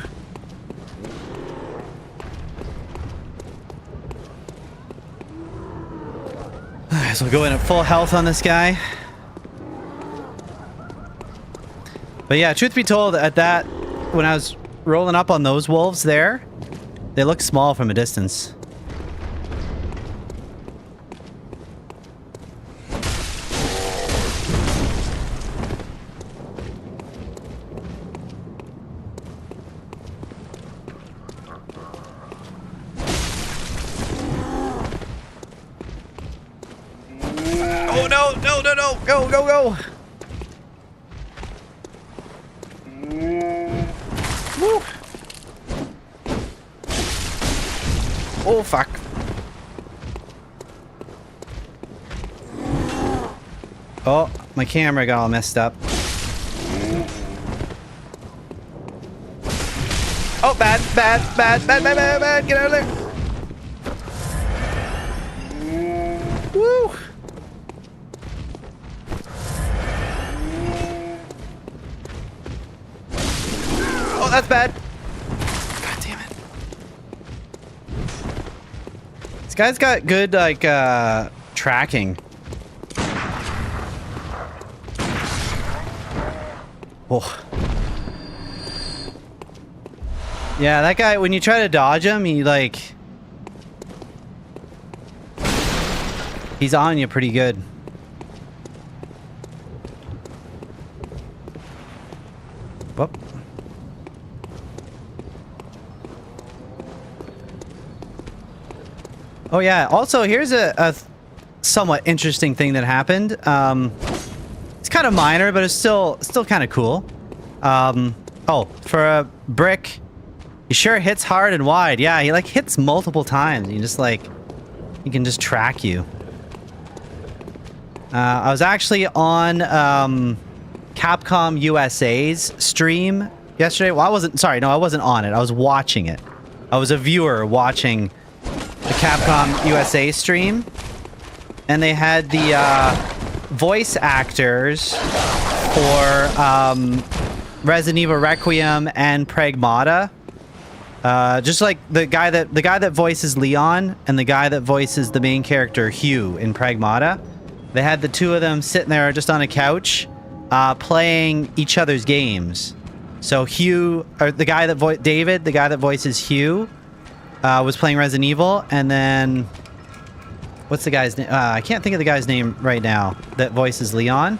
So we'll go in at full health on this guy. But yeah, truth be told, at that, when I was rolling up on those wolves there, they look small from a distance. Oh no, no, no, no, go, go, go. Woo. Oh, fuck. Oh, my camera got all messed up. Oh, bad, bad, bad, bad, bad, bad, bad. Get out of there. Woo. Oh, that's bad. God damn it. This guy's got good, like, tracking. Oh. Yeah, that guy, when you try to dodge him, he, like... he's on you pretty good. Whoop. Oh yeah, also here's a somewhat interesting thing that happened. It's kind of minor, but it's still kind of cool. Oh, for a brick, he sure hits hard and wide. Yeah, he like hits multiple times. You just like, he can just track you. I was actually on Capcom USA's stream yesterday. Well, I wasn't on it. I was watching it. I was a viewer watching the Capcom USA stream, and they had the voice actors for Resident Evil Requiem and Pragmata. Just like the guy that voices Leon and the guy that voices the main character Hugh in Pragmata. They had the two of them sitting there just on a couch, playing each other's games. So Hugh, or the guy that David, the guy that voices Hugh, was playing Resident Evil, and then what's the guy's name? I can't think of the guy's name right now that voices Leon.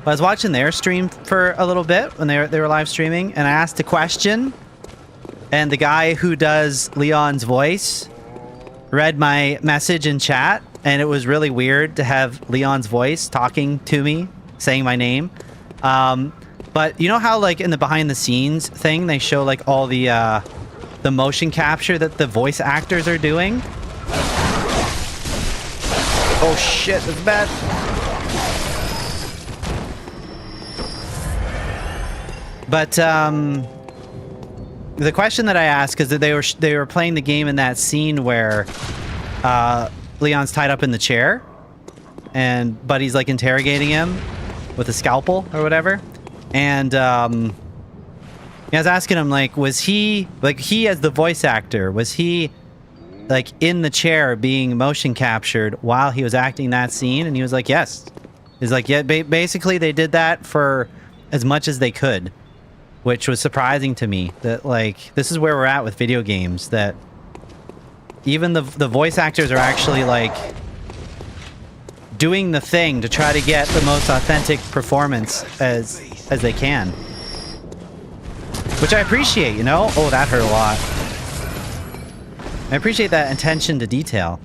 I was watching their stream for a little bit when they were live streaming, and I asked a question, and the guy who does Leon's voice read my message in chat, and it was really weird to have Leon's voice talking to me, saying my name. But you know how like in the behind the scenes thing, they show like all the motion capture that the voice actors are doing? Oh shit, that's bad. But the question that I asked, because they were playing the game in that scene where Leon's tied up in the chair, and Buddy's like interrogating him with a scalpel or whatever, and I was asking him like, was he as the voice actor, was he like in the chair being motion captured while he was acting that scene? And he was like, yes. He's like, yeah, basically they did that for as much as they could, which was surprising to me, that like this is where we're at with video games, that even the voice actors are actually like doing the thing to try to get the most authentic performance as they can. Which I appreciate, you know? Oh, that hurt a lot. I appreciate that attention to detail.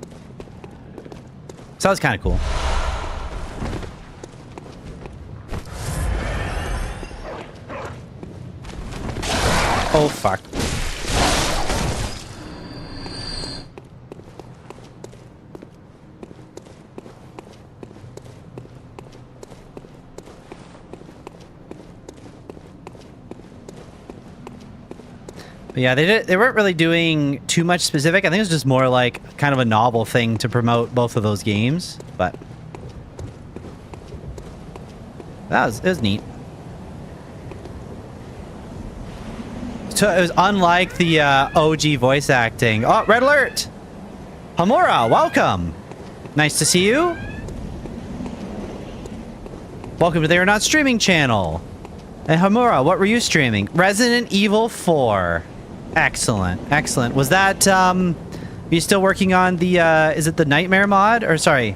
So that was kind of cool. Oh, fuck. But yeah, they weren't really doing too much specific. I think it was just more like kind of a novel thing to promote both of those games. But it was neat. So it was unlike the OG voice acting. Oh, red alert! Hamura, welcome! Nice to see you. Welcome to the They're Not Streaming channel. And Hamura, what were you streaming? Resident Evil 4. Excellent, excellent. Was that, are you still working on the, is it the Nightmare mod? Or, sorry,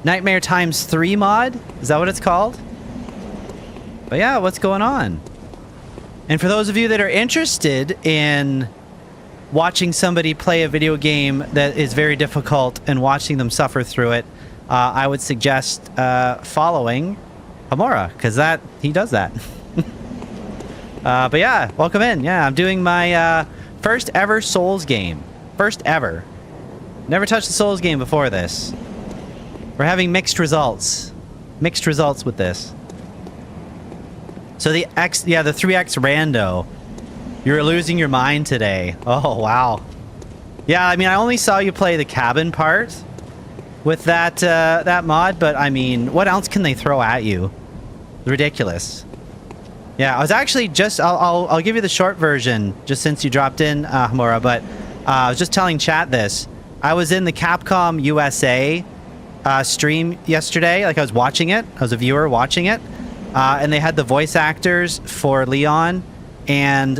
Nightmare times 3 mod? Is that what it's called? But yeah, what's going on? And for those of you that are interested in watching somebody play a video game that is very difficult and watching them suffer through it, I would suggest following Hamura, because he does that. But yeah, welcome in. Yeah, I'm doing my first ever Souls game. First ever. Never touched a Souls game before this. We're having mixed results. Mixed results with this. So the 3X rando. You're losing your mind today. Oh, wow. Yeah, I mean, I only saw you play the cabin part with that mod, but I mean, what else can they throw at you? Ridiculous. Yeah, I was actually just... I'll give you the short version, just since you dropped in, Hamura, but I was just telling chat this. I was in the Capcom USA stream yesterday. Like, I was watching it. I was a viewer watching it. And they had the voice actors for Leon and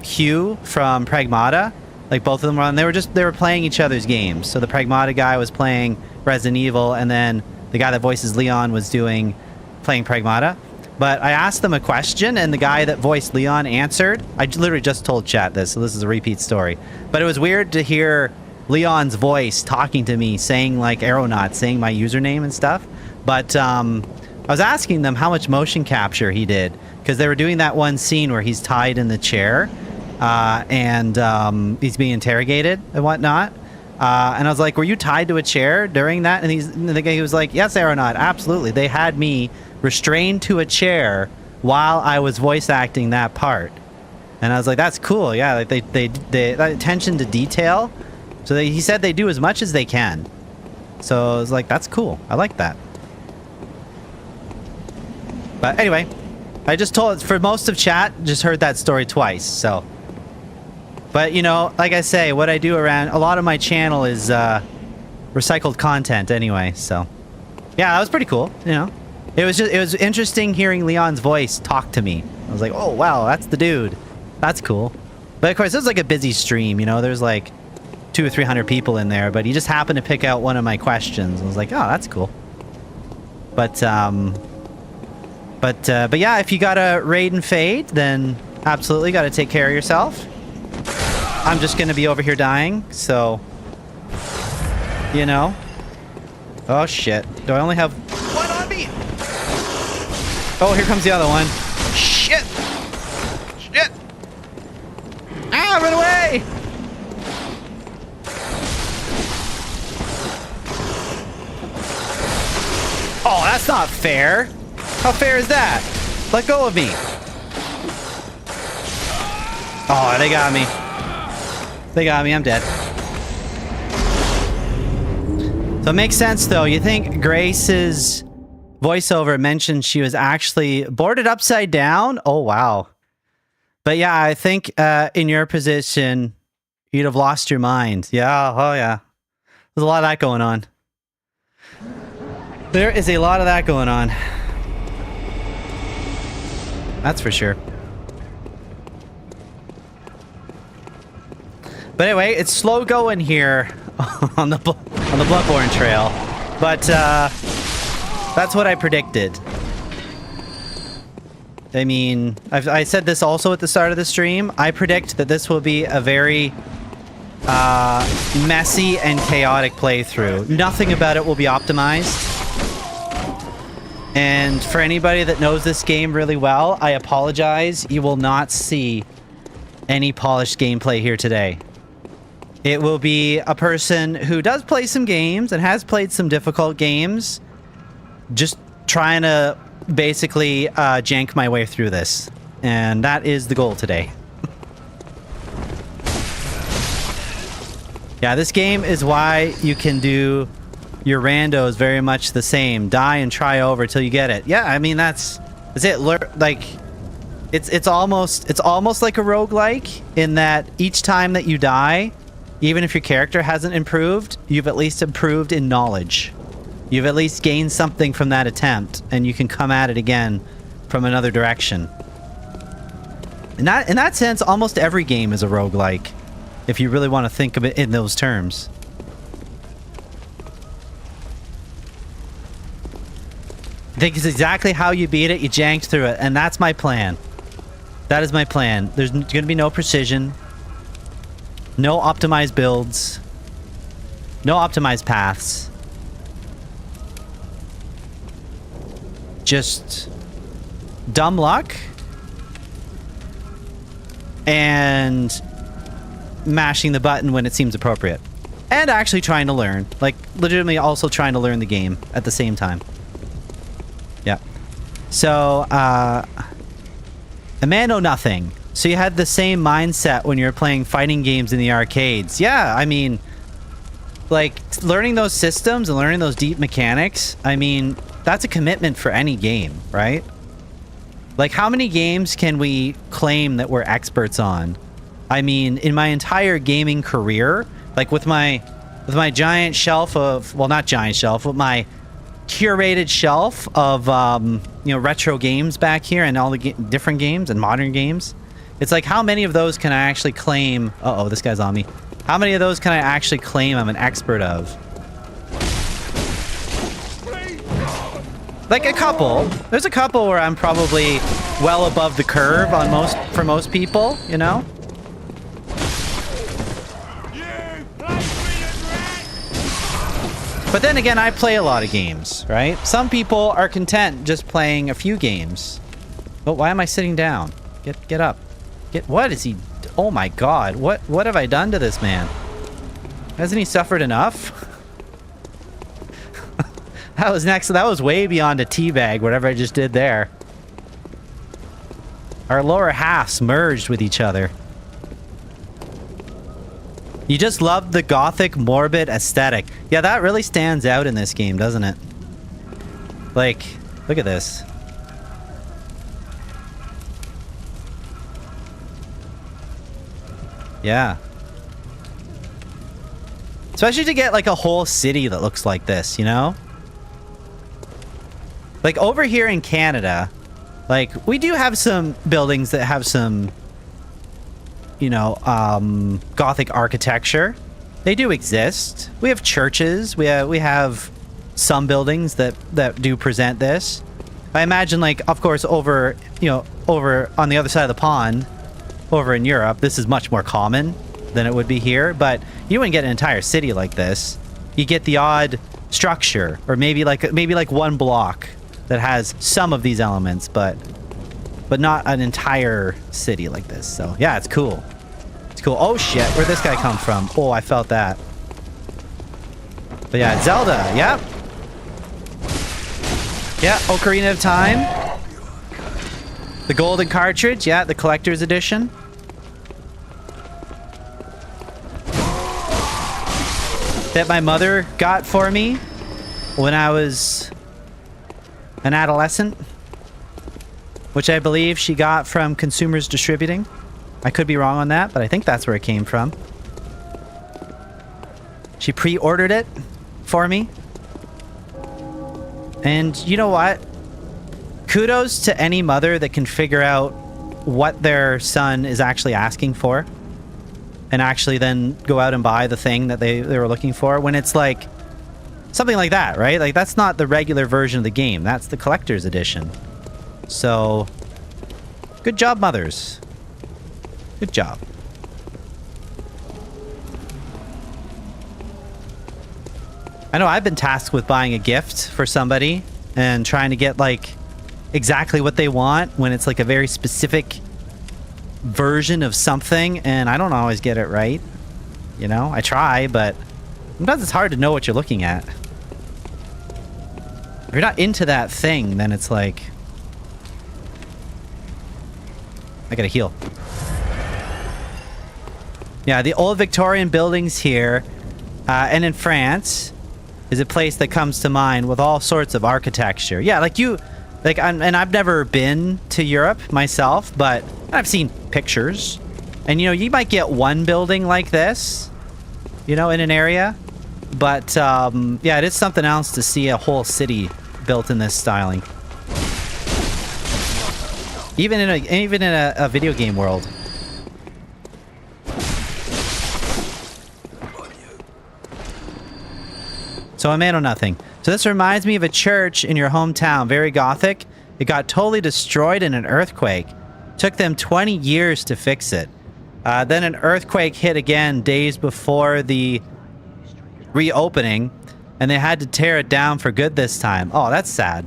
Hugh from Pragmata. Like, both of them were on. They were playing each other's games. So the Pragmata guy was playing Resident Evil, and then the guy that voices Leon was playing Pragmata. But I asked them a question, and the guy that voiced Leon answered. I literally just told chat this, so this is a repeat story. But it was weird to hear Leon's voice talking to me, saying, like, Aeronaut, saying my username and stuff. But I was asking them how much motion capture he did, because they were doing that one scene where he's tied in the chair, and he's being interrogated and whatnot. And I was like, were you tied to a chair during that? And the guy was like, yes, Aeronaut, absolutely. They had me restrained to a chair while I was voice acting that part. And I was like, that's cool. Yeah, like they that attention to detail. So he said they do as much as they can. So I was like, that's cool. I like that. But anyway, I just told, for most of chat, just heard that story twice, so. But, you know, like I say, what I do around, a lot of my channel is recycled content anyway, so. Yeah, that was pretty cool, you know. It was interesting hearing Leon's voice talk to me. I was like, oh, wow, that's the dude. That's cool. But of course, it was like a busy stream, you know. There's like 200 or 300 people in there, but he just happened to pick out one of my questions. I was like, oh, that's cool. But yeah, if you got a raid and fade, then absolutely got to take care of yourself. I'm just going to be over here dying, so, you know. Oh, shit. Do I only have one on me? Oh, here comes the other one. Shit. Shit. Ah, run away. Oh, that's not fair. How fair is that? Let go of me. Oh, they got me. They got me. I'm dead. So it makes sense, though. You think Grace's voiceover mentioned she was actually boarded upside down? Oh, wow. But yeah, I think in your position, you'd have lost your mind. Yeah. Oh, yeah. There's a lot of that going on. There is a lot of that going on. That's for sure. But anyway, it's slow going here on the Bloodborne trail. But That's what I predicted. I mean, I said this also at the start of the stream. I predict that this will be a very messy and chaotic playthrough. Nothing about it will be optimized. And for anybody that knows this game really well, I apologize. You will not see any polished gameplay here today. It will be a person who does play some games and has played some difficult games, just trying to basically jank my way through this. And that is the goal today. Yeah, this game is why you can do your randos very much the same. Die and try over till you get it. Yeah, I mean, that's it. Like, it's almost like a roguelike in that each time that you die, even if your character hasn't improved, you've at least improved in knowledge. You've at least gained something from that attempt, and you can come at it again from another direction. In that sense, almost every game is a roguelike, if you really want to think of it in those terms. I think it's exactly how you beat it. You janked through it, and that's my plan. That is my plan. There's going to be no precision, no optimized builds, no optimized paths. Just dumb luck and mashing the button when it seems appropriate. And actually trying to learn. Like, legitimately also trying to learn the game at the same time. Yeah. So, a man know nothing. So you had the same mindset when you were playing fighting games in the arcades. Yeah, I mean, like, learning those systems and learning those deep mechanics, I mean, that's a commitment for any game, right? Like, how many games can we claim that we're experts on? I mean, in my entire gaming career, like with my giant shelf of, well, not giant shelf, but my curated shelf of, you know, retro games back here and all the different games and modern games. It's like, how many of those can I actually claim? Uh-oh, this guy's on me. How many of those can I actually claim I'm an expert of? Like a couple. There's a couple where I'm probably well above the curve on for most people, you know? But then again, I play a lot of games, right? Some people are content just playing a few games. But why am I sitting down? Get up. What is he? Oh my god. What have I done to this man? Hasn't he suffered enough? That was way beyond a teabag, whatever I just did there. Our lower halves merged with each other. You just love the gothic, morbid aesthetic. Yeah, that really stands out in this game, doesn't it? Like, look at this. Yeah. Especially to get like a whole city that looks like this, you know? Like over here in Canada, like we do have some buildings that have some, you know, Gothic architecture. They do exist. We have churches. We have some buildings that do present this. I imagine, like, of course, over on the other side of the pond, over in Europe, this is much more common than it would be here. But you wouldn't get an entire city like this. You get the odd structure, or maybe like one block that has some of these elements, but not an entire city like this. So yeah, it's cool. It's cool. Oh shit, where'd this guy come from? Oh, I felt that. But yeah, Zelda, yep. Yeah, Ocarina of Time. The golden cartridge, yeah, the collector's edition. That my mother got for me when I was an adolescent, which I believe she got from Consumers Distributing. I could be wrong on that, but I think that's where it came from. She pre-ordered it for me. And you know what? Kudos to any mother that can figure out what their son is actually asking for and actually then go out and buy the thing that they were looking for. When it's like Something like that, right? Like, that's not the regular version of the game. That's the collector's edition. So, good job, mothers. Good job. I know I've been tasked with buying a gift for somebody and trying to get, like, exactly what they want when it's, like, a very specific version of something, and I don't always get it right. You know? I try, but sometimes it's hard to know what you're looking at. If you're not into that thing, then it's like... I gotta heal. Yeah, the old Victorian buildings here, and in France, is a place that comes to mind with all sorts of architecture. Yeah, like you... Like, and I've never been to Europe myself, but I've seen pictures. And, you know, you might get one building like this, you know, in an area. But, yeah, it is something else to see a whole city built in this styling. Even in a video game world. So a man or nothing. So this reminds me of a church in your hometown, very gothic. It got totally destroyed in an earthquake. Took them 20 years to fix it. Then an earthquake hit again days before the reopening, and they had to tear it down for good this time. Oh, that's sad.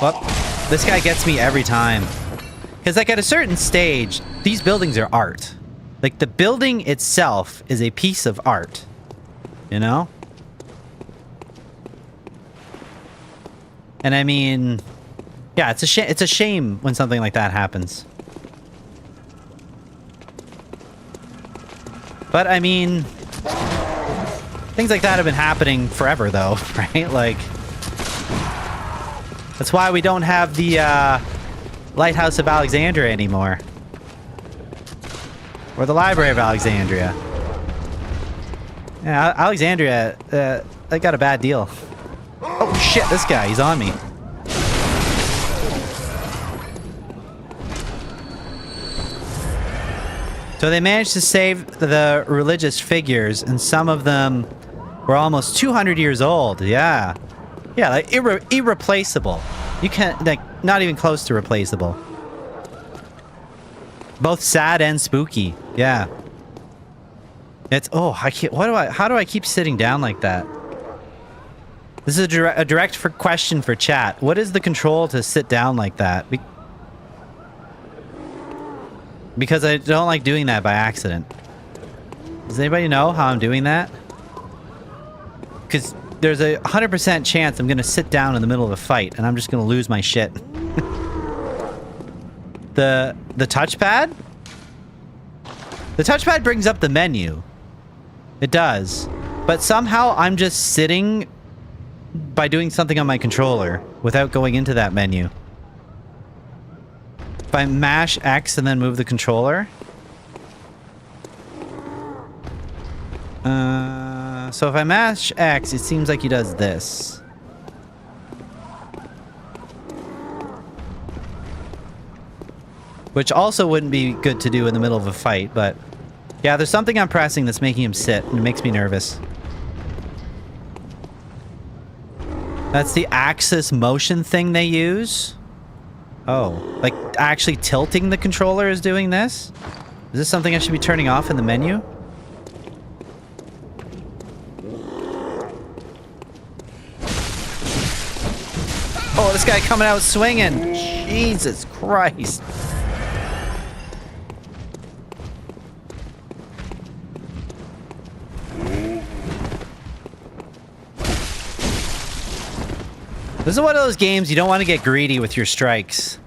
Well, this guy gets me every time. Because, like, at a certain stage, these buildings are art. Like, the building itself is a piece of art. You know? And I mean... Yeah, it's a shame when something like that happens. But, I mean... Things like that have been happening forever, though, right? Like... That's why we don't have the, Lighthouse of Alexandria anymore. Or the Library of Alexandria. Yeah, Alexandria, they got a bad deal. Oh, shit, this guy, he's on me. So they managed to save the religious figures, and some of them were almost 200 years old. Yeah. Yeah, like irreplaceable. You can't, like, not even close to replaceable. Both sad and spooky. Yeah. It's, oh, I can't, how do I keep sitting down like that? This is a direct question for chat. What is the control to sit down like that? Because I don't like doing that by accident. Does anybody know how I'm doing that? Because there's a 100% chance I'm going to sit down in the middle of a fight and I'm just going to lose my shit. The touchpad? The touchpad brings up the menu. It does. But somehow I'm just sitting by doing something on my controller without going into that menu. If I mash X and then move the controller. So if I mash X, it seems like he does this. Which also wouldn't be good to do in the middle of a fight, but... Yeah, there's something I'm pressing that's making him sit, and it makes me nervous. That's the axis motion thing they use? Oh, like actually tilting the controller is doing this? Is this something I should be turning off in the menu? Oh, this guy coming out swinging. Jesus Christ. This is one of those games you don't want to get greedy with your strikes.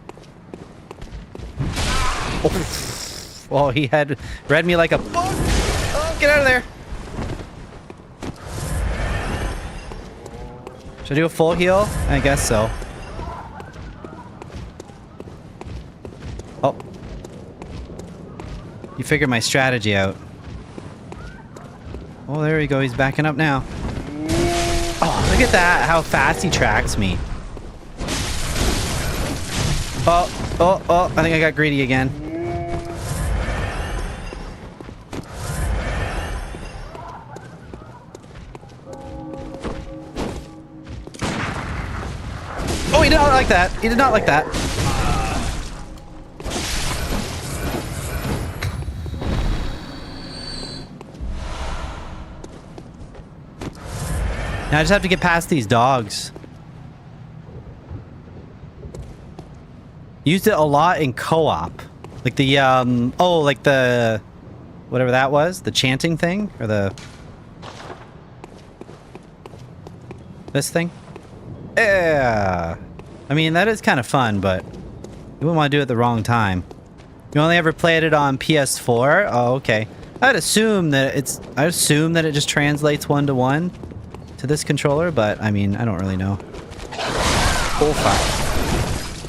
Oh, he had read me like a book. Oh, get out of there. Should I do a full heal? I guess so. Oh. You figured my strategy out. Oh, there we go. He's backing up now. Oh, look at that. How fast he tracks me. Oh. I think I got greedy again. did not like that. He did not like that. Now I just have to get past these dogs. Used it a lot in co-op. Like the, oh, like the... whatever that was? The chanting thing? Or the... this thing? Yeah. I mean, that is kind of fun, but... you wouldn't want to do it at the wrong time. You only ever played it on PS4? Oh, okay. I'd assume that it just translates 1-to-1 to this controller, but I mean, I don't really know. Oh, fuck.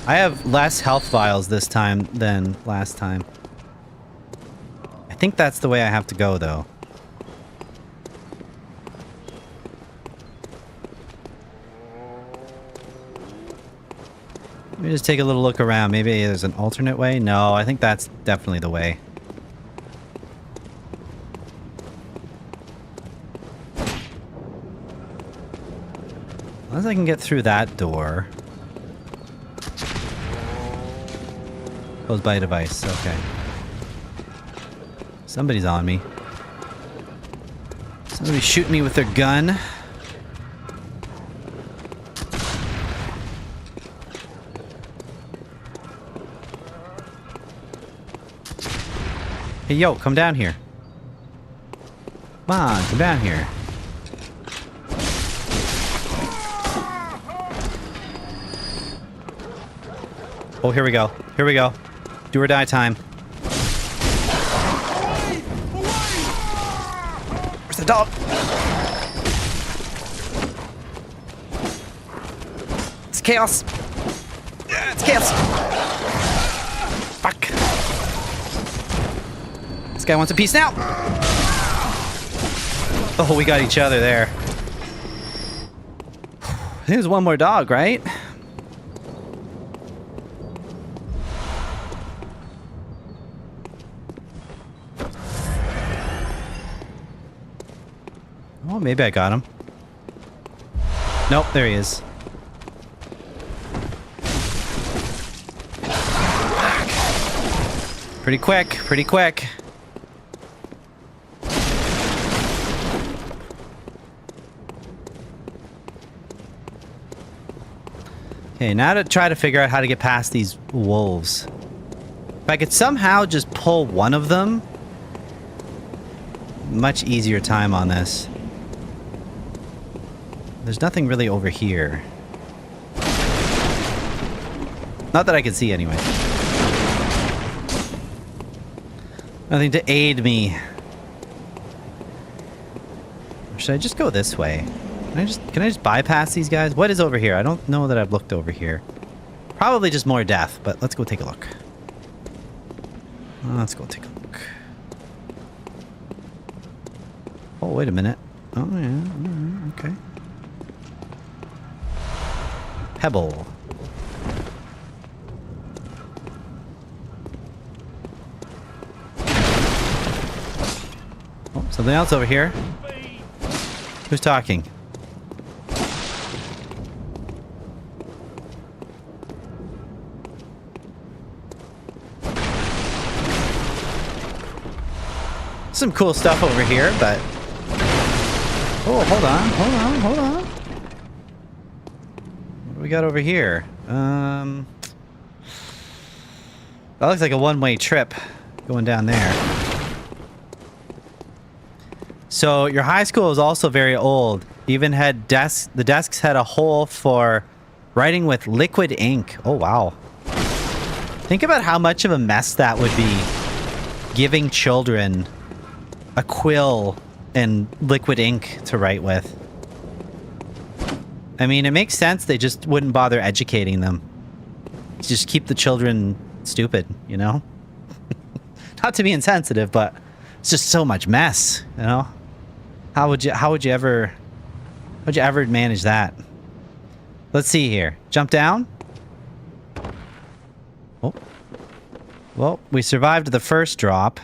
I have less health vials this time than last time. I think that's the way I have to go, though. Let me just take a little look around. Maybe there's an alternate way? No, I think that's definitely the way. Unless I can get through that door. Closed by a device. Okay. Somebody's on me. Somebody's shooting me with their gun. Hey, yo, come down here. Come on, come down here. Oh, here we go. Here we go. Do or die time. Where's the dog? It's chaos. Yeah, it's chaos. Fuck. This guy wants a piece now. Oh, we got each other there. I think there's one more dog, right? Oh, maybe I got him. Nope, there he is. Pretty quick, pretty quick. Okay, now to try to figure out how to get past these wolves. If I could somehow just pull one of them, much easier time on this. There's nothing really over here. Not that I can see anyway. Nothing to aid me. Or should I just go this way? Can I just bypass these guys? What is over here? I don't know that I've looked over here. Probably just more death, but let's go take a look. Let's go take a look. Oh, wait a minute. Oh, yeah. Okay. Pebble. Oh, something else over here. Who's talking? Some cool stuff over here, but... oh, hold on. What do we got over here? That looks like a one-way trip going down there. So your high school is also very old. Even had desks. The desks had a hole for writing with liquid ink. Oh, wow. Think about how much of a mess that would be, giving children a quill and liquid ink to write with. I mean, it makes sense they just wouldn't bother educating them. Just keep the children stupid, you know? Not to be insensitive, but it's just so much mess, you know? How would you ever manage that? Let's see here. Jump down. Oh. Well, we survived the first drop.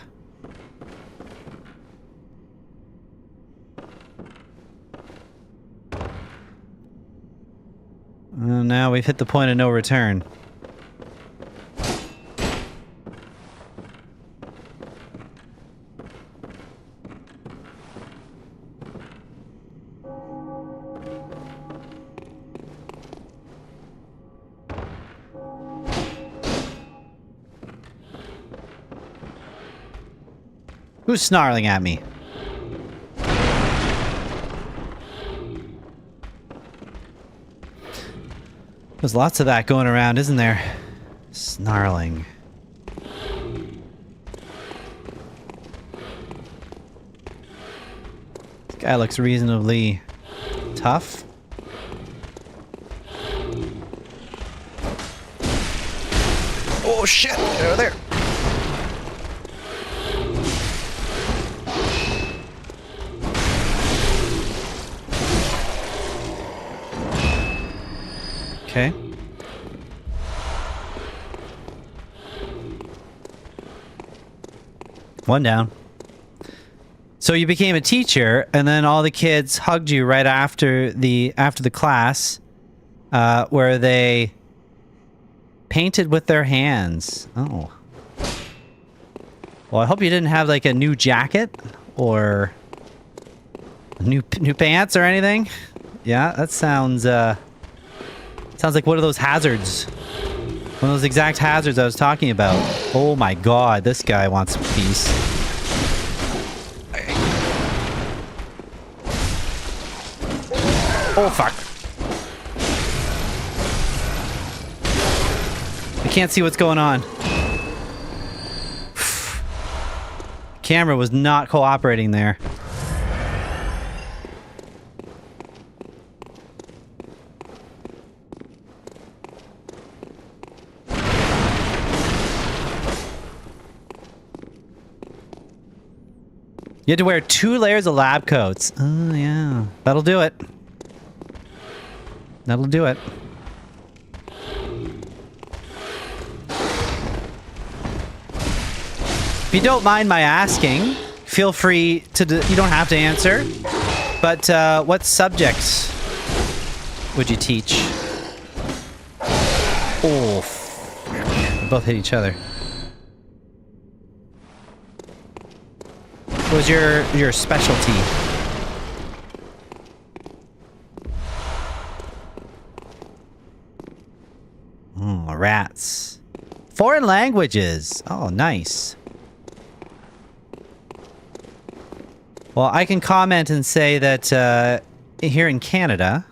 Now we've hit the point of no return. Who's snarling at me? There's lots of that going around, isn't there? Snarling. This guy looks reasonably tough. Oh shit! Get over there! Okay. One down. So you became a teacher, and then all the kids hugged you right after the class, where they painted with their hands. Oh. Well, I hope you didn't have like a new jacket or new pants or anything. Yeah, that sounds sounds like one of those hazards. One of those exact hazards I was talking about. Oh my god, this guy wants a piece. Oh fuck. I can't see what's going on. Camera was not cooperating there. You had to wear 2 layers of lab coats. Oh, yeah. That'll do it. That'll do it. If you don't mind my asking, feel free to... you don't have to answer. But what subjects would you teach? Oh, we both hit each other. What was your specialty? Oh, rats. Foreign languages. Oh, nice. Well, I can comment and say that here in Canada,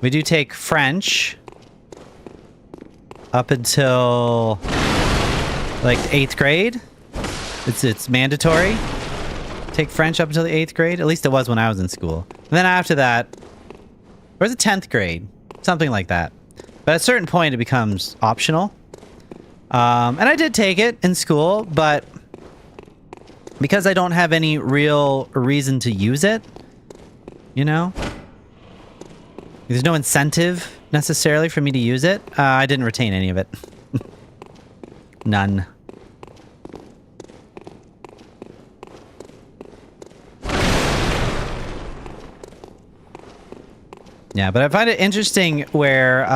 we do take French up until like 8th grade. It's mandatory. Take French up until the 8th grade. At least it was when I was in school. And then after that, or is it 10th grade? Something like that. But at a certain point, it becomes optional. And I did take it in school, but because I don't have any real reason to use it, you know? There's no incentive necessarily for me to use it. I didn't retain any of it. None. Yeah, but I find it interesting where,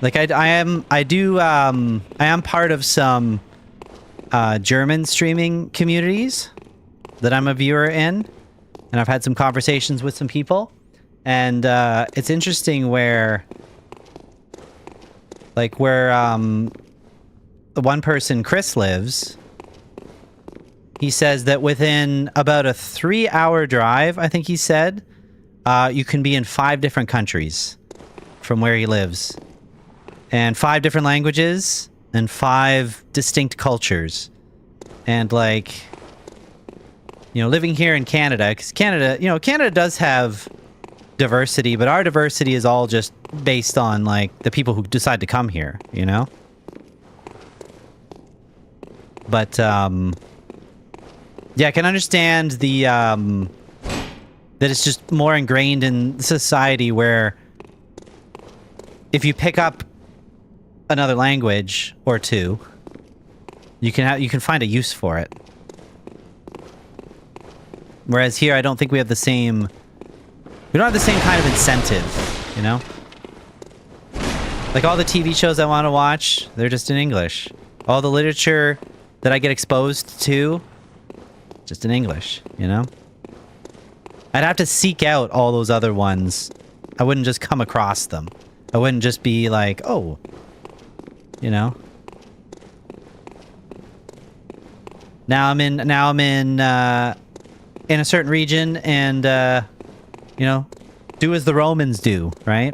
like I am part of some German streaming communities that I'm a viewer in, and I've had some conversations with some people, and it's interesting where, like where the one person Chris lives. He says that within about a 3-hour drive, I think he said, you can be in 5 different countries from where he lives. And 5 different languages and 5 distinct cultures. And like, you know, living here in Canada, because Canada, you know, Canada does have diversity, but our diversity is all just based on like the people who decide to come here, you know? But, yeah, I can understand the, that it's just more ingrained in society where if you pick up another language or 2, you can find a use for it. Whereas here, I don't think we have the same We don't have the same kind of incentive, you know? Like all the TV shows I want to watch, they're just in English. All the literature that I get exposed to, just in English, you know? I'd have to seek out all those other ones. I wouldn't just come across them. I wouldn't just be like, oh, you know? Now I'm in a certain region and, you know, do as the Romans do, right?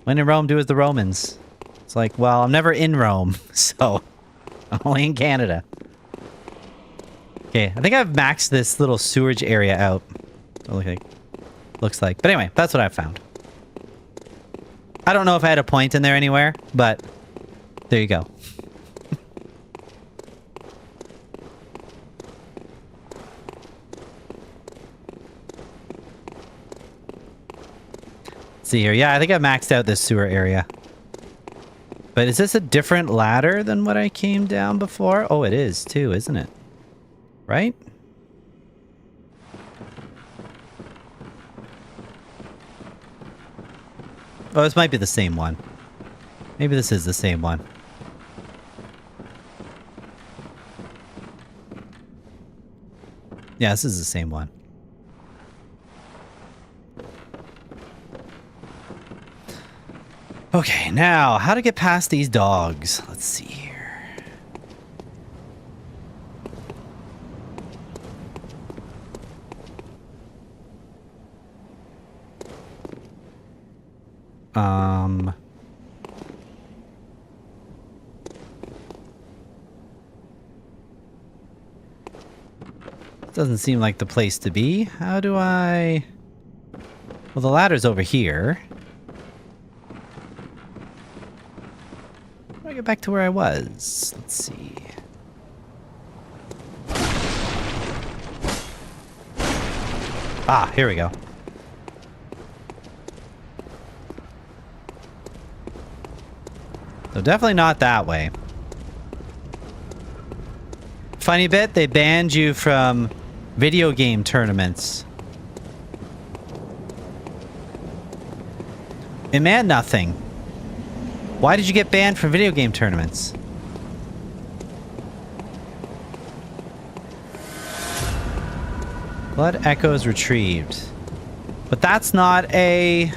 When in Rome, do as the Romans. It's like, well, I'm never in Rome, so I'm only in Canada. Okay, I think I've maxed this little sewerage area out. Looks like. But anyway, that's what I found. I don't know if I had a point in there anywhere, but there you go. See here. Yeah, I think I maxed out this sewer area. But is this a different ladder than what I came down before? Oh, it is too, isn't it? Right? Oh, this might be the same one. Maybe this is the same one. Yeah, this is the same one. Okay, now, how to get past these dogs? Let's see here. Doesn't seem like the place to be. How do I... Well, the ladder's over here. How do I get back to where I was? Let's see. Ah, here we go. So definitely not that way. Funny bit, they banned you from video game tournaments. It meant nothing. Why did you get banned from video game tournaments? Blood echoes retrieved. But that's not a...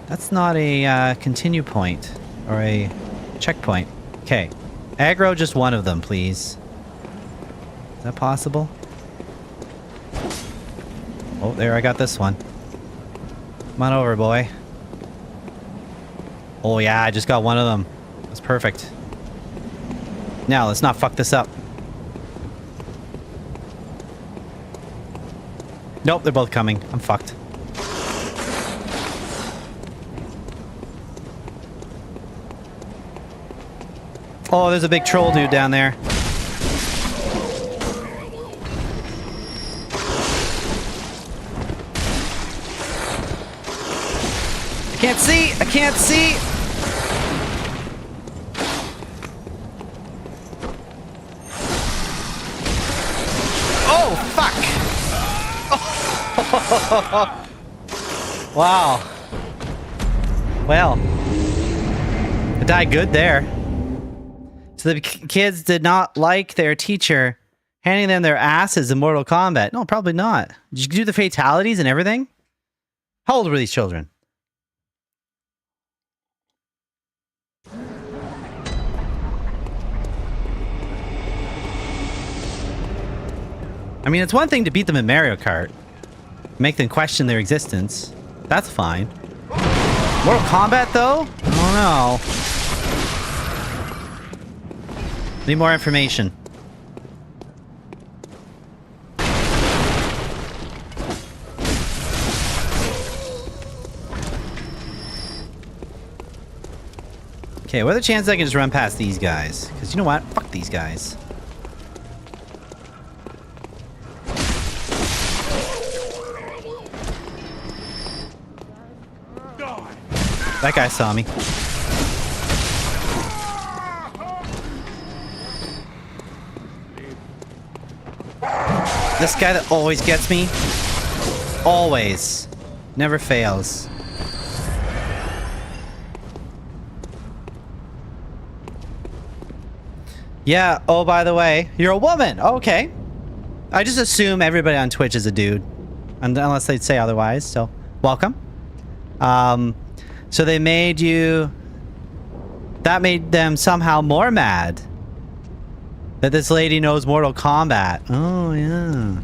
That's not a continue point. Or a checkpoint. Okay. Aggro just one of them, please. Is that possible? Oh, there, I got this one. Come on over, boy. Oh, yeah, I just got one of them. That's perfect. Now, let's not fuck this up. Nope, they're both coming. I'm fucked. Oh, there's a big troll dude down there. I can't see! I can't see! Oh, fuck! Wow. Well. I died good there. So the kids did not like their teacher handing them their asses in Mortal Kombat. No, probably not. Did you do the fatalities and everything? How old were these children? I mean, it's one thing to beat them in Mario Kart. Make them question their existence. That's fine. Mortal Kombat, though? I don't know. Need more information. Okay, what are the chances I can just run past these guys? Because you know what? Fuck these guys. That guy saw me. This guy that always gets me. Always. Never fails. Yeah, oh, by the way, you're a woman. Okay. I just assume everybody on Twitch is a dude. Unless they say otherwise, so welcome. So they made you... That made them somehow more mad. That this lady knows Mortal Kombat. Oh, yeah.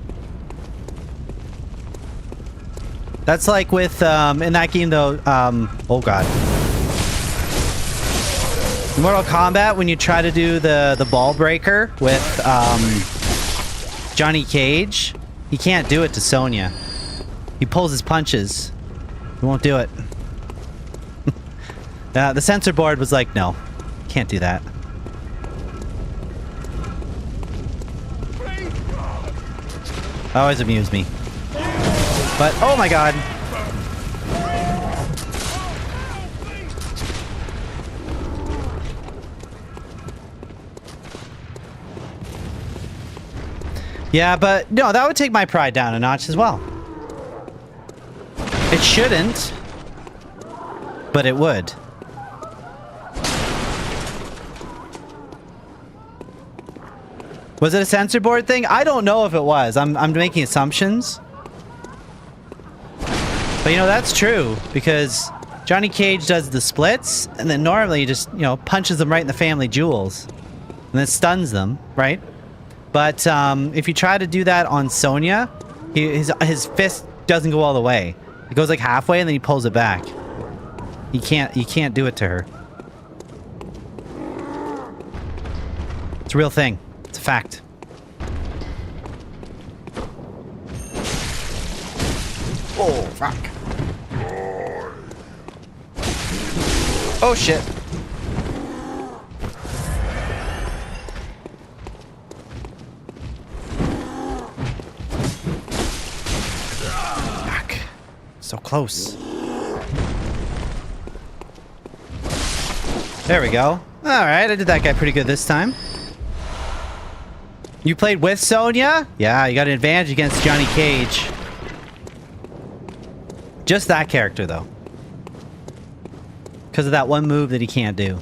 That's like with, in that game though, oh god. In Mortal Kombat, when you try to do the ball breaker with, Johnny Cage, he can't do it to Sonya. He pulls his punches. He won't do it. The censor board was like, no, can't do that. Always amused me. But, oh my god. Yeah, but no, that would take my pride down a notch as well. It shouldn't, but it would. Was it a censor board thing? I don't know if it was. I'm making assumptions. But you know, that's true because Johnny Cage does the splits and then normally he just, you know, punches them right in the family jewels and then stuns them, right? But if you try to do that on Sonya, his fist doesn't go all the way. It goes like halfway and then he pulls it back. You can't do it to her. It's a real thing. It's a fact. Oh, fuck. Oh, shit. Fuck. So close. There we go. Alright, I did that guy pretty good this time. You played with Sonya? Yeah, you got an advantage against Johnny Cage. Just that character, though. Because of that one move that he can't do.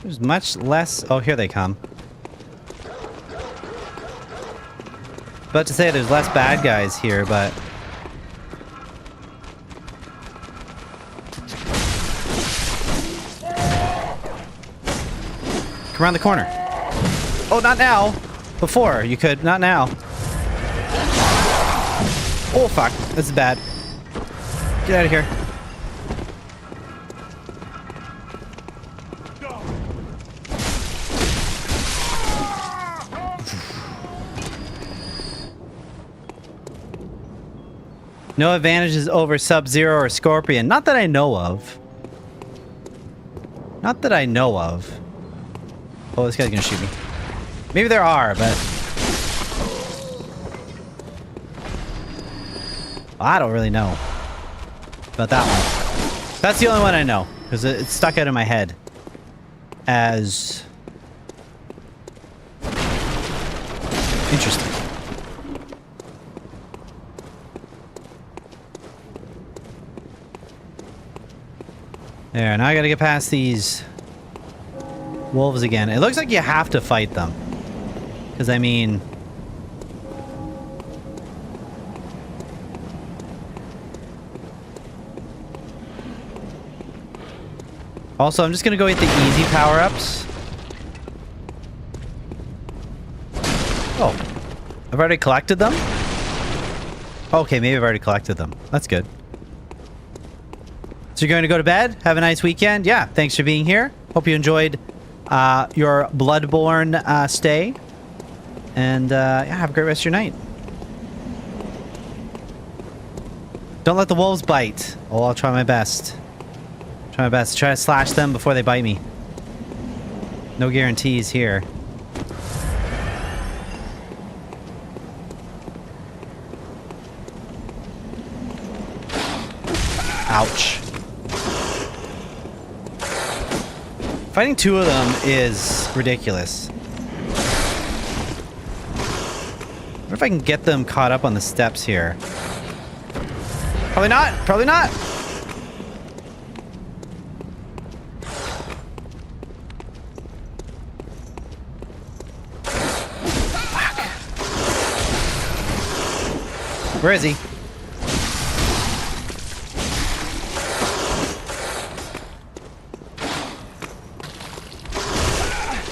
There's much less... Oh, here they come. About to say there's less bad guys here, but... Come around the corner. Oh, not now. Before, you could. Not now. Oh, fuck. This is bad. Get out of here. No advantages over Sub-Zero or Scorpion. Not that I know of. Not that I know of. Oh, this guy's gonna shoot me. Maybe there are, but... I don't really know about that one. That's the only one I know, because it's stuck out in my head as... interesting. There, now I gotta get past these wolves again. It looks like you have to fight them. Because, I mean... Also, I'm just gonna go get the easy power-ups. Oh. I've already collected them? Okay, maybe I've already collected them. That's good. So you're going to go to bed? Have a nice weekend? Yeah, thanks for being here. Hope you enjoyed your Bloodborne stay. And yeah, have a great rest of your night. Don't let the wolves bite. Oh, I'll try my best. Try my best. Try to slash them before they bite me. No guarantees here. Ouch. Fighting two of them is ridiculous. I wonder if I can get them caught up on the steps here. Probably not. Probably not. Fuck. Where is he?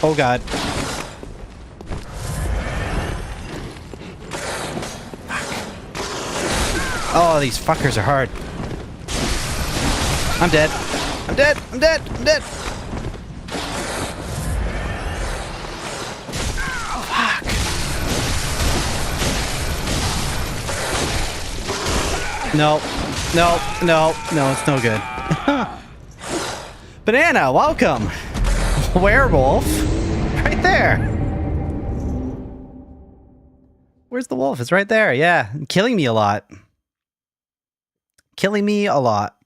Oh god. Oh, these fuckers are hard. I'm dead. I'm dead. I'm dead. I'm dead. Fuck. No. No. No. No, it's no good. Banana, welcome. Werewolf. Right there. Where's the wolf? It's right there. Yeah. Killing me a lot. Killing me a lot.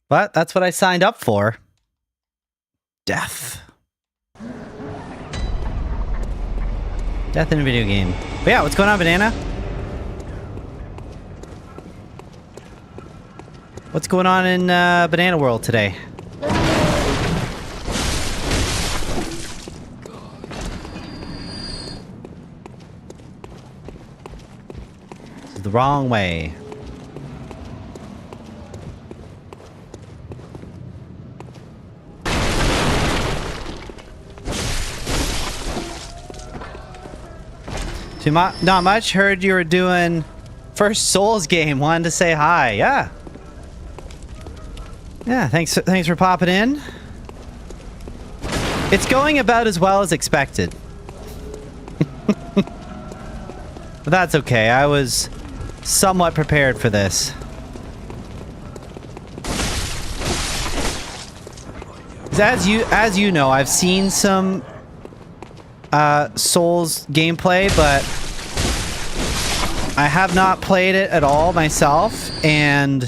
But that's what I signed up for. Death. Death in a video game. But yeah, what's going on, Banana? What's going on in Banana World today? This is the wrong way. Not much. Heard you were doing first Souls game. Wanted to say hi. Yeah. Yeah, thanks for popping in. It's going about as well as expected. But that's okay. I was somewhat prepared for this. 'Cause as you know, I've seen some Souls gameplay, but I have not played it at all myself, and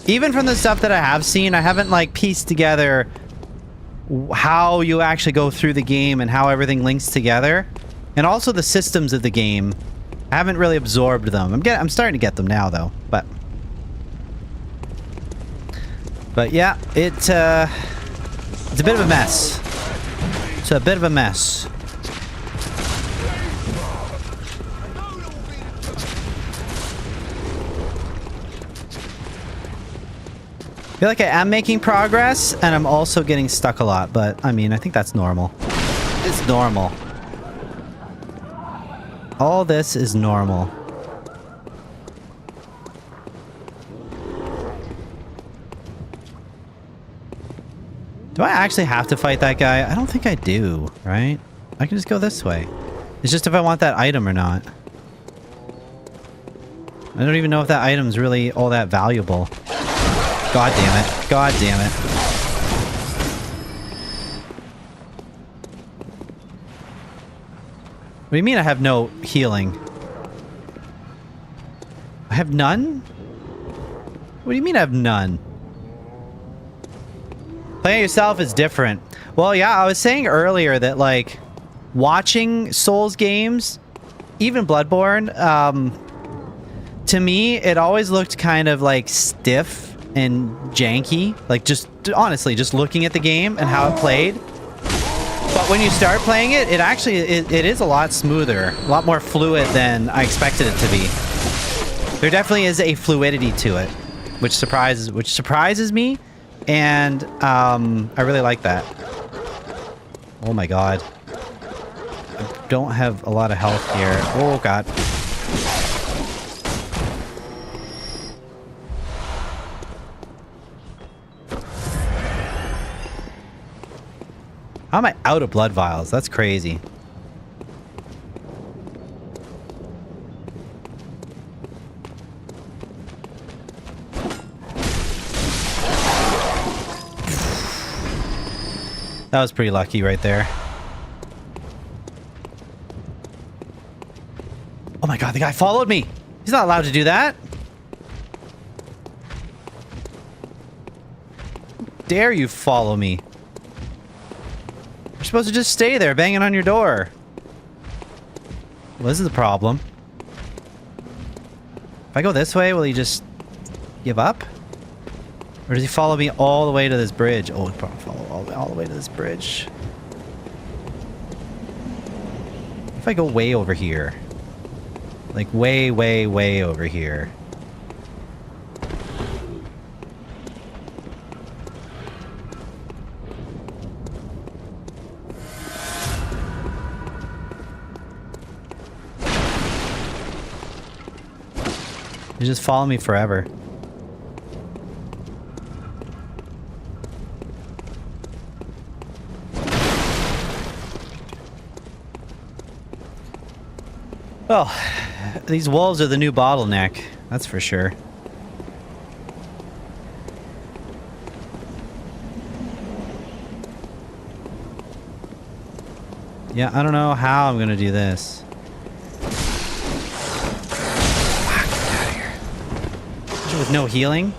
even from the stuff that I have seen, I haven't like pieced together how you actually go through the game and how everything links together, and also the systems of the game. I haven't really absorbed them. I'm starting to get them now though, but yeah, it's a bit of a mess. It's a bit of a mess. I feel like I am making progress, and I'm also getting stuck a lot, but I mean, I think that's normal. It's normal. All this is normal. Do I actually have to fight that guy? I don't think I do, right? I can just go this way. It's just if I want that item or not. I don't even know if that item's really all that valuable. God damn it. God damn it. What do you mean I have no healing? I have none? What do you mean I have none? Playing yourself is different. Well, yeah, I was saying earlier that, like, watching Souls games, even Bloodborne, to me, it always looked kind of, like, stiff and janky. Like, just, honestly, just looking at the game and how it played. But when you start playing it, it actually, it is a lot smoother, a lot more fluid than I expected it to be. There definitely is a fluidity to it, which surprises me. And I really like that. Oh my god. I don't have a lot of health here. Oh god. How am I out of blood vials? That's crazy. That was pretty lucky right there. my god, the guy followed me. He's not allowed to do that. Dare you follow me? You're supposed to just stay there banging on your door. Well, this is a problem. If I go this way, will he just give up? Or does he follow me all the way to this bridge? Oh, he'll probably follow all the way to this bridge. If I go way over here. Like way, way, way over here. You just follow me forever. Well, these wolves are the new bottleneck, that's for sure. Yeah, I don't know how I'm gonna do this. With no healing?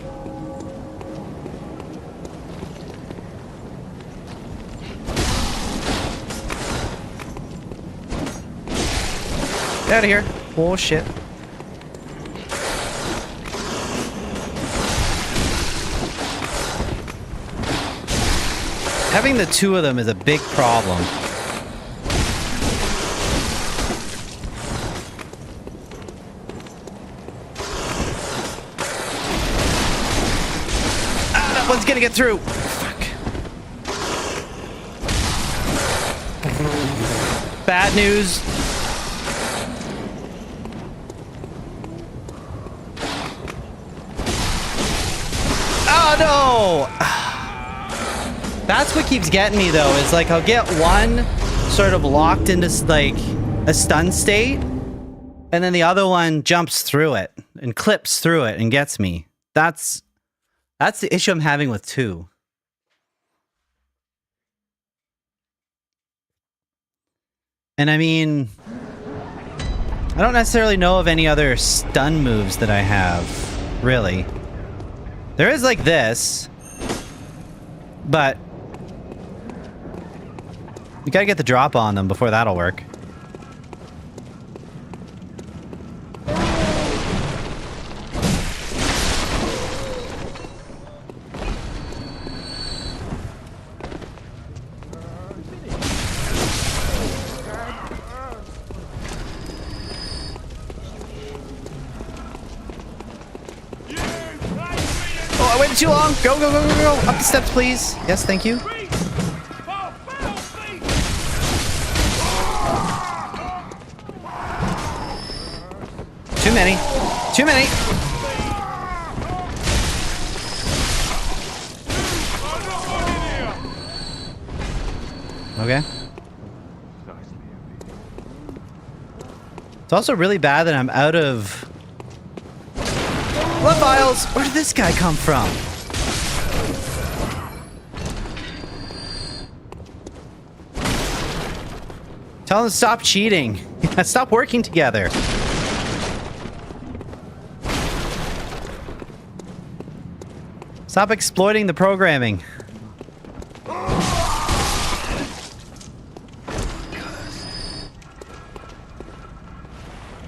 Get out of here. Oh shit. Having the two of them is a big problem. One's gonna get through. Fuck. Bad news. Oh no! That's what keeps getting me though, is like I'll get one sort of locked into like a stun state, and then the other one jumps through it and clips through it and gets me. That's the issue I'm having with 2. And I mean, I don't necessarily know of any other stun moves that I have, really. There is like this, but you gotta get the drop on them before that'll work. Oh, I waited too long. Go, go, go, go, go. Up the steps, please. Yes, thank you. Too many. Too many. Okay. It's also really bad that I'm out of blood vials. Where did this guy come from? Tell him to stop cheating. Stop working together. Stop exploiting the programming.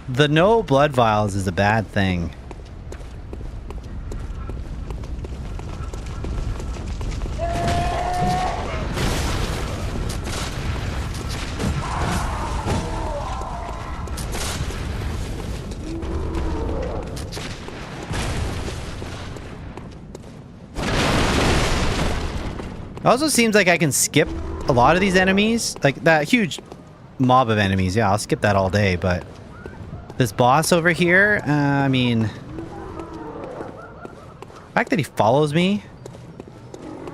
The no blood vials is a bad thing. It also seems like I can skip a lot of these enemies. Like that huge mob of enemies. Yeah, I'll skip that all day, but this boss over here, I mean, the fact that he follows me,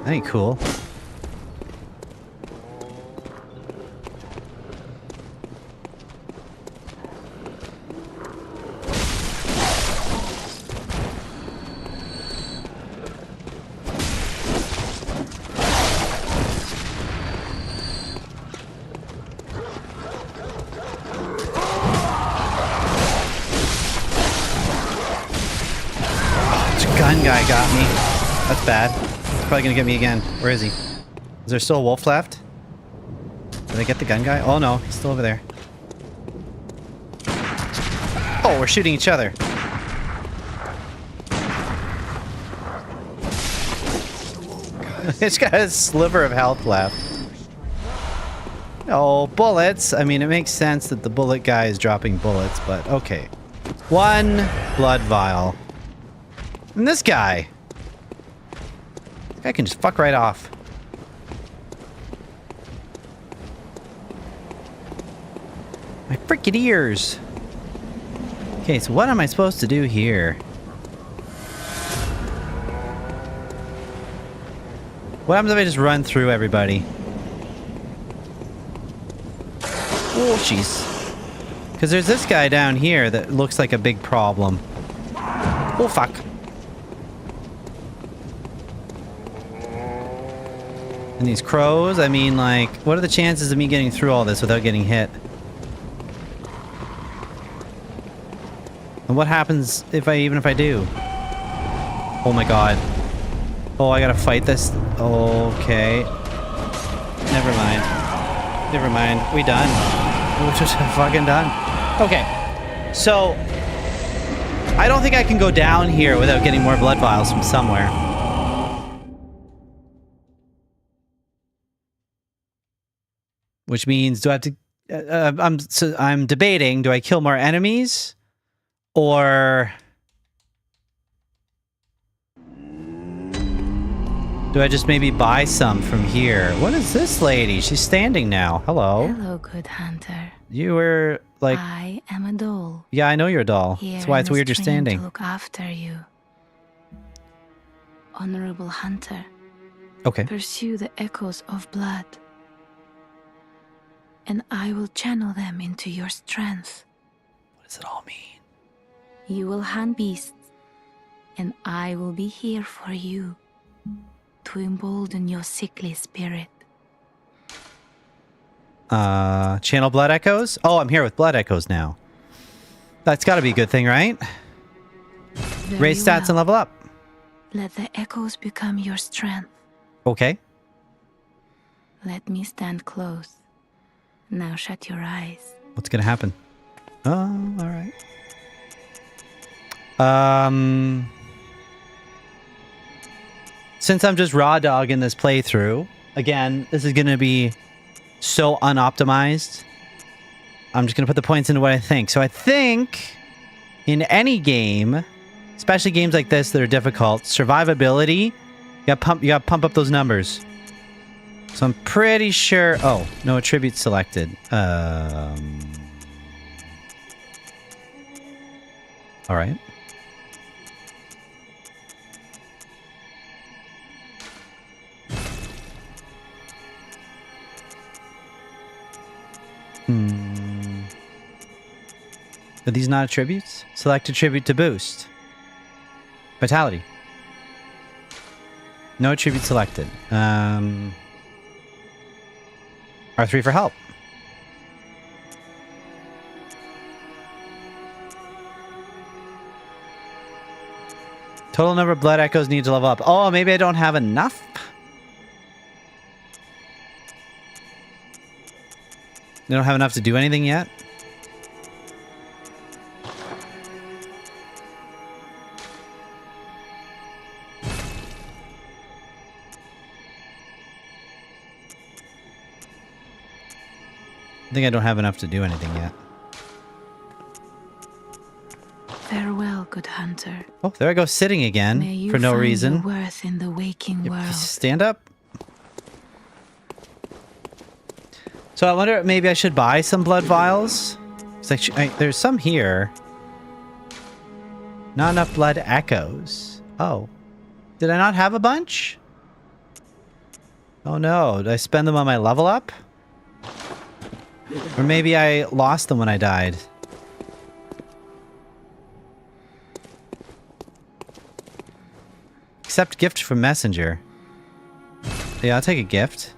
that ain't cool. got me. That's bad. He's probably gonna get me again. Where is he? Is there still a wolf left? Did I get the gun guy? Oh no, he's still over there. Oh, we're shooting each other. It's got a sliver of health left. Oh, bullets. I mean, it makes sense that the bullet guy is dropping bullets, but okay. 1 blood vial. And this guy. This guy can just fuck right off. My freaking ears. Okay, so what am I supposed to do here? What happens if I just run through everybody? Oh, jeez. Because there's this guy down here that looks like a big problem. Oh, fuck. And these crows, I mean, like, what are the chances of me getting through all this without getting hit? And what happens if even if I do? Oh my god. Oh, I gotta fight this. Okay. Never mind. Never mind. We done. We're just fucking done. Okay. So, I don't think I can go down here without getting more blood vials from somewhere. Which means, do I have to... I'm debating, do I kill more enemies? Or... do I just maybe buy some from here? What is this lady? She's standing now. Hello. Hello, good hunter. You were like... I am a doll. Yeah, I know you're a doll. Here That's why in it's the weird you're stream standing. To look after you. Honorable hunter, Okay. pursue the echoes of blood, and I will channel them into your strength. What does it all mean? You will hunt beasts, and I will be here for you to embolden your sickly spirit. Channel blood echoes? Oh, I'm here with blood echoes now. That's gotta be a good thing, right? Very Raise stats and well. level up. Let the echoes become your strength. Okay. Let me stand close. Now shut your eyes. What's gonna happen? Oh, alright. Since I'm just raw dogging this playthrough, again, this is gonna be so unoptimized. I'm just gonna put the points into what I think. So I think in any game, especially games like this that are difficult, survivability, you gotta pump up those numbers. So I'm pretty sure... oh, no attributes selected. Alright. Are these not attributes? Select attribute to boost. Vitality. No attribute selected. R3 for help. Total number of blood echoes need to level up. Oh, maybe I don't have enough? They don't have enough to do anything yet? I think I don't have enough to do anything yet. Farewell, good hunter. Oh, there I go sitting May again you for no find reason. your worth in the waking world. Stand up. So I wonder if maybe I should buy some blood vials. It's like there's some here. Not enough blood echoes. Oh. Did I not have a bunch? Oh no, did I spend them on my level up? Or maybe I lost them when I died. Accept gift from messenger. Yeah, I'll take a gift.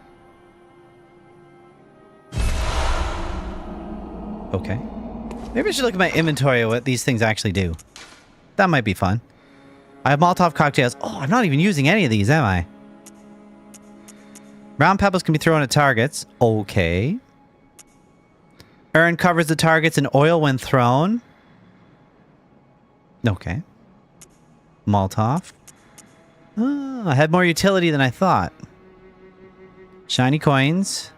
Okay. Maybe I should look at my inventory of what these things actually do. That might be fun. I have Molotov cocktails. Oh, I'm not even using any of these, am I? Round pebbles can be thrown at targets. Okay. Urn covers the targets in oil when thrown. Okay. Molotov. Oh, I had more utility than I thought. Shiny coins.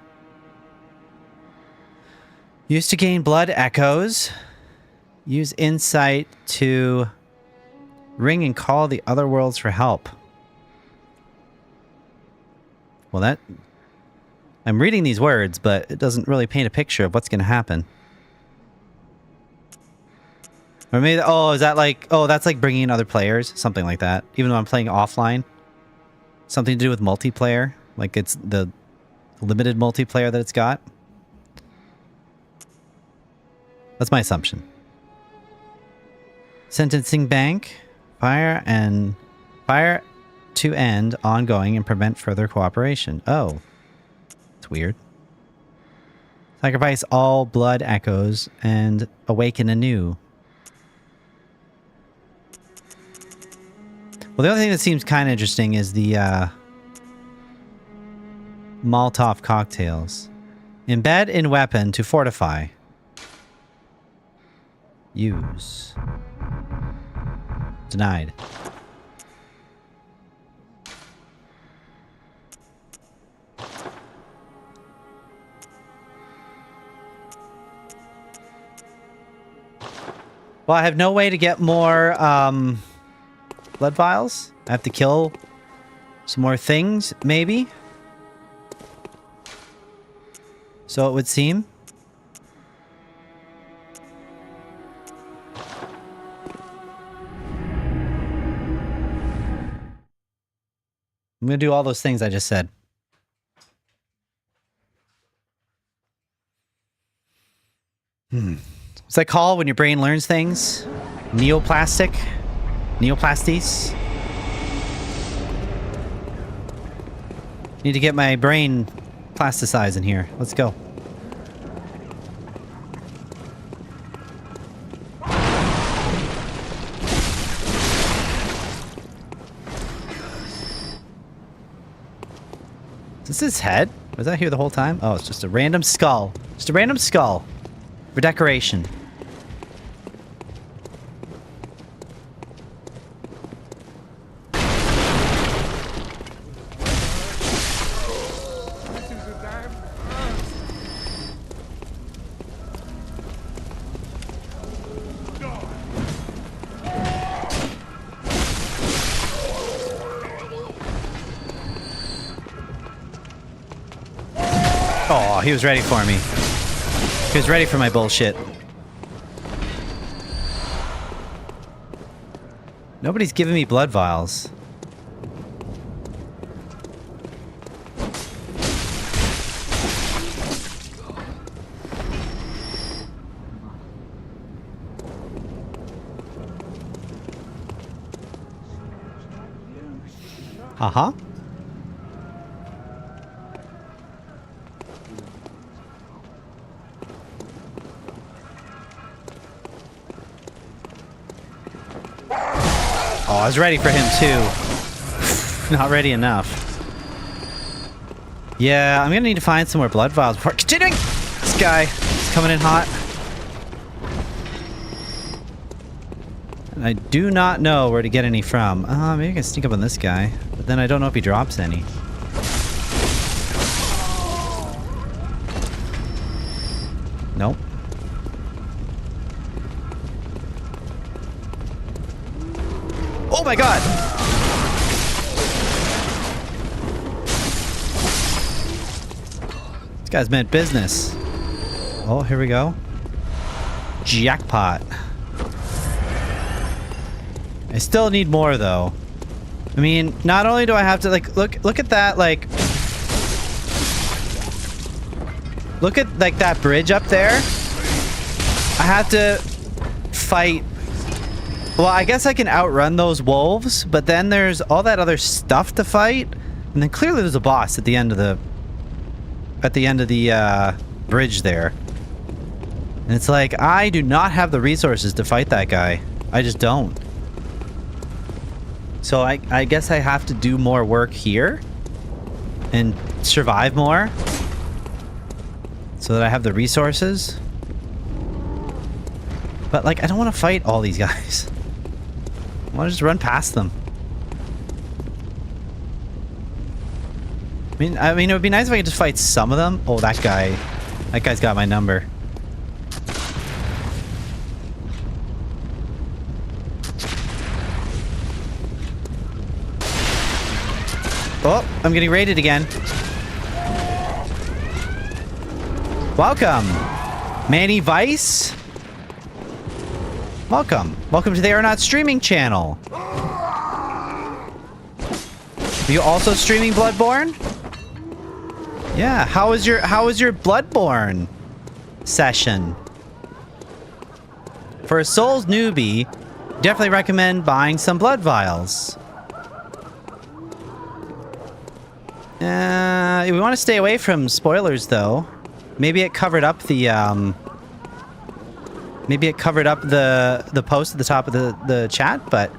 Used to gain blood echoes. Use insight to ring and call the other worlds for help. Well, that... I'm reading these words, but it doesn't really paint a picture of what's going to happen. Or maybe... Oh, is that like... Oh, that's like bringing in other players? Something like that. Even though I'm playing offline. Something to do with multiplayer. Like it's the limited multiplayer that it's got. That's my assumption. Sentencing bank. Fire to end ongoing and prevent further cooperation. Oh. It's weird. Sacrifice all blood echoes and awaken anew. Well, the other thing that seems kind of interesting is the Molotov cocktails. Embed in weapon to fortify. Use. Denied. Well, I have no way to get more blood vials. I have to kill some more things, maybe. So it would seem. I'm going to do all those things I just said. What's that called when your brain learns things? Neoplastic? Neoplasties? Need to get my brain plasticized in here. Let's go. Is this his head? Was that here the whole time? Oh, it's just a random skull. Just a random skull. For decoration. Oh, he was ready for me. He was ready for my bullshit. Nobody's giving me blood vials. Uh-huh. Oh, I was ready for him too. Not ready enough. Yeah, I'm gonna need to find some more blood vials before continuing. This guy is coming in hot. And I do not know where to get any from. Maybe I can sneak up on this guy. But then I don't know if he drops any. Nope. Oh my god! This guy's meant business. Oh, here we go. Jackpot. I still need more though. I mean, not only do I have to like look at that like look at like that bridge up there. I have to fight. Well, I guess I can outrun those wolves, but then there's all that other stuff to fight, and then clearly there's a boss at the end of the bridge there. And it's like I do not have the resources to fight that guy. I just don't. So I guess I have to do more work here and survive more so that I have the resources. But like, I don't want to fight all these guys. I want to just run past them. I mean, it would be nice if I could just fight some of them. Oh, that guy's got my number. Oh, I'm getting raided again. Welcome, Manny Vice. Welcome. Welcome to the Aeronaut streaming channel. Are you also streaming Bloodborne? Yeah, how was your Bloodborne session? For a Souls newbie, definitely recommend buying some blood vials. We want to stay away from spoilers though. Maybe it covered up the the post at the top of the chat, but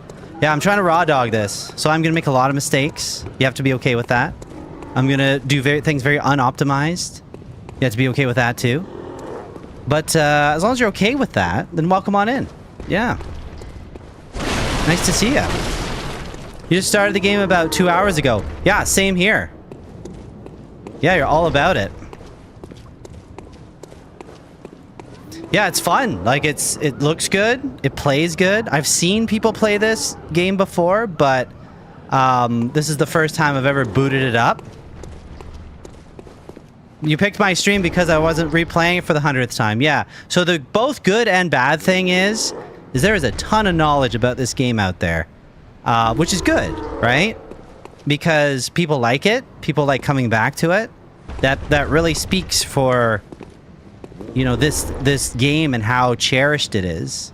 yeah, I'm trying to raw dog this. So I'm gonna make a lot of mistakes. You have to be okay with that. I'm gonna do things very unoptimized. You have to be okay with that too. But as long as you're okay with that, then welcome on in. Yeah. Nice to see ya. You just started the game about 2 hours ago. Yeah, same here. Yeah, you're all about it. Yeah, it's fun. Like, it looks good. It plays good. I've seen people play this game before, but this is the first time I've ever booted it up. You picked my stream because I wasn't replaying it for the 100th time. Yeah. So the both good and bad thing is there is a ton of knowledge about this game out there, which is good, right? Because people like it. People like coming back to it. That really speaks for, you know, this game and how cherished it is.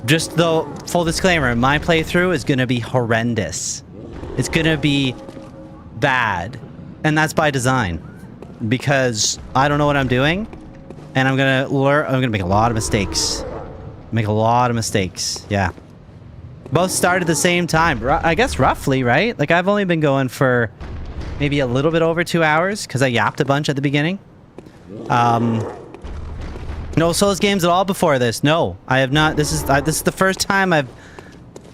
Just though, full disclaimer, my playthrough is going to be horrendous. It's going to be bad. And that's by design. Because I don't know what I'm doing. And I'm going to make a lot of mistakes. Make a lot of mistakes. Yeah. Both started at the same time. I guess roughly, right? Like, I've only been going for maybe a little bit over 2 hours because I yapped a bunch at the beginning. No Souls games at all before this. No, I have not. This is the first time I've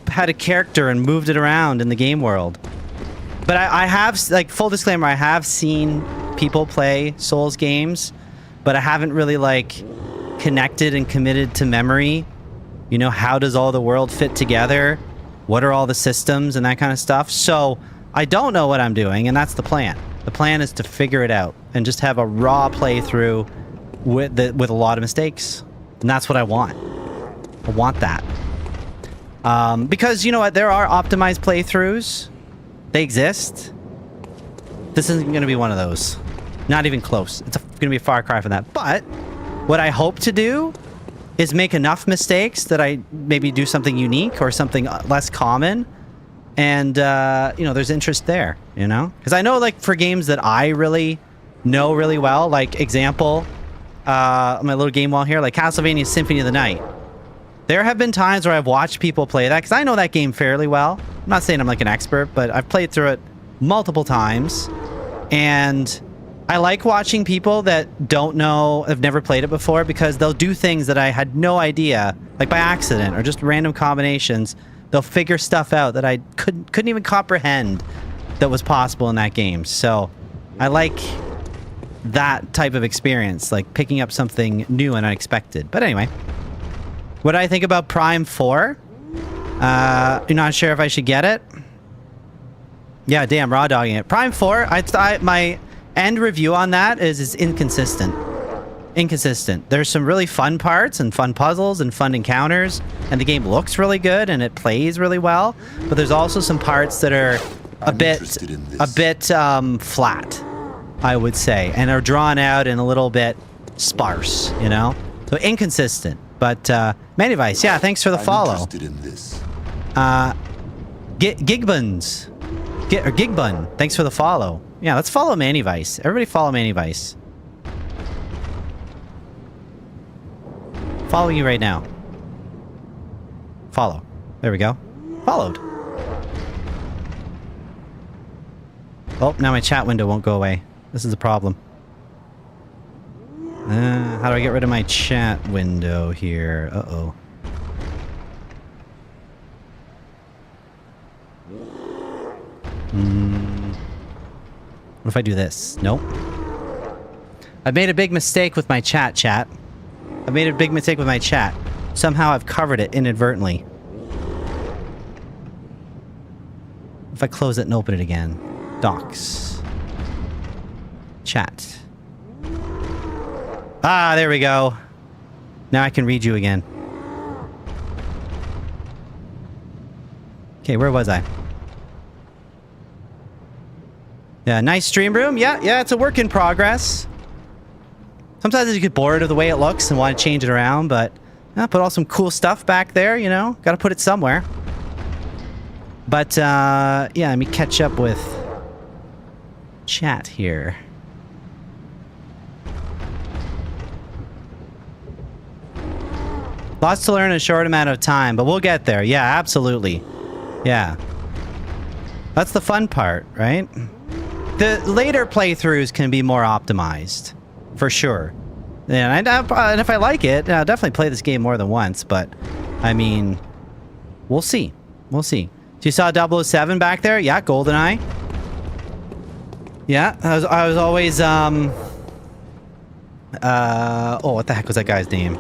had a character and moved it around in the game world. But I have, like, full disclaimer, I have seen people play Souls games, but I haven't really, like, connected and committed to memory. You know, how does all the world fit together? What are all the systems and that kind of stuff? So I don't know what I'm doing, and that's the plan. The plan is to figure it out and just have a raw playthrough with a lot of mistakes. And that's what I want. I want that. Because, you know what? There are optimized playthroughs. They exist. This isn't going to be one of those. Not even close. It's going to be a far cry from that. But what I hope to do is make enough mistakes that I maybe do something unique or something less common. And, you know, there's interest there, you know? Because I know, like, for games that I really know really well, like, example, my little game wall here, like Castlevania Symphony of the Night. There have been times where I've watched people play that, because I know that game fairly well. I'm not saying I'm, like, an expert, but I've played through it multiple times. And I like watching people that don't know, have never played it before, because they'll do things that I had no idea, like by accident, or just random combinations. They'll figure stuff out that I couldn't even comprehend that was possible in that game. So I like that type of experience, like picking up something new and unexpected. But anyway, what do I think about Prime 4? You're not sure if I should get it? Yeah, damn, raw dogging it. Prime 4, my end review on that is inconsistent. Inconsistent. There's some really fun parts and fun puzzles and fun encounters, and the game looks really good and it plays really well, but there's also some parts that are a bit flat, I would say, and are drawn out and a little bit sparse, you know? So inconsistent. But Manivice, yeah, thanks for the follow. Interested in this. Gigbun, thanks for the follow. Yeah, let's follow Manivice. Everybody follow Manivice. Following you right now. Follow. There we go. Followed. Oh, now my chat window won't go away. This is a problem. How do I get rid of my chat window here? Uh-oh. What if I do this? Nope. I've made a big mistake with my chat. I've made a big mistake with my chat. Somehow I've covered it inadvertently. If I close it and open it again. Docs. Chat. Ah, there we go. Now I can read you again. Okay, where was I? Yeah, nice stream room. Yeah, it's a work in progress. Sometimes you get bored of the way it looks and want to change it around, but put all some cool stuff back there, you know? Gotta put it somewhere. But, yeah, let me catch up with chat here. Lots to learn in a short amount of time, but we'll get there. Yeah, absolutely. Yeah. That's the fun part, right? The later playthroughs can be more optimized, for sure. And if I like it, I'll definitely play this game more than once, but, I mean, we'll see. We'll see. So you saw 007 back there? Yeah, GoldenEye. Yeah, I was always, oh, what the heck was that guy's name?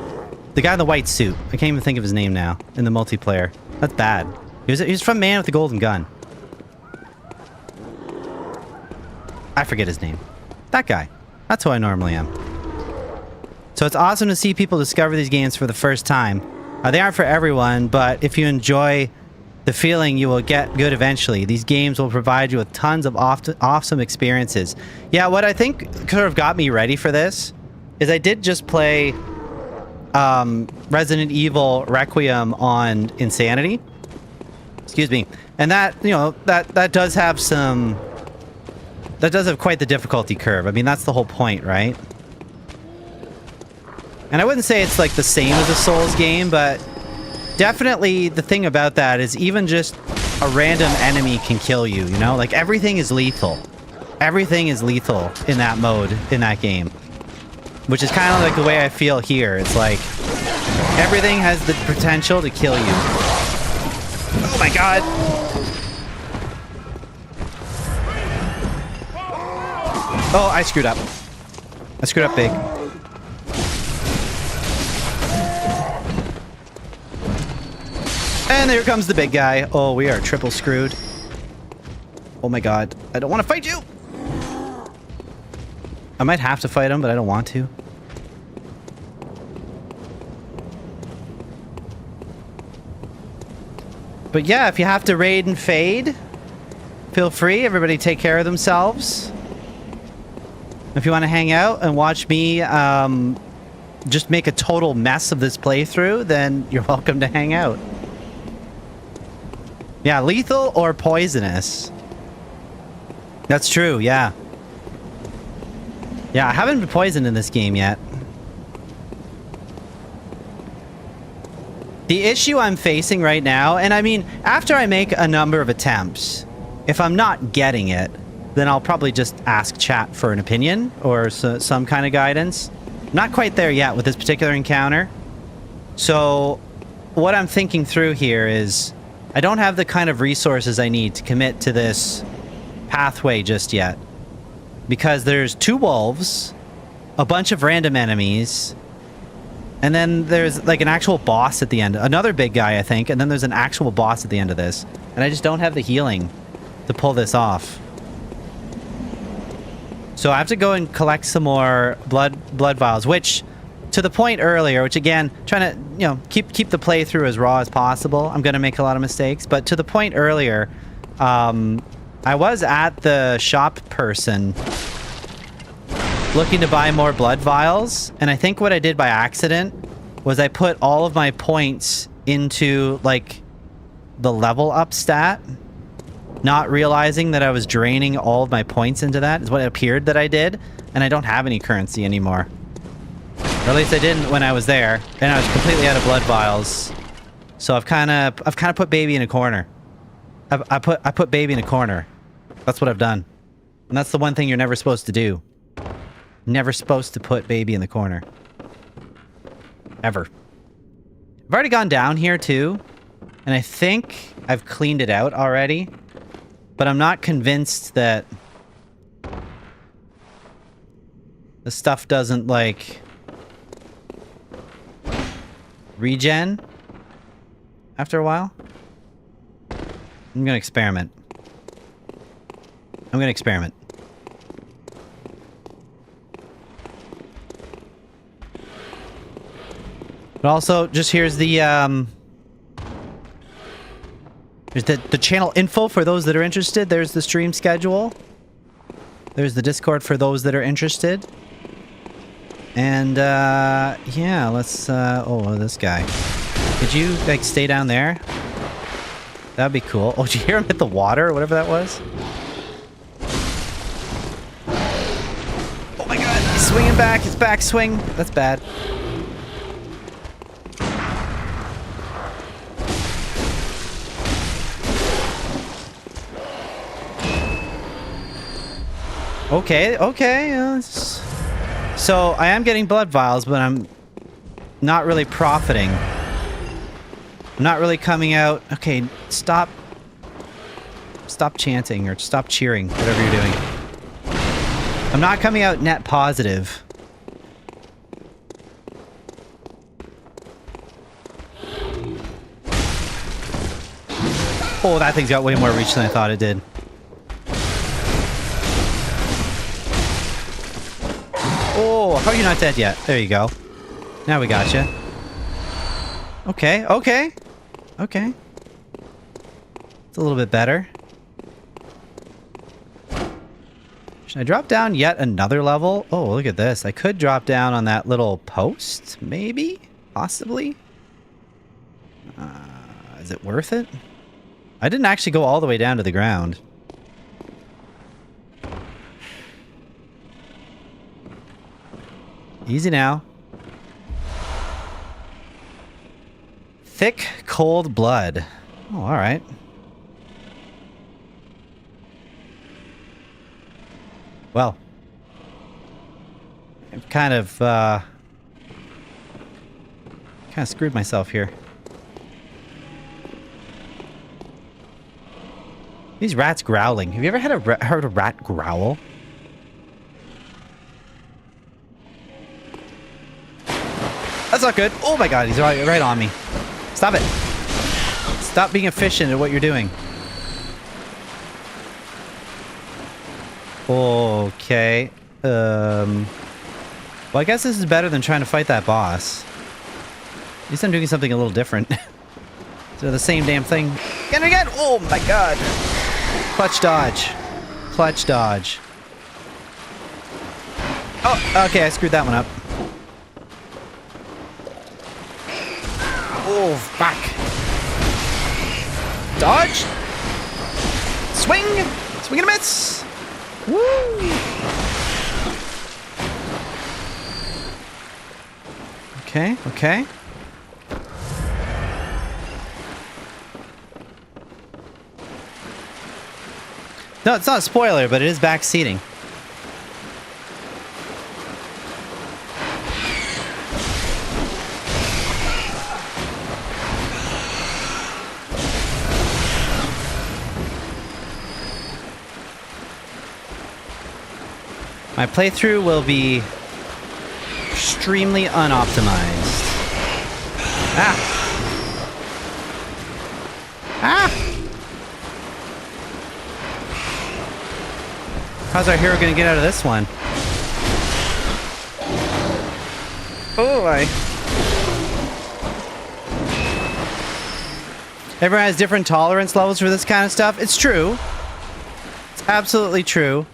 The guy in the white suit. I can't even think of his name now in the multiplayer. That's bad. He was from Man with the Golden Gun. I forget his name. That guy. That's who I normally am. So it's awesome to see people discover these games for the first time. They aren't for everyone, but if you enjoy the feeling, you will get good eventually. These games will provide you with tons of awesome experiences. Yeah, what I think sort of got me ready for this is I did just play Resident Evil Requiem on Insanity. Excuse me. And that, you know, that does have some... That does have quite the difficulty curve. I mean, that's the whole point, right? And I wouldn't say it's like the same as a Souls game, but definitely the thing about that is even just a random enemy can kill you, you know? Like, everything is lethal. Everything is lethal in that mode, in that game. Which is kind of like the way I feel here. It's like, everything has the potential to kill you. Oh my god! Oh, I screwed up. I screwed up big. And there comes the big guy. Oh, we are triple screwed. Oh my god. I don't want to fight you! I might have to fight him, but I don't want to. But yeah, if you have to raid and fade, feel free. Everybody take care of themselves. If you want to hang out and watch me just make a total mess of this playthrough, then you're welcome to hang out. Yeah, lethal or poisonous. That's true, yeah. Yeah, I haven't been poisoned in this game yet. The issue I'm facing right now, and I mean, after I make a number of attempts, if I'm not getting it, then I'll probably just ask chat for an opinion or some kind of guidance. Not quite there yet with this particular encounter. So what I'm thinking through here is I don't have the kind of resources I need to commit to this pathway just yet. Because there's 2 wolves, a bunch of random enemies, and then there's like an actual boss at the end. Another big guy, I think, and then there's an actual boss at the end of this. And I just don't have the healing to pull this off. So I have to go and collect some more blood vials, which, to the point earlier, which again, trying to, you know, keep the playthrough as raw as possible. I'm going to make a lot of mistakes, but to the point earlier, I was at the shop person looking to buy more blood vials, and I think what I did by accident was I put all of my points into, like, the level up stat, not realizing that I was draining all of my points into that is what it appeared that I did, and I don't have any currency anymore. Or at least I didn't when I was there, and I was completely out of blood vials. So I've kind of put baby in a corner. I put baby in a corner. That's what I've done. And that's the one thing you're never supposed to do. Never supposed to put baby in the corner. Ever. I've already gone down here too. And I think I've cleaned it out already. But I'm not convinced that the stuff doesn't, like, regen after a while. I'm gonna experiment. I'm gonna experiment. But also, just here's the channel info for those that are interested. There's the stream schedule. There's the Discord for those that are interested. And, yeah, let's, oh, this guy. Could you, like, stay down there? That'd be cool. Oh, did you hear him hit the water or whatever that was? Oh my god, he's swinging back. His back swing. That's bad. Okay, okay. So, I am getting blood vials, but I'm not really profiting. I'm not really coming out... Okay, stop. Stop chanting, or stop cheering, whatever you're doing. I'm not coming out net positive. Oh, that thing's got way more reach than I thought it did. Oh, how are you not dead yet? There you go. Now we got you. Okay, okay. Okay. It's a little bit better. Should I drop down yet another level? Oh, look at this. I could drop down on that little post, maybe? Possibly? Is it worth it? I didn't actually go all the way down to the ground. Easy now. Thick, cold blood. Oh, alright. Well. I've kind of screwed myself here. These rats growling. Have you ever heard a rat growl? That's not good. Oh my god, he's right on me. Stop it. Stop being efficient at what you're doing. Okay. Well, I guess this is better than trying to fight that boss. At least I'm doing something a little different. So the same damn thing. Again and again! Oh my god! Clutch dodge. Clutch dodge. Oh, okay, I screwed that one up. Oh, fuck. Dodge. Swing. Swing and a miss. Woo. Okay, okay. No, it's not a spoiler, but it is backseating. My playthrough will be extremely unoptimized. Ah! Ah! How's our hero gonna get out of this one? Oh, Everyone has different tolerance levels for this kind of stuff. It's true. It's absolutely true.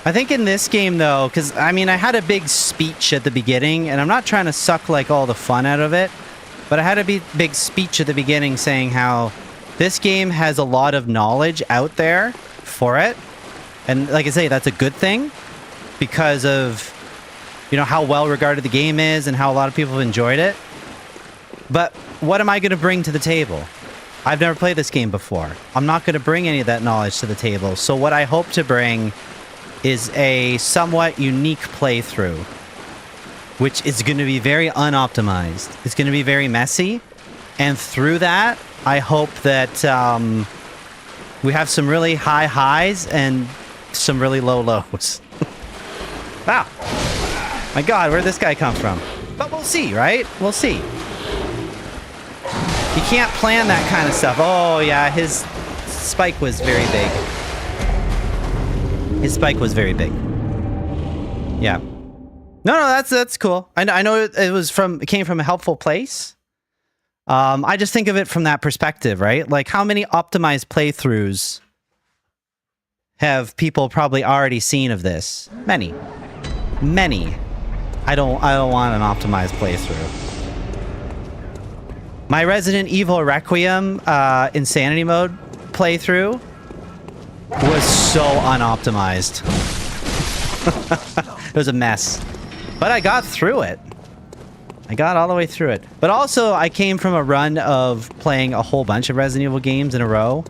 I think in this game, though, because, I mean, I had a big speech at the beginning, and I'm not trying to suck, like, all the fun out of it, but I had a big speech at the beginning saying how this game has a lot of knowledge out there for it. And like I say, that's a good thing because of, you know, how well regarded the game is and how a lot of people have enjoyed it. But what am I going to bring to the table? I've never played this game before. I'm not going to bring any of that knowledge to the table. So what I hope to bring is a somewhat unique playthrough, which is going to be very unoptimized. It's going to be very messy. And through that, I hope that we have some really high highs and some really low lows. Wow. My God, where'd this guy come from? But we'll see, right? We'll see. You can't plan that kind of stuff. Oh, yeah, his spike was very big. His spike was very big. Yeah. No, that's cool. I know it came from a helpful place. I just think of it from that perspective, right? Like, how many optimized playthroughs have people probably already seen of this? Many. I don't want an optimized playthrough. My Resident Evil Requiem Insanity Mode playthrough was so unoptimized. It was a mess. But I got through it. I got all the way through it. But also, I came from a run of playing a whole bunch of Resident Evil games in a row.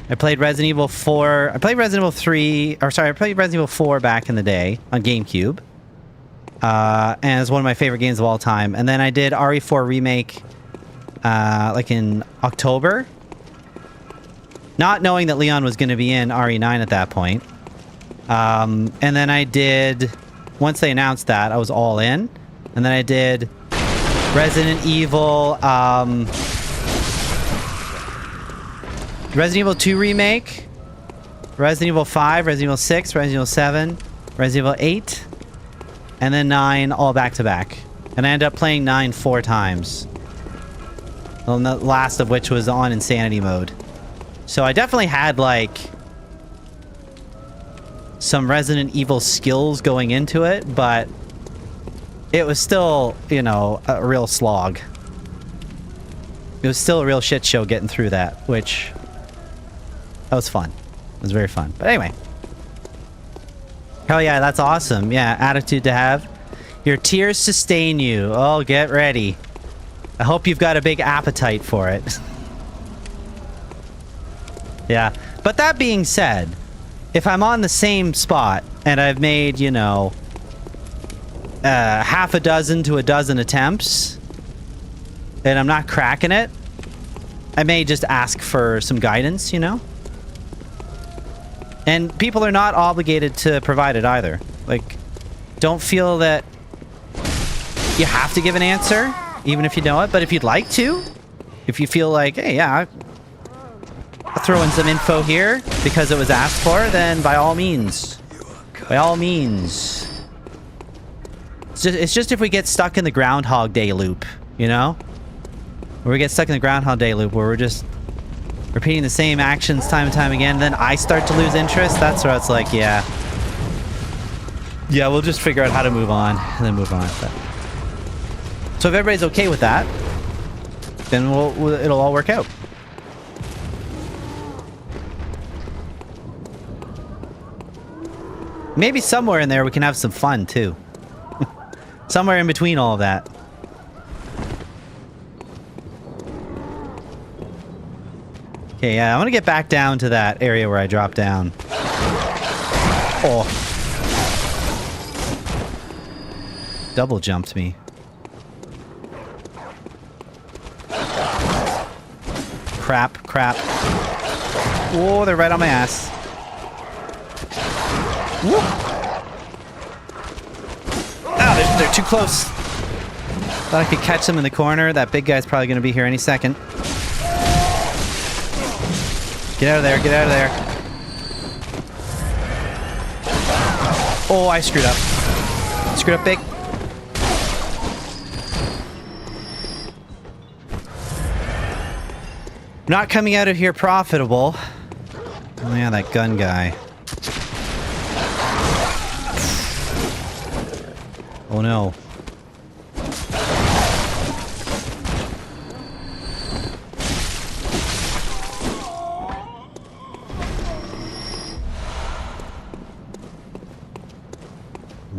I played Resident Evil 4. I played Resident Evil 3. Or sorry, I played Resident Evil 4 back in the day on GameCube. And it's one of my favorite games of all time. And then I did RE4 Remake like in October. Not knowing that Leon was going to be in RE9 at that point. And then I did... Once they announced that, I was all in. And then I did Resident Evil... Resident Evil 2 Remake. Resident Evil 5, Resident Evil 6, Resident Evil 7, Resident Evil 8. And then 9 all back to back. And I ended up playing 9 4 times. Well, the last of which was on Insanity Mode. So I definitely had, like, some Resident Evil skills going into it, but it was still, you know, a real slog. It was still a real shit show getting through that, which... That was fun. It was very fun. But anyway. Hell yeah, that's awesome. Yeah, attitude to have. Your tears sustain you. Oh, get ready. I hope you've got a big appetite for it. Yeah. But that being said, if I'm on the same spot and I've made, you know, half a dozen to a dozen attempts and I'm not cracking it, I may just ask for some guidance, you know? And people are not obligated to provide it either. Like, don't feel that you have to give an answer, even if you know it. But if you'd like to, if you feel like, hey, yeah, I'll throw in some info here because it was asked for, then by all means. By all means. It's just if we get stuck in the Groundhog Day loop, you know? Where we get stuck in the Groundhog Day loop where we're just repeating the same actions time and time again, then I start to lose interest. That's where it's like, yeah. Yeah, we'll just figure out how to move on and then move on. But... So if everybody's okay with that, then it'll all work out. Maybe somewhere in there we can have some fun too. Somewhere in between all of that. Okay, yeah, I want to get back down to that area where I dropped down. Oh. Double jumped me. Crap, crap. Oh, they're right on my ass. Whoop. Oh, they're too close. Thought I could catch them in the corner. That big guy's probably going to be here any second. Get out of there, get out of there. Oh, I screwed up. Screwed up big. Not coming out of here profitable. Oh yeah, that gun guy. Oh no.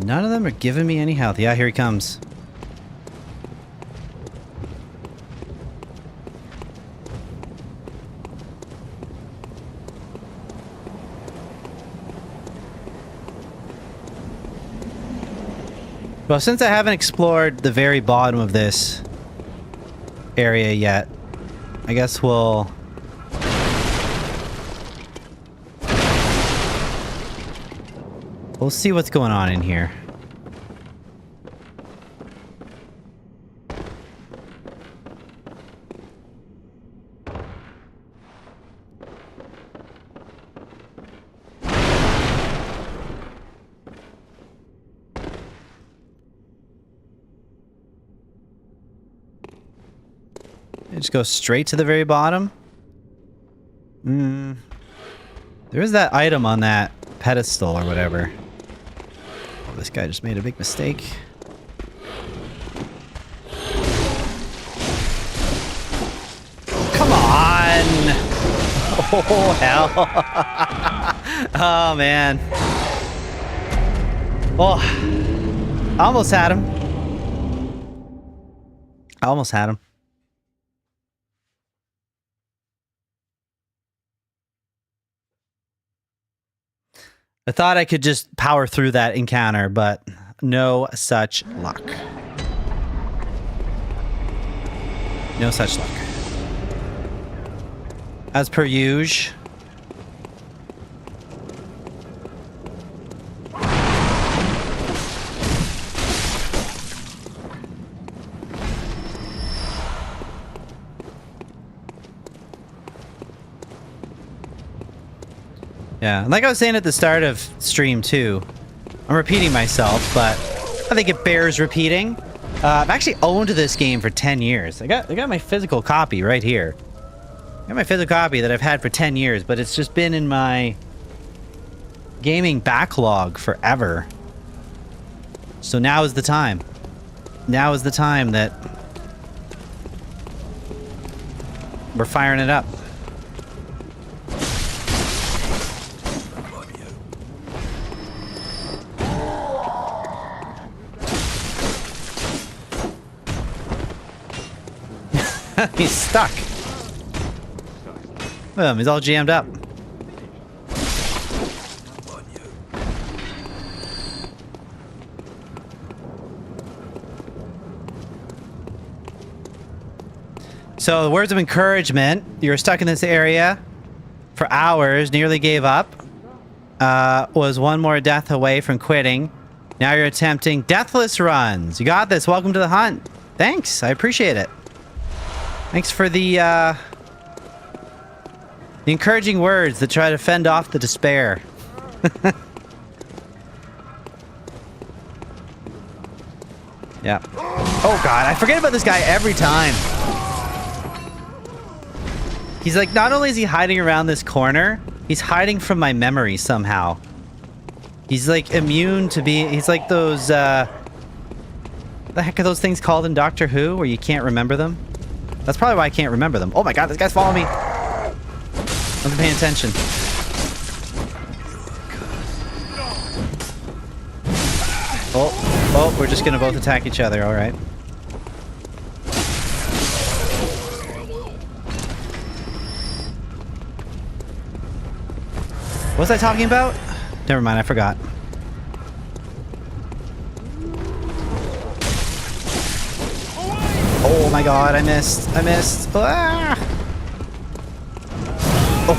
None of them are giving me any health. Yeah, here he comes. Well, since I haven't explored the very bottom of this area yet, I guess we'll... We'll see what's going on in here. Just go straight to the very bottom. There is that item on that pedestal or whatever. Oh, this guy just made a big mistake. Come on! Oh, hell. Oh, man. Oh, I almost had him. I almost had him. I thought I could just power through that encounter, but no such luck. No such luck. As per usual. Yeah, like I was saying at the start of stream too, I'm repeating myself, but I think it bears repeating. I've actually owned this game for 10 years. I got my physical copy right here. I got my physical copy that I've had for 10 years, but it's just been in my gaming backlog forever. So now is the time. Now is the time that we're firing it up. He's stuck. Look at him, he's all jammed up. So, words of encouragement. You were stuck in this area for hours, nearly gave up. Was one more death away from quitting. Now you're attempting deathless runs. You got this. Welcome to the hunt. Thanks. I appreciate it. Thanks for the encouraging words that try to fend off the despair. Yeah. Oh god, I forget about this guy every time. He's like, not only is he hiding around this corner, he's hiding from my memory somehow. He's like immune to be... He's like those, what the heck are those things called in Doctor Who where you can't remember them? That's probably why I can't remember them. Oh my god, this guy's following me! I wasn't paying attention. Oh, we're just gonna both attack each other, alright. What was I talking about? Never mind, I forgot. Oh my god, I missed. I missed. Ah! Oh.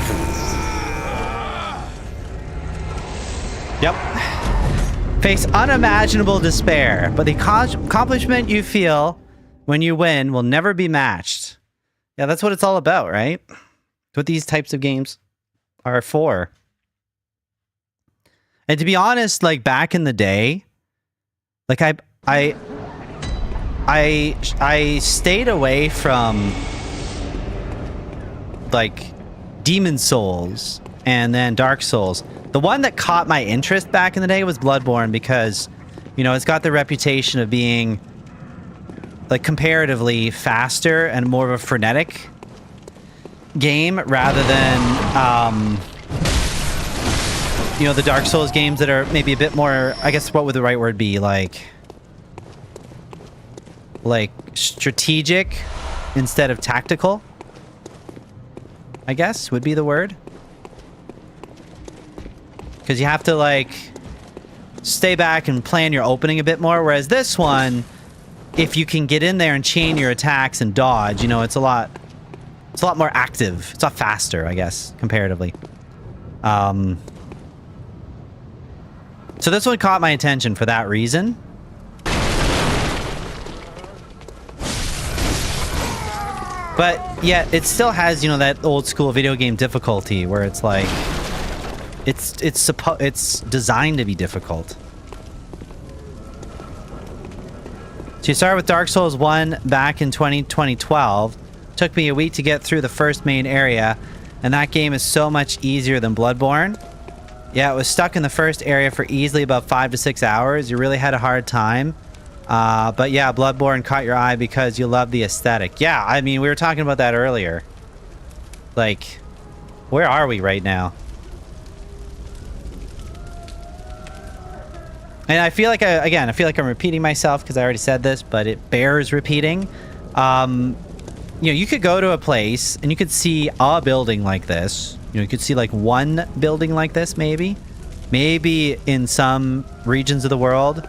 Yep. Face unimaginable despair, but the accomplishment you feel when you win will never be matched. Yeah, that's what it's all about, right? That's what these types of games are for. And to be honest, like back in the day, like I stayed away from like Demon Souls and then Dark Souls. The one that caught my interest back in the day was Bloodborne because, you know, it's got the reputation of being like comparatively faster and more of a frenetic game rather than, you know, the Dark Souls games that are maybe a bit more, I guess what would the right word be, like strategic instead of tactical, I guess would be the word. Because you have to like stay back and plan your opening a bit more. Whereas this one, if you can get in there and chain your attacks and dodge, you know, it's a lot more active. It's a lot faster, I guess, comparatively. So this one caught my attention for that reason. But yet it still has, you know, that old school video game difficulty where it's like it's designed to be difficult. So you start with Dark Souls 1 back in 2012. Took me a week to get through the first main area, and that game is so much easier than Bloodborne. Yeah, it was stuck in the first area for easily about 5 to 6 hours. You really had a hard time. But yeah, Bloodborne caught your eye because you love the aesthetic. Yeah, I mean, we were talking about that earlier. Like, where are we right now? And I feel like, I feel like I'm repeating myself because I already said this, but it bears repeating. You know, you could go to a place and you could see a building like this. You know, you could see like one building like this, maybe. Maybe in some regions of the world.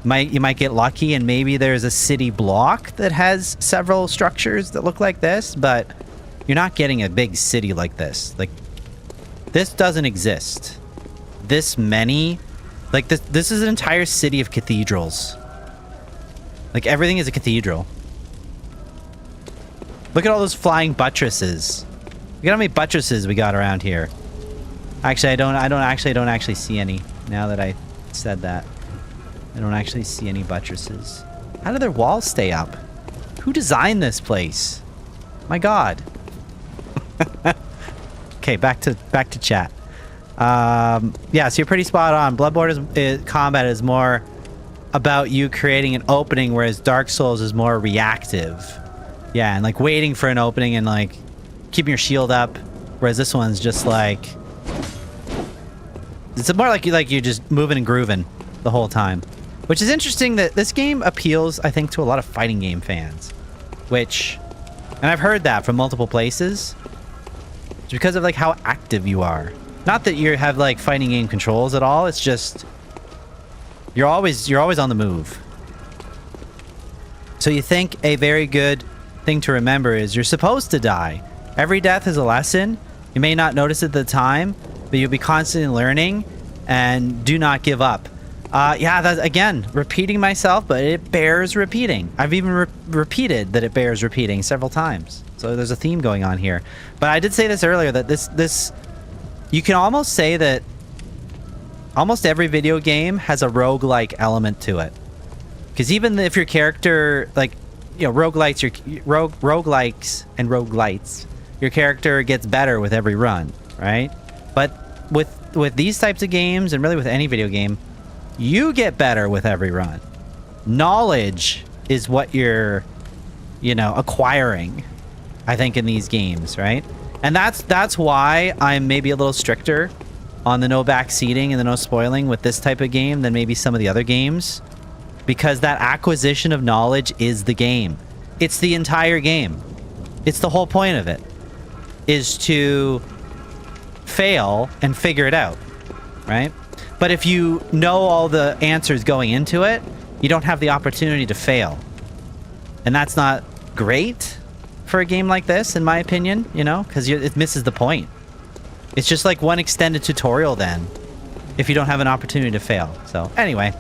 You might get lucky and maybe there's a city block that has several structures that look like this, but you're not getting a big city like this. Like, this doesn't exist. This many... Like, this is an entire city of cathedrals. Like, everything is a cathedral. Look at all those flying buttresses. Look at how many buttresses we got around here. Actually, I don't actually see any, now that I said that. I don't actually see any buttresses. How do their walls stay up? Who designed this place? My God. Okay, back to chat. Yeah, so you're pretty spot on. Bloodborne combat is more about you creating an opening, whereas Dark Souls is more reactive. Yeah, and like waiting for an opening and like keeping your shield up, whereas this one's just like, it's more like you're just moving and grooving the whole time. Which is interesting that this game appeals, I think, to a lot of fighting game fans. Which, and I've heard that from multiple places. It's because of like how active you are. Not that you have like fighting game controls at all. It's just you're always on the move. So you think a very good thing to remember is you're supposed to die. Every death is a lesson. You may not notice it at the time, but you'll be constantly learning, and do not give up. Yeah, that's, again, repeating myself, but it bears repeating. I've even repeated that it bears repeating several times. So there's a theme going on here. But I did say this earlier, that this you can almost say that almost every video game has a roguelike element to it. Because even if your character, like, you know, roguelikes and roguelites, your character gets better with every run, right? But with these types of games, and really with any video game, you get better with every run. Knowledge is what you're, you know, acquiring, I think, in these games, right? And that's why I'm maybe a little stricter on the no backseating and the no spoiling with this type of game than maybe some of the other games. Because that acquisition of knowledge is the game. It's the entire game. It's the whole point of it, is to fail and figure it out, right? But if you know all the answers going into it, you don't have the opportunity to fail. And that's not great for a game like this, in my opinion, you know, because it misses the point. It's just like one extended tutorial then, if you don't have an opportunity to fail. So anyway,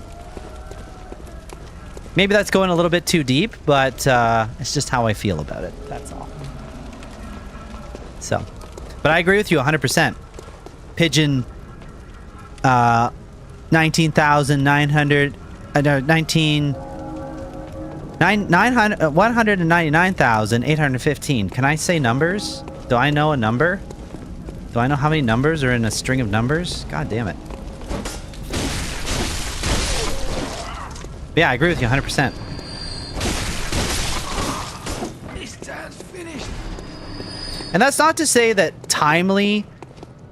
maybe that's going a little bit too deep, but it's just how I feel about it. That's all. So, but I agree with you 100%. Pigeon, 199,815. Can I say numbers? Do I know a number? Do I know how many numbers are in a string of numbers? God damn it. Yeah, I agree with you 100%. And that's not to say that timely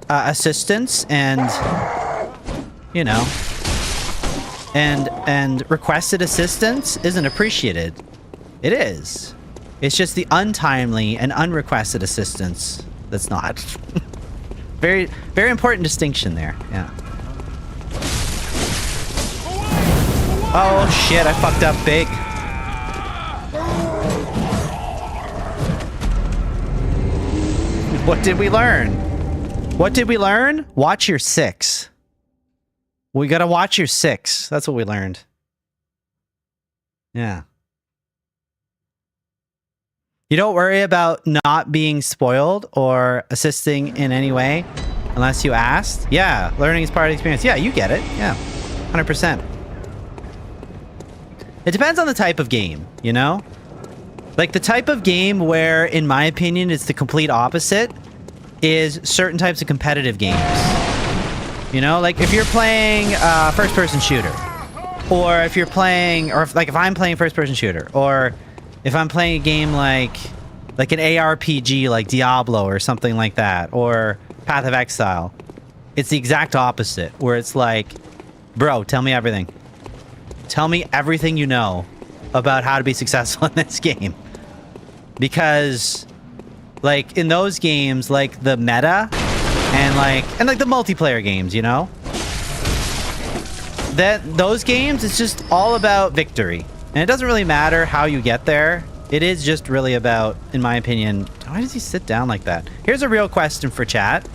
assistance and, you know, and requested assistance isn't appreciated. It is. It's just the untimely and unrequested assistance that's not. Very, very important distinction there. Yeah. Oh shit, I fucked up big. What did we learn? What did we learn? Watch your 6. We gotta watch your 6. That's what we learned. Yeah. You don't worry about not being spoiled or assisting in any way unless you asked. Yeah, learning is part of the experience. Yeah, you get it. Yeah, 100%. It depends on the type of game, you know? Like the type of game where, in my opinion, it's the complete opposite is certain types of competitive games. You know, like if you're playing a first-person shooter, or if you're playing, or if I'm playing first-person shooter, or if I'm playing a game like an ARPG like Diablo or something like that, or Path of Exile, it's the exact opposite, where it's like, bro, tell me everything. Tell me everything you know about how to be successful in this game. Because, like, in those games, like, the meta, and like the multiplayer games, you know? Those games, it's just all about victory. And it doesn't really matter how you get there. It is just really about, in my opinion... Why does he sit down like that? Here's a real question for chat.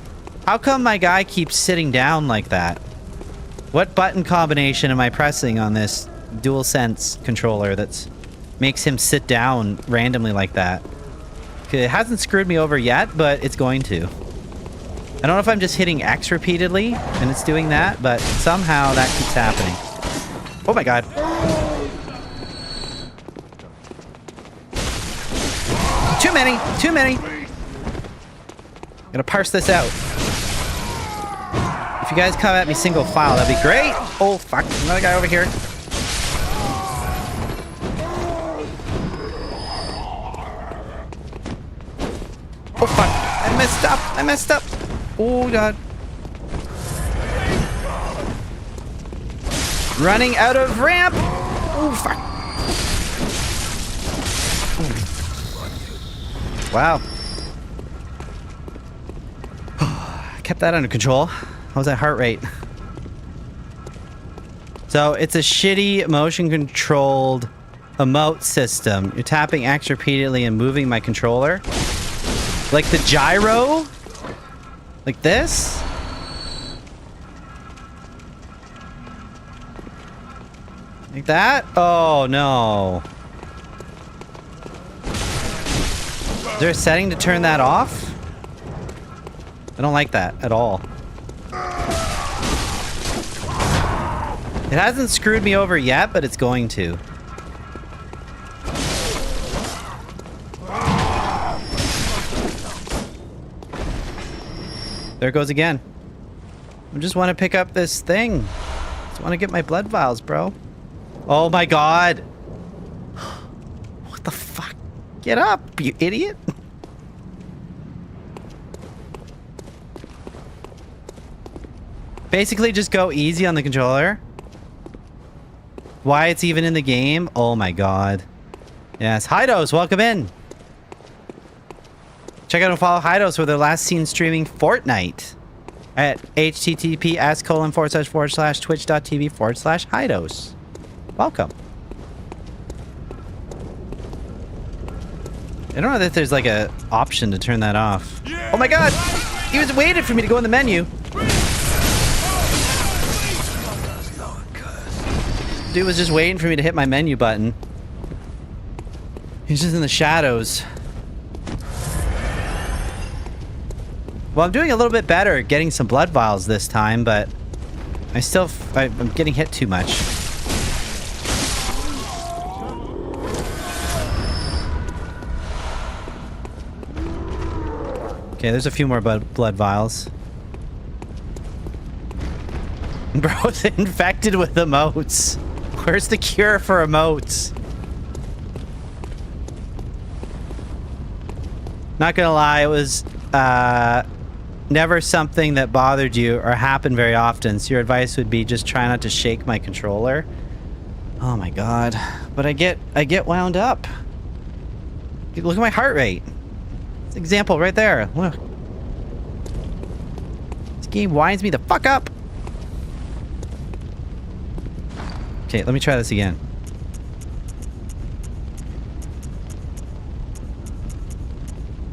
How come my guy keeps sitting down like that? What button combination am I pressing on this DualSense controller that makes him sit down randomly like that? It hasn't screwed me over yet, but it's going to. I don't know if I'm just hitting X repeatedly and it's doing that, but somehow that keeps happening. Oh my god. Too many! Too many! I'm gonna parse this out. If you guys come at me single file, that'd be great! Oh fuck, another guy over here. Oh fuck, I messed up! I messed up! Oh god. Running out of ramp! Oh fuck. Wow. I kept that under control. How's that heart rate? So it's a shitty motion controlled emote system. You're tapping X repeatedly and moving my controller. Like the gyro? Like this? Like that? Oh no. Is there a setting to turn that off? I don't like that at all. It hasn't screwed me over yet, but it's going to. There it goes again. I just want to pick up this thing. Just want to get my blood vials, bro. Oh my god. What the fuck? Get up, you idiot. Basically, just go easy on the controller. Why it's even in the game? Oh my god. Yes, Hidos, welcome in. Check out and follow Hidos for their last seen streaming Fortnite at https://twitch.tv/Hidos. Welcome. I don't know that there's like a option to turn that off. Oh my god! He was waiting for me to go in the menu. Dude was just waiting for me to hit my menu button. He's just in the shadows. Well, I'm doing a little bit better at getting some blood vials this time, but I'm getting hit too much. Okay, there's a few more blood vials. Bro's infected with emotes. Where's the cure for emotes? Not gonna lie, it was never something that bothered you or happened very often, so your advice would be just try not to shake my controller. Oh my god. But I get wound up. Look at my heart rate. It's an example right there. Look. This game winds me the fuck up. Okay, let me try this again.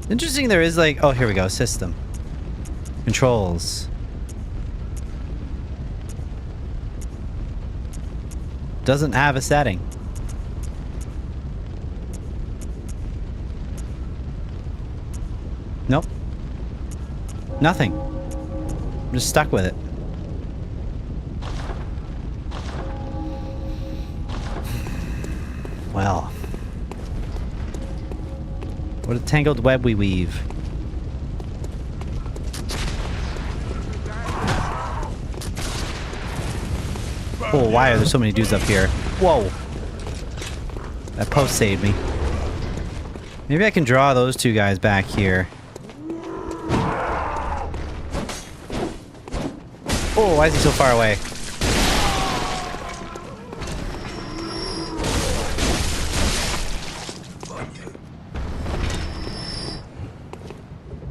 Interesting, there is like... Oh, here we go. System. Controls. Doesn't have a setting. Nope. Nothing. I'm just stuck with it. Well. What a tangled web we weave. Oh, why are there so many dudes up here? Whoa. That post saved me. Maybe I can draw those two guys back here. Oh, why is he so far away?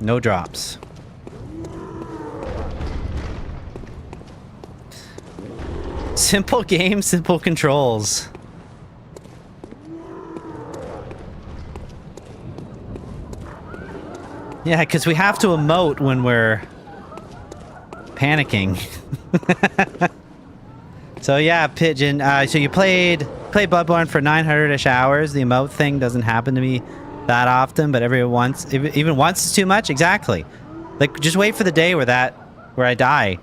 No drops. Simple game, simple controls. Yeah, because we have to emote when we're panicking. So yeah, Pigeon. So you played Bloodborne for 900-ish hours. The emote thing doesn't happen to me that often, but every once, even once is too much. Exactly. Like, just wait for the day where I die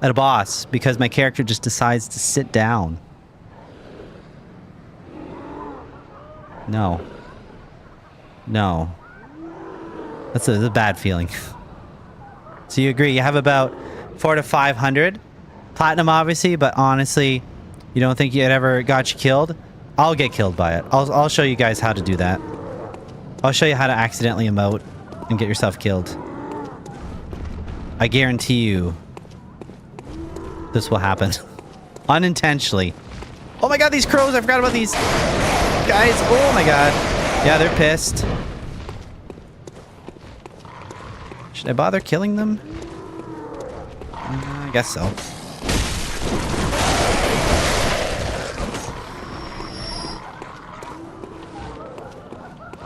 at a boss because my character just decides to sit down. No. No. That's a bad feeling. So you agree? You have about 400 to 500 platinum, obviously, but honestly, you don't think it ever got you killed? I'll get killed by it. I'll show you guys how to do that. I'll show you how to accidentally emote and get yourself killed. I guarantee you this will happen. Unintentionally. Oh my god, these crows! I forgot about these guys. Oh my god. Yeah, they're pissed. Should I bother killing them? I guess so.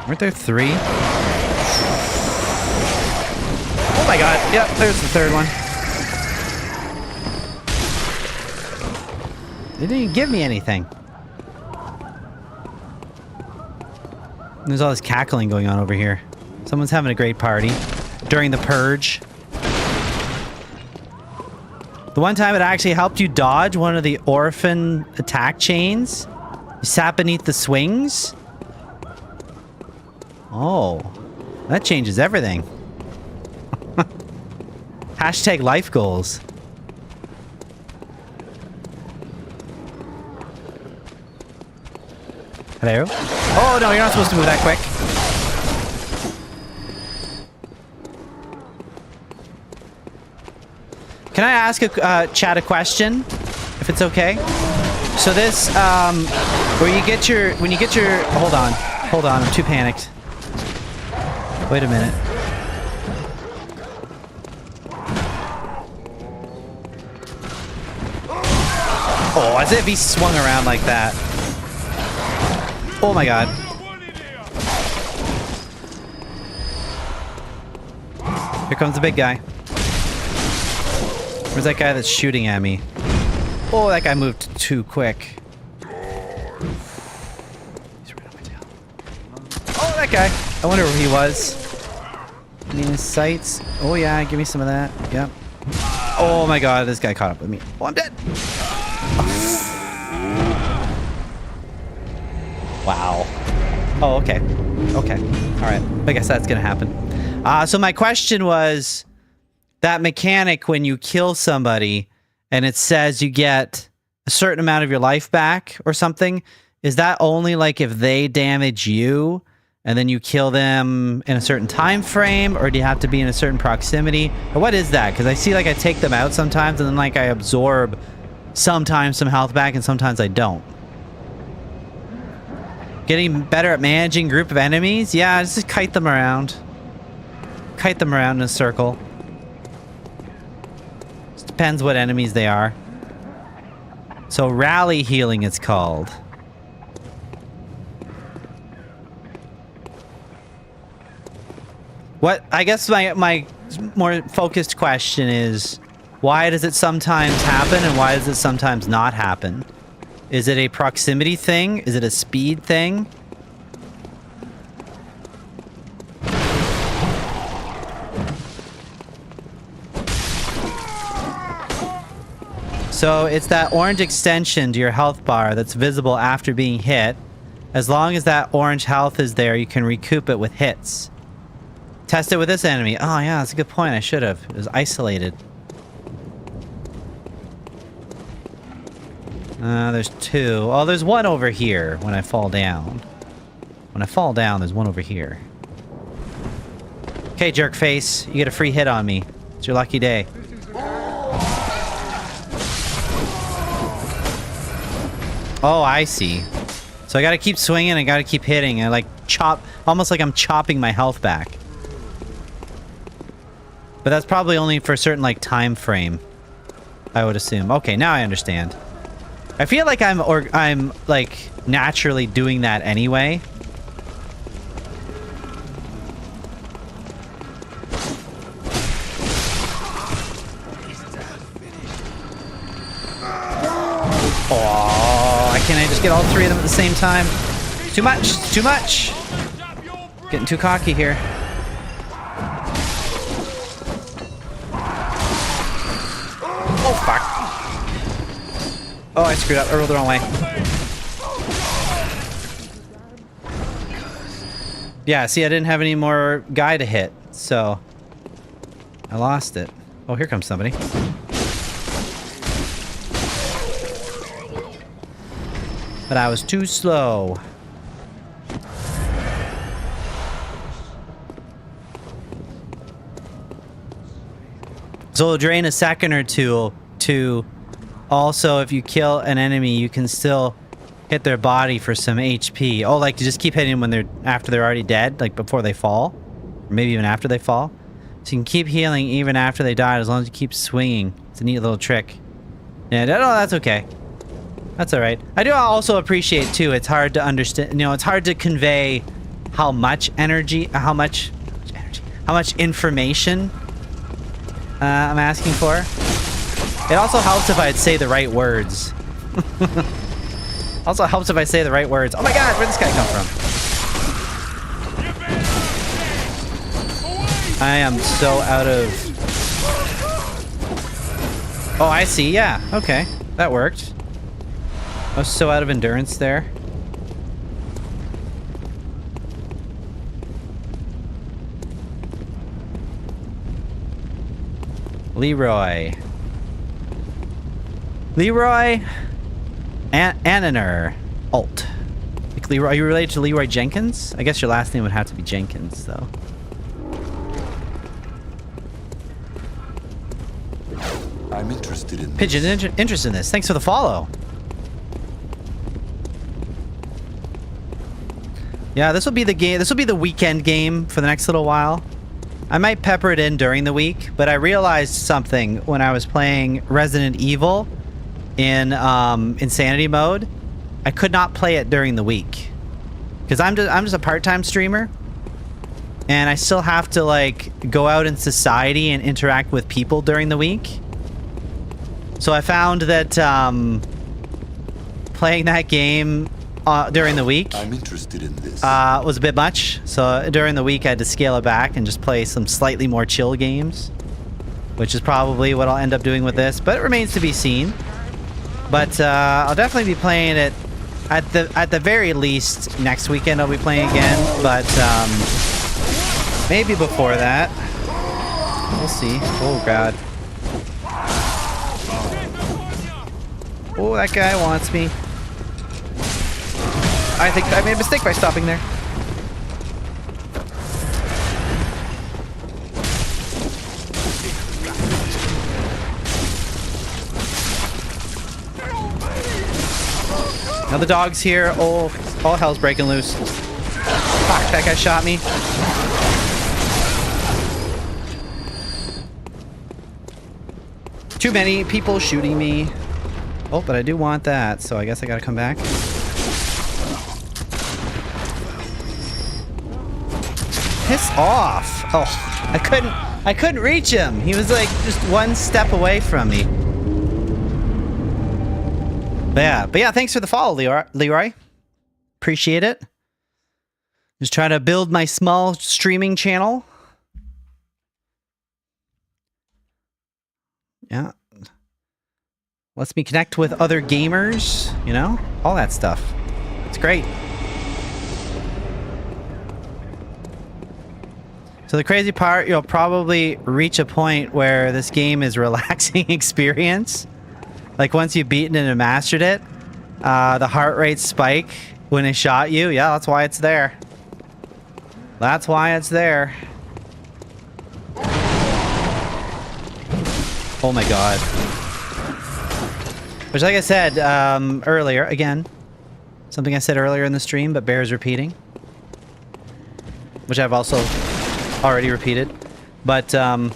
Weren't there 3? Oh my god. Yep, there's the third one. They didn't even give me anything. And there's all this cackling going on over here. Someone's having a great party during the purge. The one time it actually helped you dodge one of the orphan attack chains. You sat beneath the swings. Oh, that changes everything. Hashtag life goals. Hello? Oh, no, you're not supposed to move that quick. Can I ask chat a question, if it's okay? So this, when you get your, hold on, I'm too panicked. Wait a minute. Oh, as if he swung around like that. Oh my god. Here comes the big guy. Where's that guy that's shooting at me? Oh, that guy moved too quick. He's right on my tail. Oh, that guy. I wonder where he was. I mean, his sights. Oh yeah, give me some of that. Yep. Oh my god, this guy caught up with me. Oh, I'm dead. Wow. Oh, okay. Okay. All right. I guess that's gonna happen. So my question was, that mechanic when you kill somebody and it says you get a certain amount of your life back or something, is that only like if they damage you and then you kill them in a certain time frame, or do you have to be in a certain proximity? Or what is that? Because I see like I take them out sometimes and then like I absorb sometimes some health back and sometimes I don't. Getting better at managing a group of enemies? Yeah, just kite them around. Kite them around in a circle. Just depends what enemies they are. So rally healing it's called. What I guess my more focused question is, why does it sometimes happen and why does it sometimes not happen? Is it a proximity thing? Is it a speed thing? So it's that orange extension to your health bar that's visible after being hit. As long as that orange health is there, you can recoup it with hits. Test it with this enemy. Oh yeah, that's a good point. I should have. It was isolated. There's two. Oh, there's one over here when I fall down. When I fall down, there's one over here. Okay, jerk face. You get a free hit on me. It's your lucky day. Oh, I see. So I gotta keep swinging, I gotta keep hitting, and like chop, almost like I'm chopping my health back. But that's probably only for a certain like time frame, I would assume. Okay, now I understand. I feel like I'm like naturally doing that anyway. Oh, can I just get all three of them at the same time? Too much, too much. Getting too cocky here. Oh, fuck. Oh, I screwed up. I rolled the wrong way. Yeah, see, I didn't have any more guy to hit, so I lost it. Oh, here comes somebody. But I was too slow. So it'll drain a second or two to also, if you kill an enemy, you can still hit their body for some HP. Oh, like to just keep hitting them when after they're already dead, like before they fall, or maybe even after they fall. So you can keep healing even after they die as long as you keep swinging. It's a neat little trick. Yeah, no, that's okay. That's all right. I do also appreciate too. It's hard to understand. You know, it's hard to convey how much energy, how much information I'm asking for. It also helps if I'd say the right words. Also helps if I say the right words. Oh my God, where'd this guy come from? I am so out of. Oh, I see. Yeah. Okay, that worked. I was so out of endurance there. Leroy Aniner Alt. Like Leroy, are you related to Leroy Jenkins? I guess your last name would have to be Jenkins, though. I'm interested in Pigeon, interested in this. Thanks for the follow. Yeah, this will be the game. This will be the weekend game for the next little while. I might pepper it in during the week, but I realized something when I was playing Resident Evil in Insanity mode. I could not play it during the week because I'm just a part-time streamer, and I still have to like go out in society and interact with people during the week. So I found that playing that game during the week I'm interested in this. was a bit much. So during the week I had to scale it back and just play some slightly more chill games, which is probably what I'll end up doing with this, but it remains to be seen. But I'll definitely be playing it at the very least next weekend. I'll be playing again, but maybe before that. We'll see. Oh God. Oh, that guy wants me. I think I made a mistake by stopping there. Now the dog's here. Oh, all hell's breaking loose. Fuck, that guy shot me. Too many people shooting me. Oh, but I do want that, so I guess I gotta come back. Piss off! Oh, I couldn't reach him. He was like just one step away from me. But yeah, thanks for the follow, Leroy. Appreciate it. Just trying to build my small streaming channel. Yeah. Lets me connect with other gamers, you know? All that stuff. It's great. So the crazy part, you'll probably reach a point where this game is a relaxing experience. Like once you've beaten it and mastered it, the heart rate spike when it shot you. Yeah, that's why it's there. That's why it's there. Oh my god. Which, like I said earlier, again, something I said earlier in the stream, but bears repeating. Which I've also already repeated. But when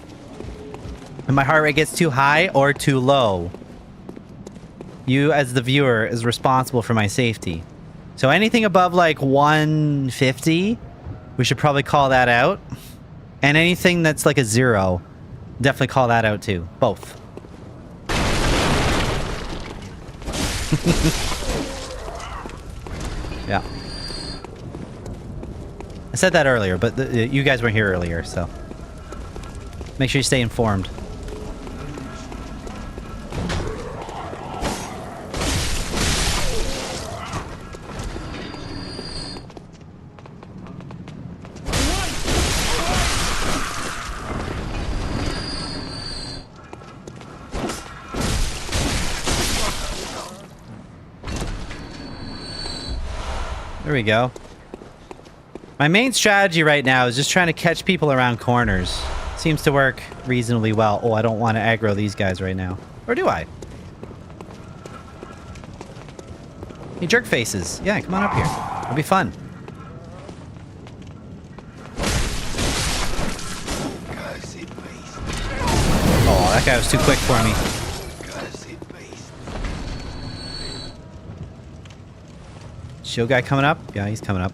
my heart rate gets too high or too low, you as the viewer is responsible for my safety. So anything above like 150, we should probably call that out. And anything that's like a 0, definitely call that out too. Both. Yeah. I said that earlier, but you guys weren't here earlier, so make sure you stay informed. There we go. My main strategy right now is just trying to catch people around corners. Seems to work reasonably well. Oh, I don't want to aggro these guys right now. Or do I? Hey, jerk faces. Yeah, come on up here. It'll be fun. Oh, that guy was too quick for me. Shield guy coming up? Yeah, he's coming up.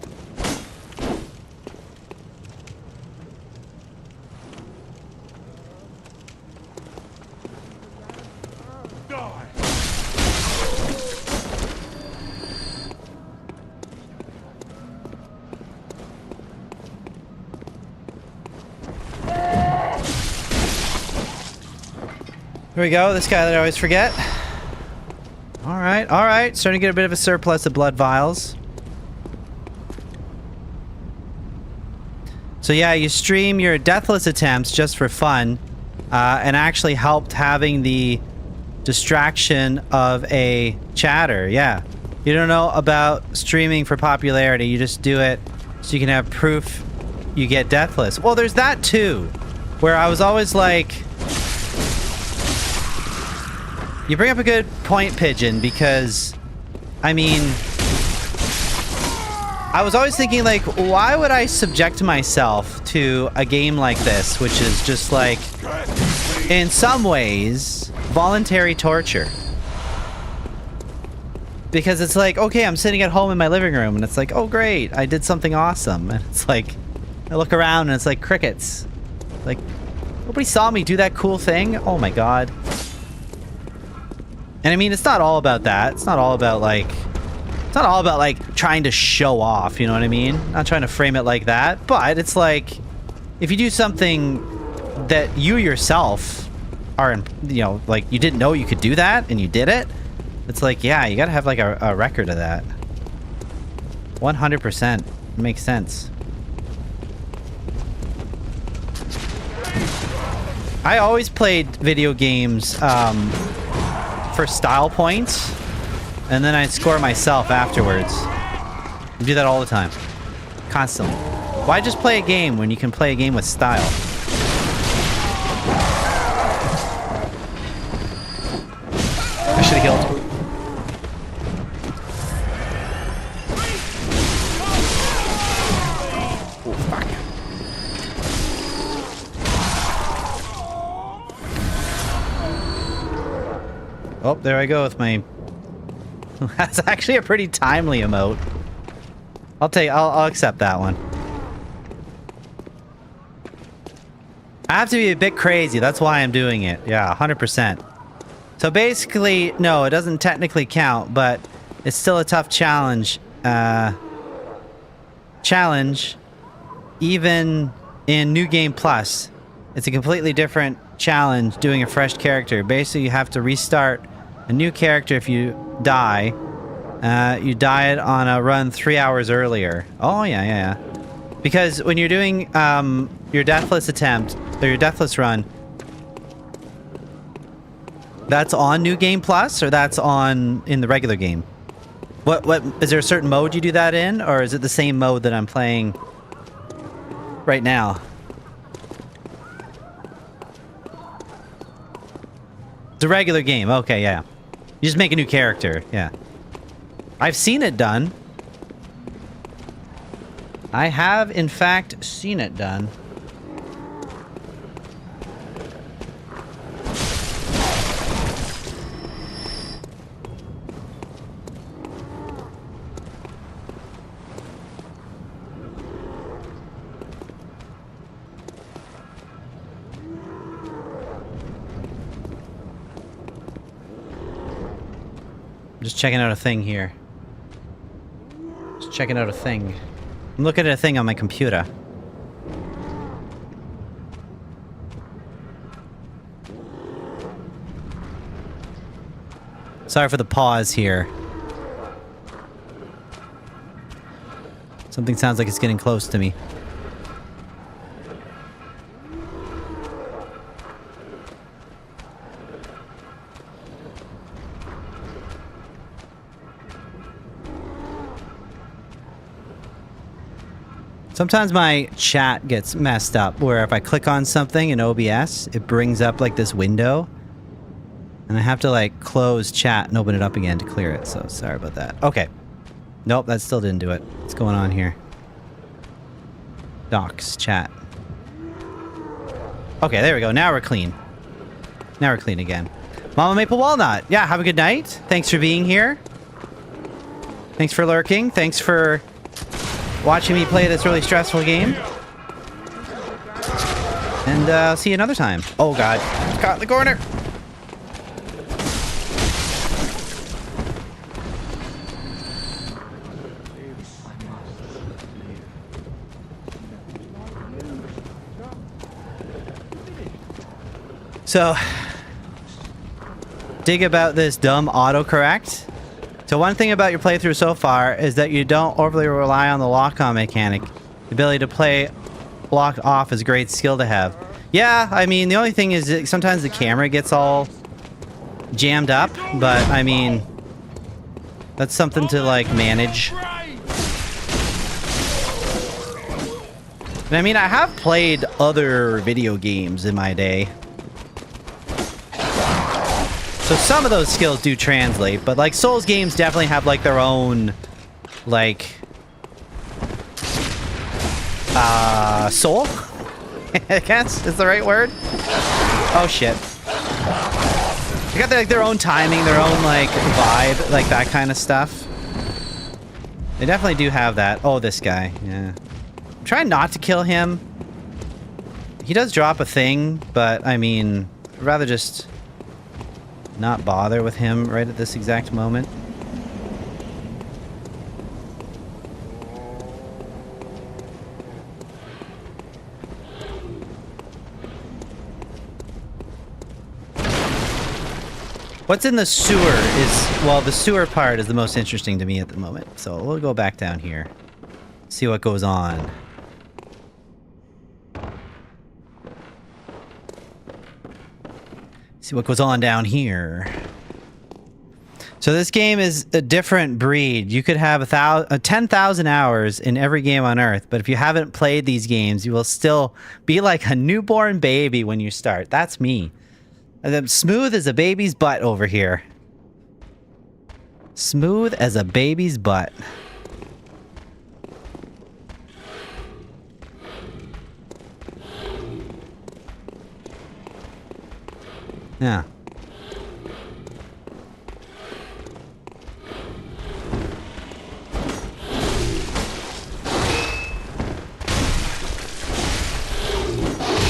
Here we go, this guy that I always forget. Alright. Starting to get a bit of a surplus of blood vials. So yeah, you stream your deathless attempts just for fun. And actually helped having the distraction of a chatter, yeah. You don't know about streaming for popularity, you just do it so you can have proof you get deathless. Well, there's that too, where I was always like... You bring up a good point, Pigeon, because, I mean, I was always thinking, like, why would I subject myself to a game like this, which is just, like, in some ways, voluntary torture? Because it's like, okay, I'm sitting at home in my living room, and it's like, oh, great, I did something awesome. And it's like, I look around, and it's like crickets. Like, nobody saw me do that cool thing? Oh, my God. And I mean, it's not all about that. It's not all about like trying to show off, you know what I mean? Not trying to frame it like that, but it's like if you do something that you yourself are, you know, like you didn't know you could do that and you did it, it's like, yeah, you gotta have like a record of that. 100% makes sense. I always played video games, for style points, and then I'd score myself afterwards. I do that all the time. Constantly. Why just play a game when you can play a game with style? I should have killed. Oh, fuck. Oh, there I go with my... That's actually a pretty timely emote. I'll accept that one. I have to be a bit crazy. That's why I'm doing it. Yeah, 100%. So basically, no, it doesn't technically count, but it's still a tough challenge. Even in New Game Plus, it's a completely different challenge doing a fresh character. Basically, you have to restart a new character if you die. You died on a run 3 hours earlier. Oh, yeah. Because when you're doing your deathless attempt, or your deathless run, that's on New Game Plus, or that's on in the regular game? What is there a certain mode you do that in, or is it the same mode that I'm playing right now? It's a regular game. Okay, yeah. You just make a new character. Yeah. I've seen it done. I have, in fact, seen it done. Just checking out a thing here. Just checking out a thing. I'm looking at a thing on my computer. Sorry for the pause here. Something sounds like it's getting close to me. Sometimes my chat gets messed up, where if I click on something in OBS, it brings up like this window. And I have to like close chat and open it up again to clear it, so sorry about that. Okay. Nope, that still didn't do it. What's going on here? Docs, chat. Okay, there we go. Now we're clean. Now we're clean again. Mama Maple Walnut. Yeah, have a good night. Thanks for being here. Thanks for lurking. Thanks for watching me play this really stressful game. And I'll see you another time. Oh god. Caught in the corner. So, dig about this dumb autocorrect. So one thing about your playthrough so far is that you don't overly rely on the lock-on mechanic. The ability to play locked off is a great skill to have. Yeah, I mean, the only thing is that sometimes the camera gets all jammed up, but I mean, that's something to like manage. And I mean, I have played other video games in my day. So some of those skills do translate, but like Souls games definitely have like their own, like, soul? I guess is the right word. Oh shit. They got like their own timing, their own like vibe, like that kind of stuff. They definitely do have that. Oh, this guy, yeah. I'm trying not to kill him. He does drop a thing, but I mean, I'd rather just not bother with him right at this exact moment. What's in the sewer is, well, the sewer part is the most interesting to me at the moment. So we'll go back down here, see what goes on. See what goes on down here. So this game is a different breed. You could have 10,000 hours in every game on Earth, but if you haven't played these games, you will still be like a newborn baby when you start. That's me. I'm smooth as a baby's butt over here. Smooth as a baby's butt. Yeah.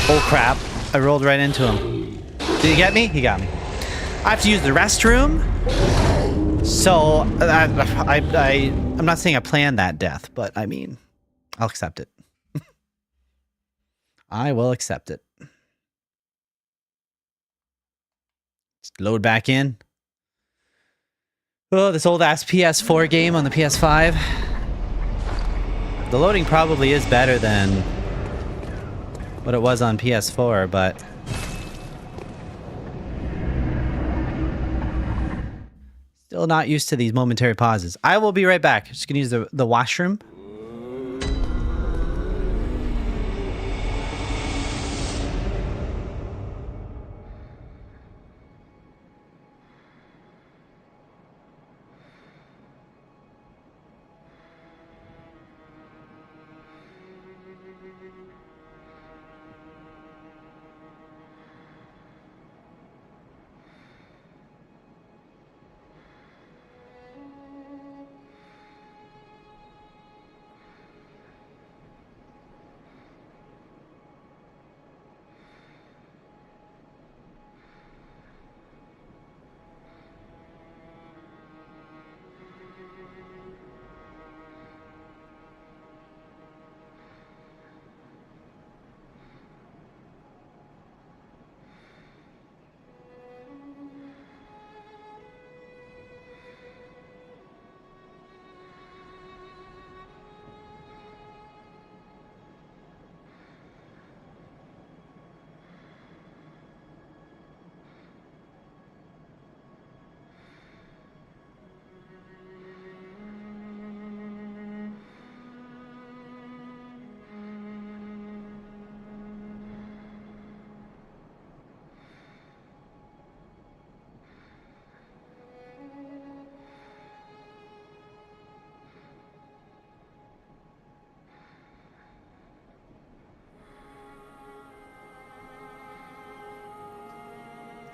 Oh crap. I rolled right into him. Did he get me? He got me. I have to use the restroom. So, I'm not saying I planned that death, but I mean, I'll accept it. I will accept it. Just load back in. Oh, this old ass PS4 game on the PS5. The loading probably is better than what it was on PS4, but still not used to these momentary pauses. I will be right back. Just gonna use the washroom.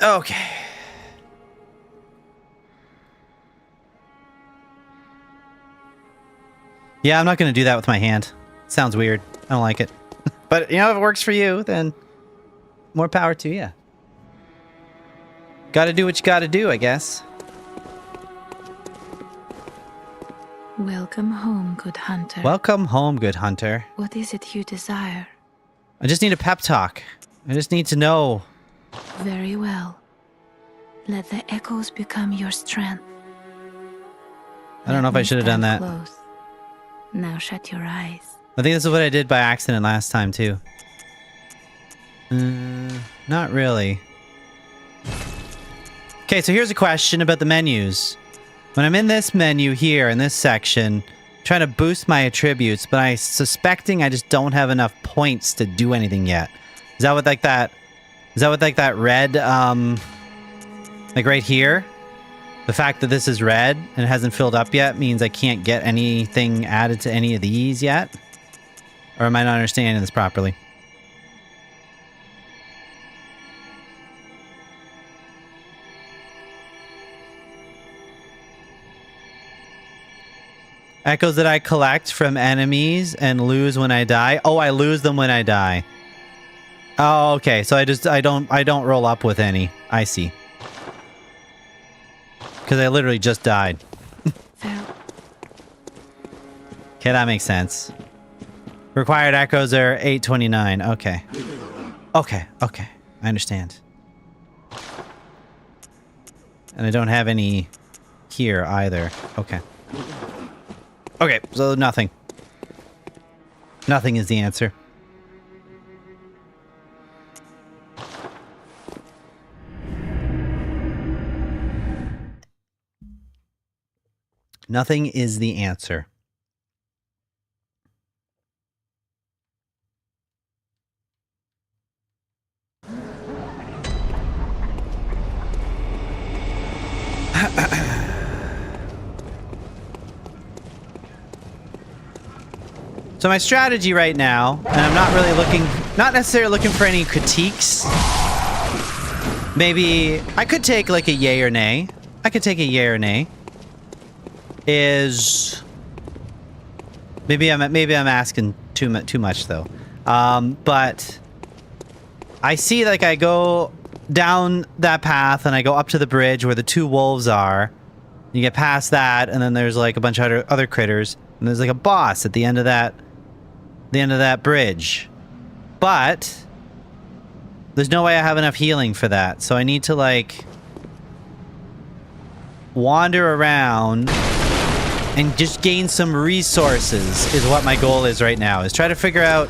Okay. Yeah, I'm not going to do that with my hand. Sounds weird. I don't like it. But, you know, if it works for you, then more power to you. Gotta do what you gotta do, I guess. Welcome home, good hunter. Welcome home, good hunter. What is it you desire? I just need a pep talk. I just need to know. Very well. Let the echoes become your strength. I don't know if I should have done that. Close. Now shut your eyes. I think this is what I did by accident last time, too. Not really. Okay, so here's a question about the menus. When I'm in this menu here, in this section, trying to boost my attributes, but I'm suspecting I just don't have enough points to do anything yet. Is that what, like, that... Is that what, like, that red, like, right here? The fact that this is red and it hasn't filled up yet means I can't get anything added to any of these yet? Or am I not understanding this properly? Echoes that I collect from enemies and lose when I die. Oh, I lose them when I die. Oh, okay. So I don't roll up with any. I see. Because I literally just died. Okay, that makes sense. Required echoes are 829. Okay. Okay, okay. I understand. And I don't have any here either. Okay. Okay, so nothing. Nothing is the answer. Nothing is the answer. So my strategy right now, and I'm not really looking, not necessarily looking for any critiques. Maybe I could take like a yay or nay. I could take a yay or nay. Is maybe I'm asking too much though. But I see, like, I go down that path and I go up to the bridge where the 2 wolves are. You get past that, and then there's like a bunch of other critters, and there's like a boss at the end of that bridge. But there's no way I have enough healing for that, so I need to like wander around and just gain some resources is what my goal is right now, is try to figure out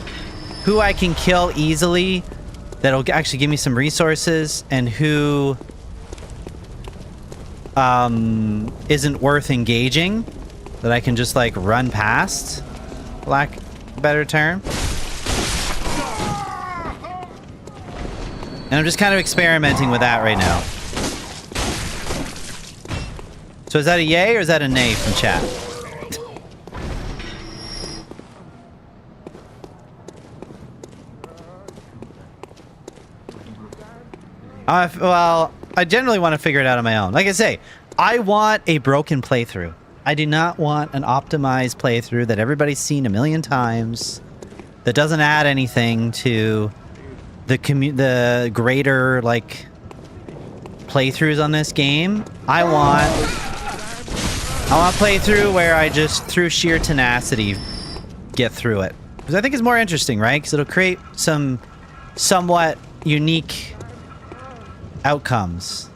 who I can kill easily that'll actually give me some resources, and who isn't worth engaging, that I can just like run past, for lack of a better term. And I'm just kind of experimenting with that right now. So is that a yay or is that a nay from chat? Well, I generally want to figure it out on my own. Like I say, I want a broken playthrough. I do not want an optimized playthrough that everybody's seen a million times, that doesn't add anything to the greater, like, playthroughs on this game. I want a playthrough where I just, through sheer tenacity, get through it. Because I think it's more interesting, right? Because it'll create some somewhat unique outcomes.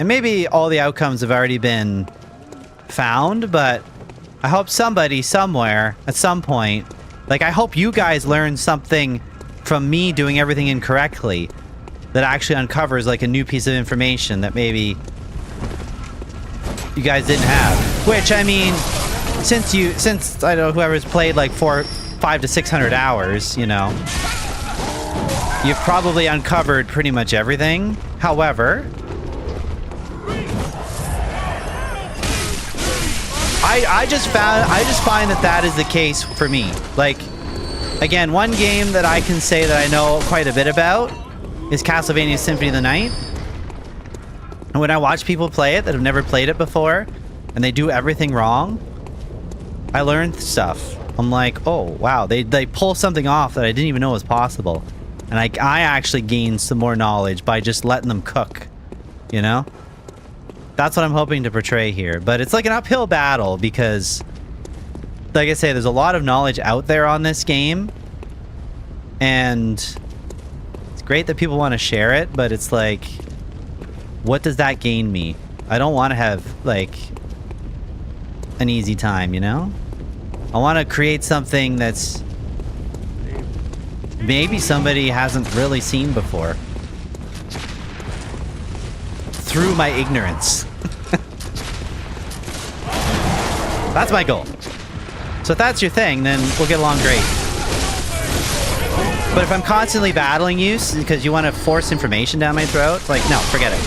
And maybe all the outcomes have already been found, but I hope somebody somewhere at some point, like, I hope you guys learn something from me doing everything incorrectly that actually uncovers like a new piece of information that maybe you guys didn't have. Which, I mean, since I don't know, whoever's played like 500 to 600 hours, you know, you've probably uncovered pretty much everything. However, I just find that is the case for me. Like, again, one game that I can say that I know quite a bit about is Castlevania Symphony of the Night. And when I watch people play it that have never played it before, and they do everything wrong, I learned stuff. I'm like, oh, wow, they pull something off that I didn't even know was possible. And I actually gained some more knowledge by just letting them cook, you know? That's what I'm hoping to portray here. But it's like an uphill battle because, like I say, there's a lot of knowledge out there on this game. And it's great that people want to share it, but it's like, what does that gain me? I don't want to have, like, an easy time, you know? I want to create something that's maybe somebody hasn't really seen before. Through my ignorance. That's my goal. So if that's your thing, then we'll get along great. But if I'm constantly battling you because you want to force information down my throat, it's like, no, forget it.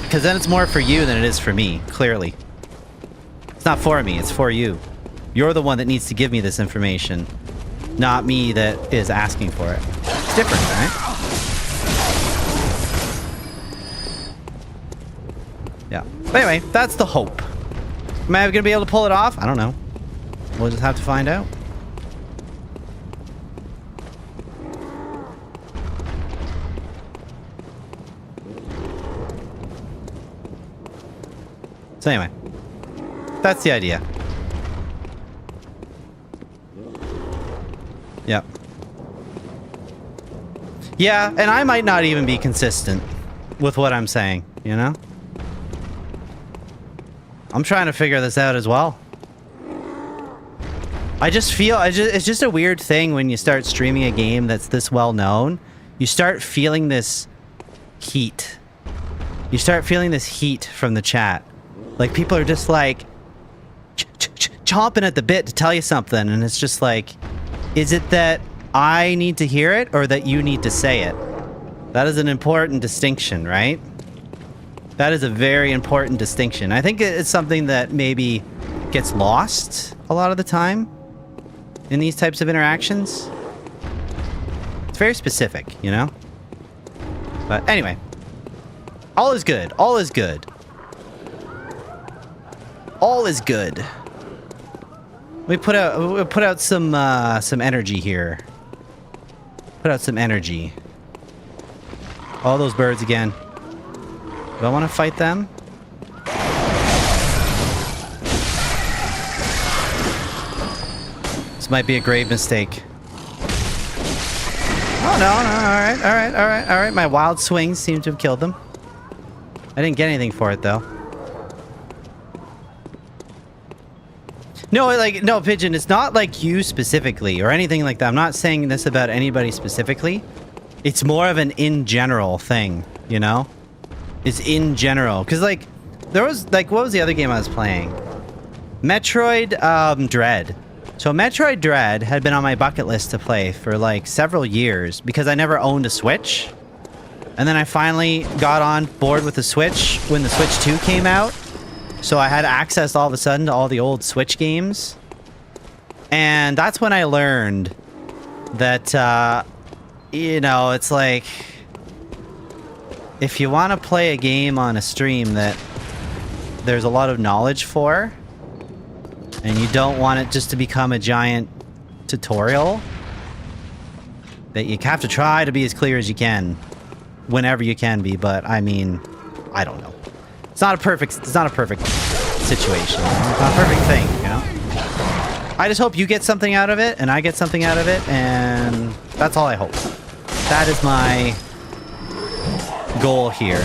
Because then it's more for you than it is for me, clearly. It's not for me, it's for you. You're the one that needs to give me this information, not me that is asking for it. It's different, right? Yeah. But anyway, that's the hope. Am I going to be able to pull it off? I don't know. We'll just have to find out. So anyway, that's the idea. Yep. Yeah, and I might not even be consistent with what I'm saying, you know? I'm trying to figure this out as well. I just feel, it's just a weird thing when you start streaming a game that's this well known. You start feeling this heat. You start feeling this heat from the chat. Like, people are just like chomping at the bit to tell you something, and it's just like, is it that I need to hear it or that you need to say it? That is an important distinction, right? That is a very important distinction. I think it's something that maybe gets lost a lot of the time in these types of interactions. It's very specific, you know? But anyway, all is good. All is good. All is good. We put out some energy here. Put out some energy. All those birds again. Do I want to fight them? This might be a grave mistake. Oh, no. All right. My wild swings seem to have killed them. I didn't get anything for it, though. No, no, Pigeon, it's not like you specifically or anything like that. I'm not saying this about anybody specifically. It's more of an in general thing, you know? It's in general. Because, like, there was, like, what was the other game I was playing? Metroid Dread. So Metroid Dread had been on my bucket list to play for, like, several years because I never owned a Switch. And then I finally got on board with the Switch when the Switch 2 came out. So I had access all of a sudden to all the old Switch games. And that's when I learned that, you know, it's like, if you want to play a game on a stream that there's a lot of knowledge for, and you don't want it just to become a giant tutorial, that you have to try to be as clear as you can, whenever you can be, but I mean, I don't know. It's not a perfect situation. It's not a perfect thing, you know? I just hope you get something out of it, and I get something out of it, and that's all I hope. That is my goal here.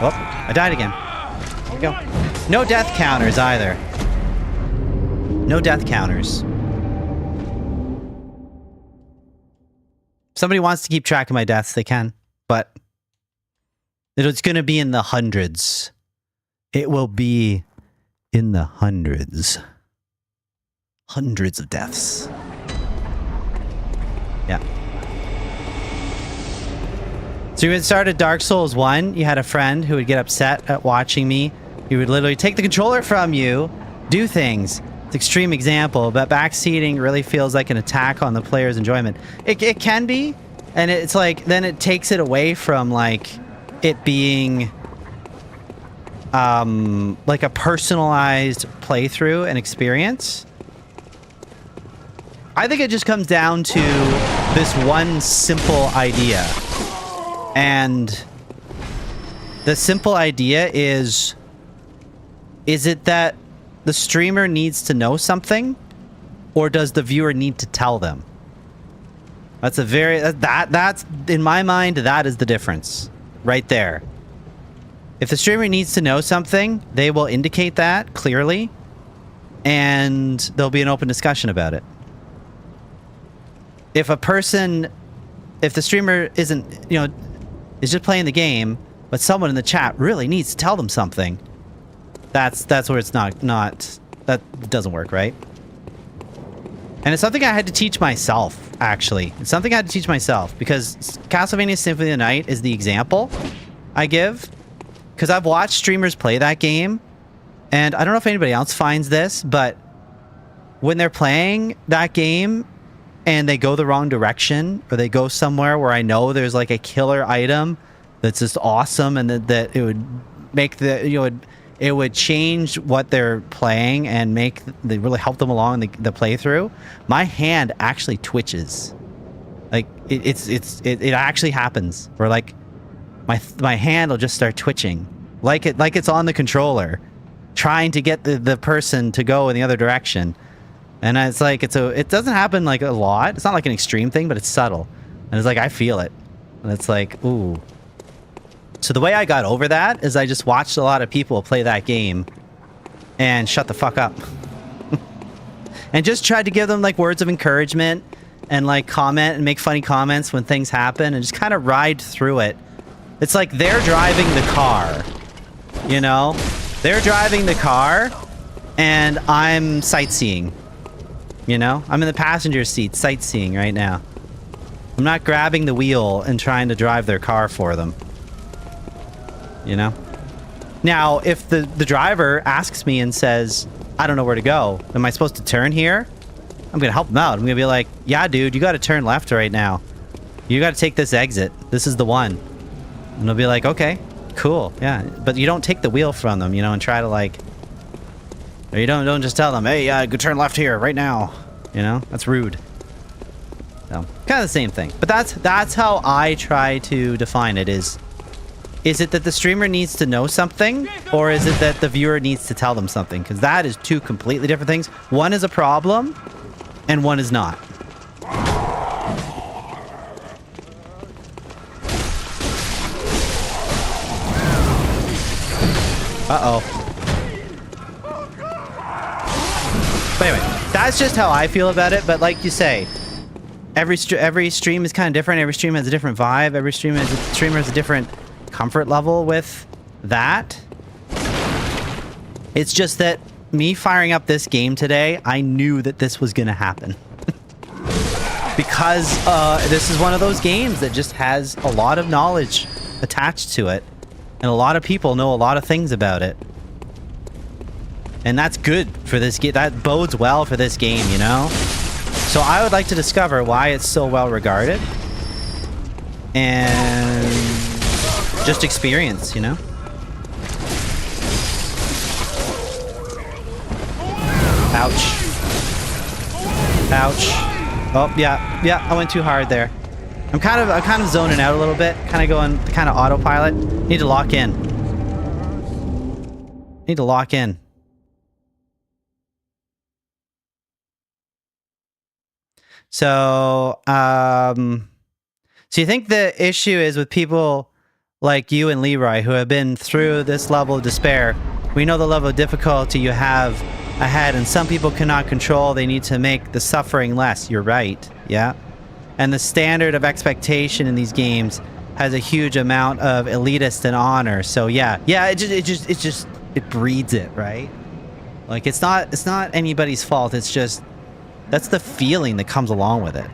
Oh, I died again. There we go. No death counters either. No death counters. If somebody wants to keep track of my deaths, they can, but it's going to be in the hundreds. It will be in the hundreds. Hundreds of deaths. Yeah. So when you started Dark Souls 1, you had a friend who would get upset at watching me. He would literally take the controller from you, do things. It's an extreme example, but backseating really feels like an attack on the player's enjoyment. It can be, and it's like, then it takes it away from, like, it being like a personalized playthrough and experience. I think it just comes down to this one simple idea. And the simple idea is it that the streamer needs to know something, or does the viewer need to tell them? That's a very, that's in my mind, that is the difference. Right there. If the streamer needs to know something, they will indicate that clearly, and there'll be an open discussion about it. If the streamer isn't, you know, is just playing the game, but someone in the chat really needs to tell them something, that's where it's not that doesn't work, right? And it's something I had to teach myself, actually. It's something I had to teach myself, because Castlevania Symphony of the Night is the example I give. Because I've watched streamers play that game, and I don't know if anybody else finds this, but when they're playing that game and they go the wrong direction, or they go somewhere where I know there's like a killer item that's just awesome, and that it would make the, you know, it would change what they're playing and they really help them along the playthrough. My hand actually twitches. Like it actually happens. Where like my hand will just start twitching, like it's on the controller, trying to get the person to go in the other direction. And it's like it doesn't happen like a lot. It's not like an extreme thing, but it's subtle. And it's like I feel it, and it's like ooh. So the way I got over that is I just watched a lot of people play that game and shut the fuck up. And just tried to give them like words of encouragement and like comment and make funny comments when things happen and just kind of ride through it. It's like they're driving the car, you know? They're driving the car and I'm sightseeing, you know? I'm in the passenger seat sightseeing right now. I'm not grabbing the wheel and trying to drive their car for them. You know? Now, if the driver asks me and says, I don't know where to go, am I supposed to turn here? I'm gonna help them out. I'm gonna be like, yeah, dude, you gotta turn left right now. You gotta take this exit. This is the one. And they'll be like, okay, cool, yeah. But you don't take the wheel from them, you know, and try to like... Or you don't just tell them, hey, go turn left here, right now. You know? That's rude. So, kind of the same thing. But that's how I try to define it is it that the streamer needs to know something, or is it that the viewer needs to tell them something? Because that is two completely different things. One is a problem, and one is not. Uh-oh. But anyway, that's just how I feel about it. But like you say, every stream is kind of different. Every stream has a different vibe. Every streamer has a different comfort level with that. It's just that me firing up this game today, I knew that this was going to happen. Because this is one of those games that just has a lot of knowledge attached to it. And a lot of people know a lot of things about it. And that's good for this game. That bodes well for this game, you know? So I would like to discover why it's so well regarded. And just experience, you know? Ouch. Ouch. Oh, yeah, I went too hard there. I'm kind of zoning out a little bit, kind of going autopilot. Need to lock in. So, so you think the issue is with people like you and Leroy who have been through this level of despair? We know the level of difficulty you have ahead, and some people cannot control. They need to make the suffering less. You're right. Yeah. And the standard of expectation in these games has a huge amount of elitist and honor. So yeah, it breeds it, right? Like it's not anybody's fault. It's just that's the feeling that comes along with it.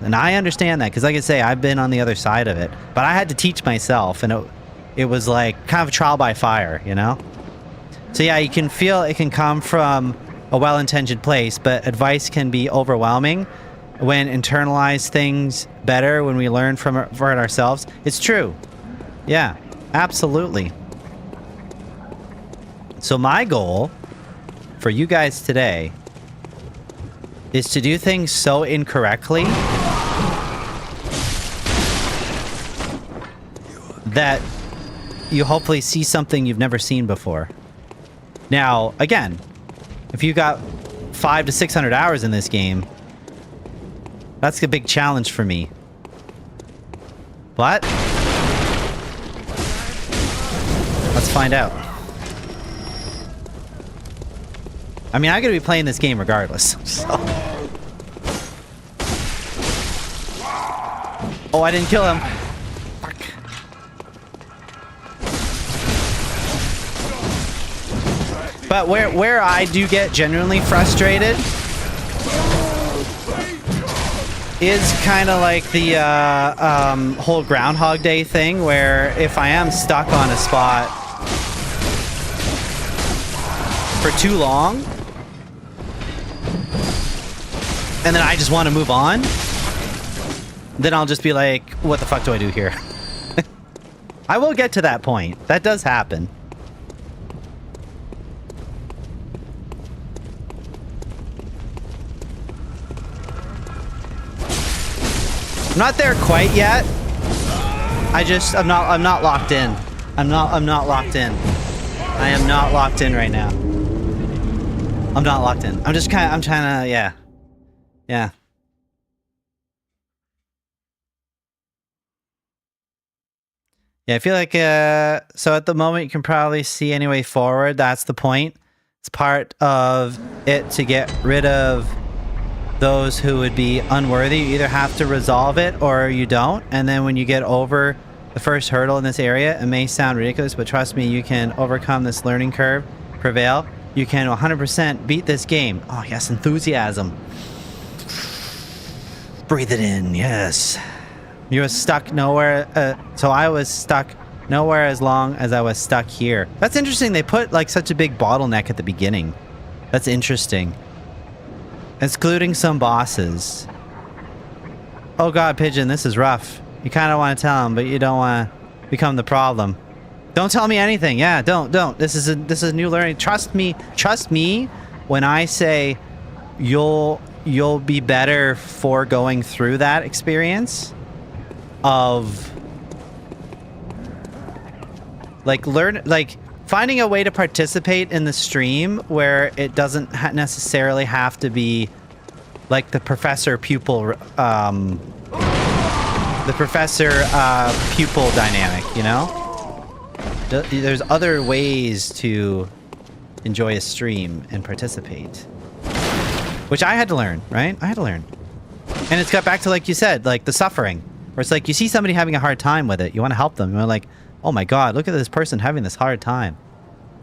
And I understand that because, like I say, I've been on the other side of it. But I had to teach myself, and it was like kind of a trial by fire, you know? So yeah, you can feel it can come from a well-intentioned place, but advice can be overwhelming when internalized things better, when we learn from it for it ourselves. It's true. Yeah, absolutely. So my goal for you guys today is to do things so incorrectly that you hopefully see something you've never seen before. Now, again, if you got 500 to 600 hours in this game, that's a big challenge for me. What? Let's find out. I mean, I'm going to be playing this game regardless. So. Oh, I didn't kill him. Fuck. But where I do get genuinely frustrated is kind of like the whole Groundhog Day thing, where if I am stuck on a spot for too long, and then I just want to move on, then I'll just be like, what the fuck do I do here? I will get to that point. That does happen. I'm not there quite yet. I'm not locked in. I'm not locked in. I am not locked in right now. I'm not locked in. I'm trying to, yeah. Yeah. Yeah, I feel like, so at the moment you can probably see any way forward. That's the point. It's part of it to get rid of those who would be unworthy. You either have to resolve it or you don't. And then when you get over the first hurdle in this area, it may sound ridiculous, but trust me, you can overcome this learning curve, prevail. You can 100% beat this game. Oh, yes, enthusiasm. Breathe it in, yes. You were stuck nowhere, so I was stuck nowhere as long as I was stuck here. That's interesting. They put like such a big bottleneck at the beginning. That's interesting. Excluding some bosses. Oh god, Pigeon, this is rough. You kind of want to tell him, but you don't want to become the problem. Don't tell me anything. Yeah, don't. This is new learning. Trust me when I say you'll you'll be better for going through that experience of like finding a way to participate in the stream where it doesn't necessarily have to be like the professor pupil dynamic, you know? There's other ways to enjoy a stream and participate, which I had to learn, right? I had to learn. And it's got back to, like you said, like the suffering, where it's like you see somebody having a hard time with it, you want to help them. You're like, oh my god, look at this person having this hard time.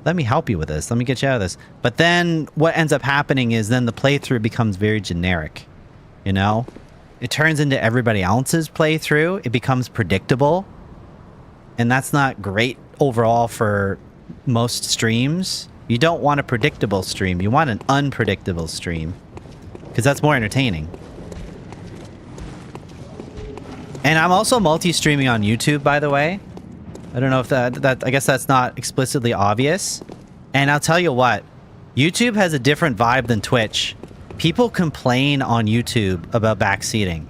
Let me help you with this. Let me get you out of this. But then what ends up happening is then the playthrough becomes very generic, you know? It turns into everybody else's playthrough. It becomes predictable. And that's not great overall for most streams. You don't want a predictable stream. You want an unpredictable stream, because that's more entertaining. And I'm also multi-streaming on YouTube, by the way. I don't know if I guess that's not explicitly obvious. And I'll tell you what, YouTube has a different vibe than Twitch. People complain on YouTube about backseating.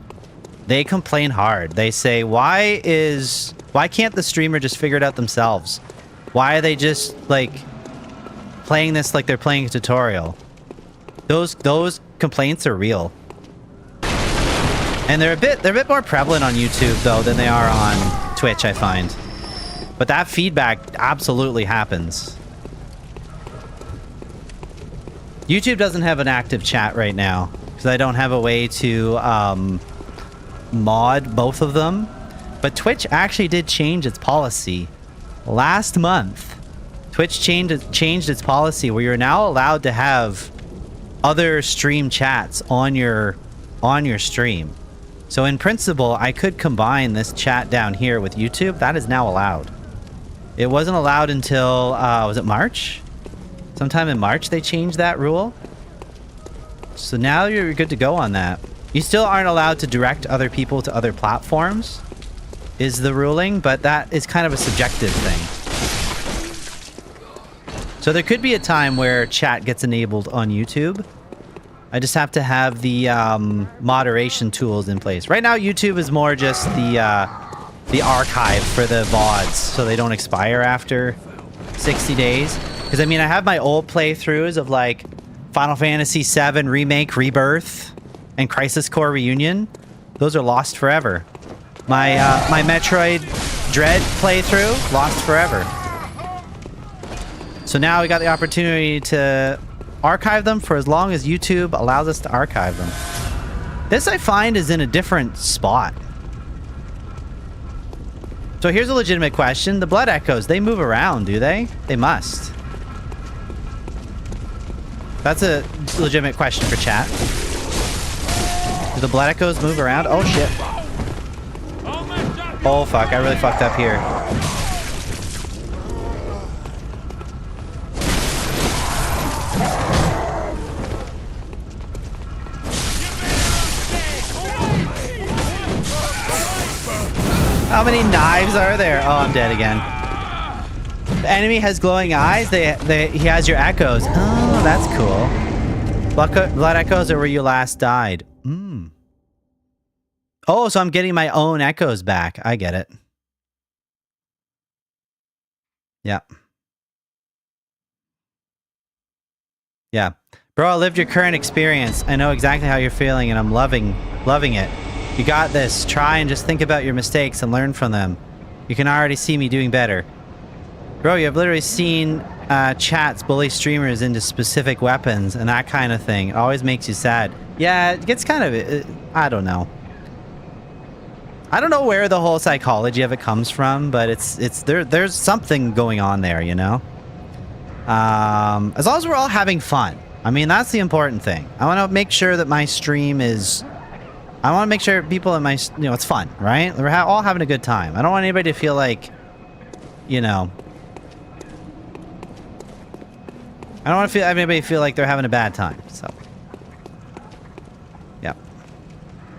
They complain hard. They say, why can't the streamer just figure it out themselves? Why are they just like playing this like they're playing a tutorial? Those complaints are real. And they're a bit more prevalent on YouTube though than they are on Twitch, I find. But that feedback absolutely happens. YouTube doesn't have an active chat right now because I don't have a way to mod both of them. But Twitch actually did change its policy last month. Twitch changed its policy where you're now allowed to have other stream chats on your stream. So in principle, I could combine this chat down here with YouTube. That is now allowed. It wasn't allowed until, was it March? Sometime in March they changed that rule. So now you're good to go on that. You still aren't allowed to direct other people to other platforms, is the ruling, but that is kind of a subjective thing. So there could be a time where chat gets enabled on YouTube. I just have to have the moderation tools in place. Right now, YouTube is more just the archive for the VODs, so they don't expire after 60 days. Because, I mean, I have my old playthroughs of, like, Final Fantasy VII Remake Rebirth and Crisis Core Reunion. Those are lost forever. My Metroid Dread playthrough, lost forever. So now we got the opportunity to archive them for as long as YouTube allows us to archive them. This, I find, is in a different spot. So here's a legitimate question. The Blood Echoes, they move around, do they? They must. That's a legitimate question for chat. Do the Blood Echoes move around? Oh, shit. Oh, fuck. I really fucked up here. How many knives are there? Oh, I'm dead again. The enemy has glowing eyes. He has your echoes. Oh, that's cool. Blood Echoes are where you last died. Oh, so I'm getting my own echoes back. I get it. Yeah. Yeah. Bro, I lived your current experience. I know exactly how you're feeling, and I'm loving it. You got this. Try and just think about your mistakes and learn from them. You can already see me doing better. Bro, you have literally seen chats bully streamers into specific weapons and that kind of thing. It always makes you sad. Yeah, it gets kind of... I don't know. I don't know where the whole psychology of it comes from, but there's something going on there, you know? As long as we're all having fun. I mean, that's the important thing. I want to make sure that my stream is... I want to make sure people in my... You know, it's fun, right? We're all having a good time. I don't want anybody to feel like, you know... I don't want to have anybody feel like they're having a bad time, so... Yeah.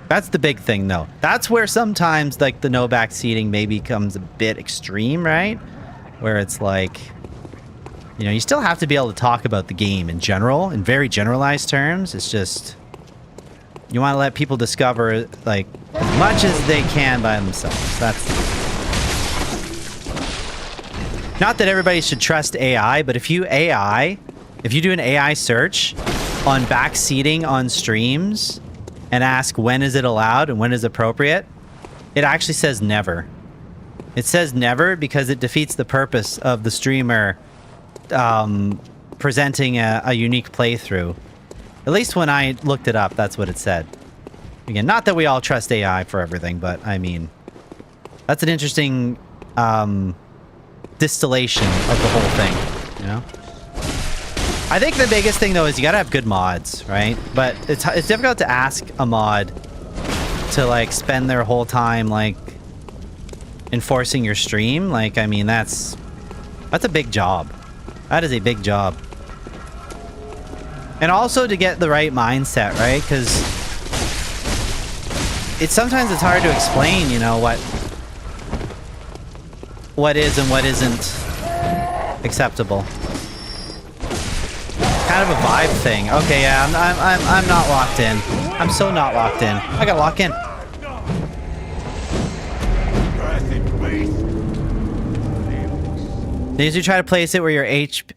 That's the big thing, though. That's where sometimes, like, the no backseating maybe becomes a bit extreme, right? Where it's like... You know, you still have to be able to talk about the game in general, in very generalized terms. It's just... You want to let people discover like as much as they can by themselves. That's not that everybody should trust AI, but if you do an AI search on backseating on streams and ask when is it allowed and when is appropriate, it actually says never. It says never because it defeats the purpose of the streamer presenting a unique playthrough. At least when I looked it up, that's what it said. Again, not that we all trust AI for everything, but I mean, that's an interesting distillation of the whole thing, you know? I think the biggest thing, though, is you gotta have good mods, right? But it's difficult to ask a mod to, like, spend their whole time, like, enforcing your stream. Like, I mean, that's a big job. That is a big job. And also to get the right mindset, right? Because sometimes it's hard to explain, you know, what is and what isn't acceptable. Kind of a vibe thing. Okay, yeah, I'm not locked in. I'm so not locked in. I gotta lock in. They usually try to place it where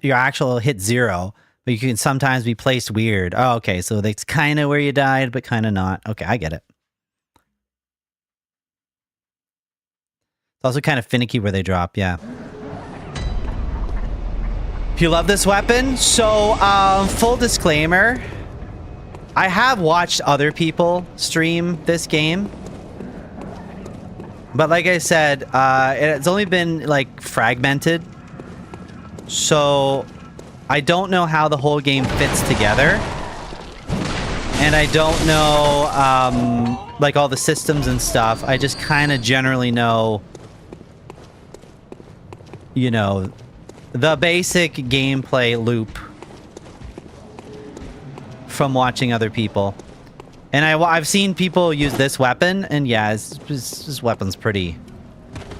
your actual hit 0. But you can sometimes be placed weird. Oh, okay. So that's kind of where you died, but kind of not. Okay, I get it. It's also kind of finicky where they drop, yeah. If you love this weapon, so full disclaimer, I have watched other people stream this game. But like I said, it's only been like fragmented. So I don't know how the whole game fits together. And I don't know, like, all the systems and stuff. I just kind of generally know, you know, the basic gameplay loop from watching other people. And I've seen people use this weapon, and yeah, this weapon's pretty...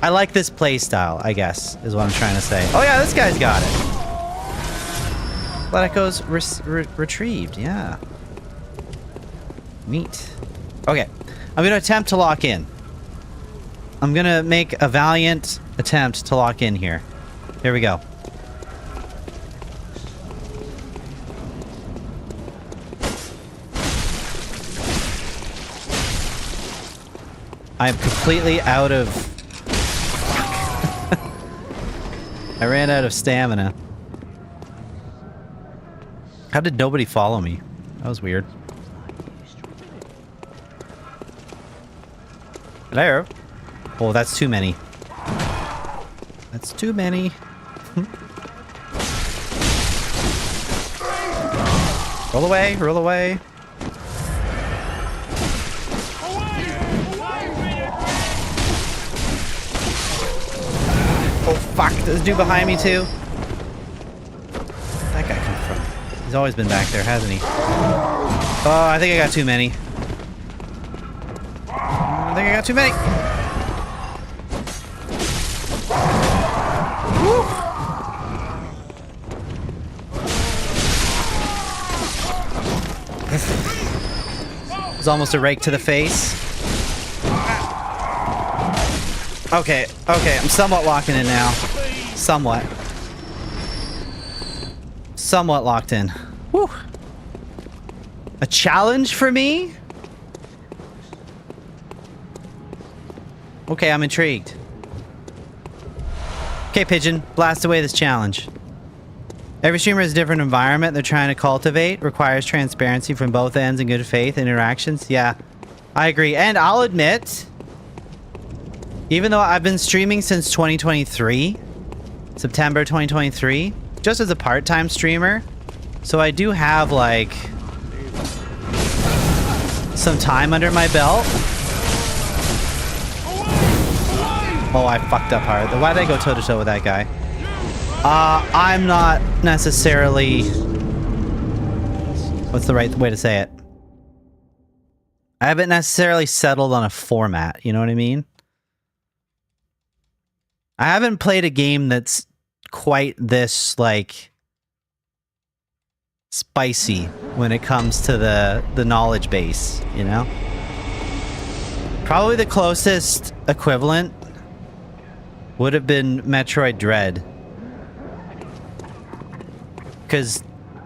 I like this play style, I guess, is what I'm trying to say. Oh yeah, this guy's got it. Let Echoes retrieved, yeah. Neat. Okay, I'm gonna attempt to lock in. I'm gonna make a valiant attempt to lock in here. Here we go. I'm completely out of... I ran out of stamina. How did nobody follow me? That was weird. Hello? Oh, that's too many. That's too many. Roll away, roll away. Oh fuck, there's a dude behind me too. Where'd that guy come from? He's always been back there, hasn't he? Oh, I think I got too many. I think I got too many. Woo. It was almost a rake to the face. Okay, okay, I'm somewhat locking in now. Somewhat. Somewhat locked in. Woo. A challenge for me? Okay, I'm intrigued. Okay, Pigeon, blast away this challenge. Every streamer has a different environment they're trying to cultivate. Requires transparency from both ends and good faith interactions. Yeah, I agree. And I'll admit, even though I've been streaming since 2023, September 2023, just as a part-time streamer, so I do have, like, some time under my belt. Oh, I fucked up hard. Why did I go toe-to-toe with that guy? I'm not necessarily... What's the right way to say it? I haven't necessarily settled on a format, you know what I mean? I haven't played a game that's quite this, like, spicy when it comes to the knowledge base, you know? Probably the closest equivalent would have been Metroid Dread.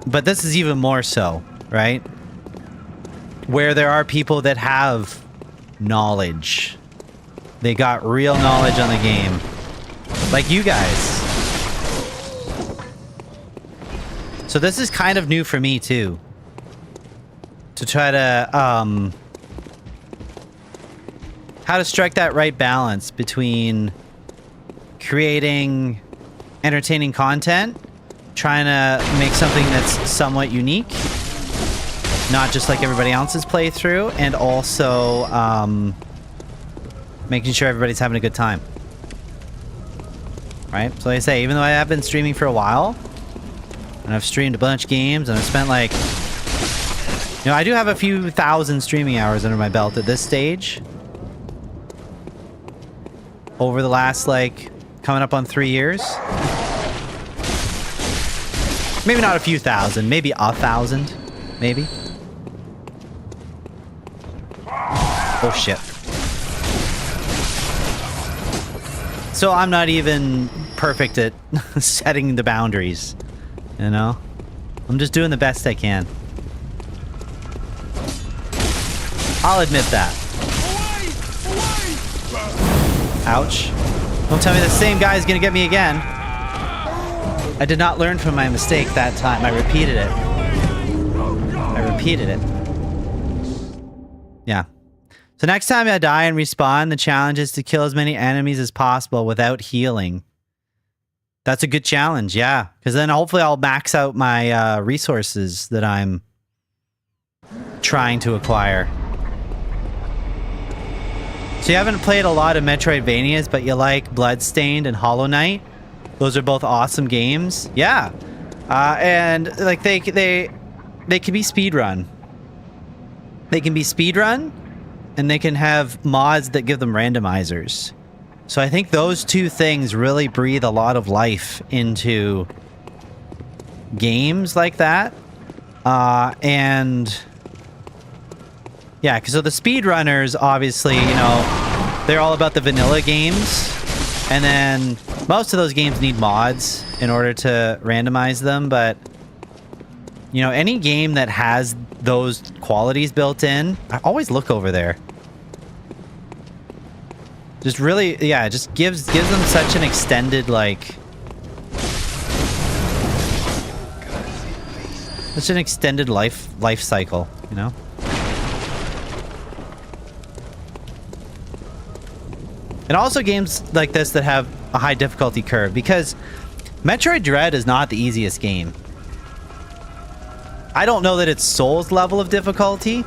But this is even more so, right? Where there are people that have knowledge. They got real knowledge on the game. Like you guys. So this is kind of new for me too. To try to, how to strike that right balance between creating entertaining content, trying to make something that's somewhat unique, not just like everybody else's playthrough, and also making sure everybody's having a good time. Right? So like I say, even though I have been streaming for a while, and I've streamed a bunch of games, and I've spent like, you know, I do have a few thousand streaming hours under my belt at this stage. Over the last, like, coming up on 3 years. Maybe not a few thousand, maybe 1,000, maybe. Oh shit. So I'm not even perfect at setting the boundaries, you know? I'm just doing the best I can. I'll admit that. Ouch. Don't tell me the same guy's gonna get me again. I did not learn from my mistake that time. I repeated it. Yeah. So next time I die and respawn, the challenge is to kill as many enemies as possible without healing. That's a good challenge, yeah. Because then hopefully I'll max out my resources that I'm trying to acquire. So you haven't played a lot of Metroidvanias, but you like Bloodstained and Hollow Knight? Those are both awesome games. Yeah. And like they can be speedrun. They can be speedrun, and they can have mods that give them randomizers. So I think those two things really breathe a lot of life into games like that. And yeah, because so the speedrunners, obviously, you know, they're all about the vanilla games. And then most of those games need mods in order to randomize them. But, you know, any game that has those qualities built in, I always look over there. Just really, yeah, it just gives them such an extended, like... such an extended life cycle, you know? And also games like this that have a high difficulty curve, because Metroid Dread is not the easiest game. I don't know that it's Souls level of difficulty.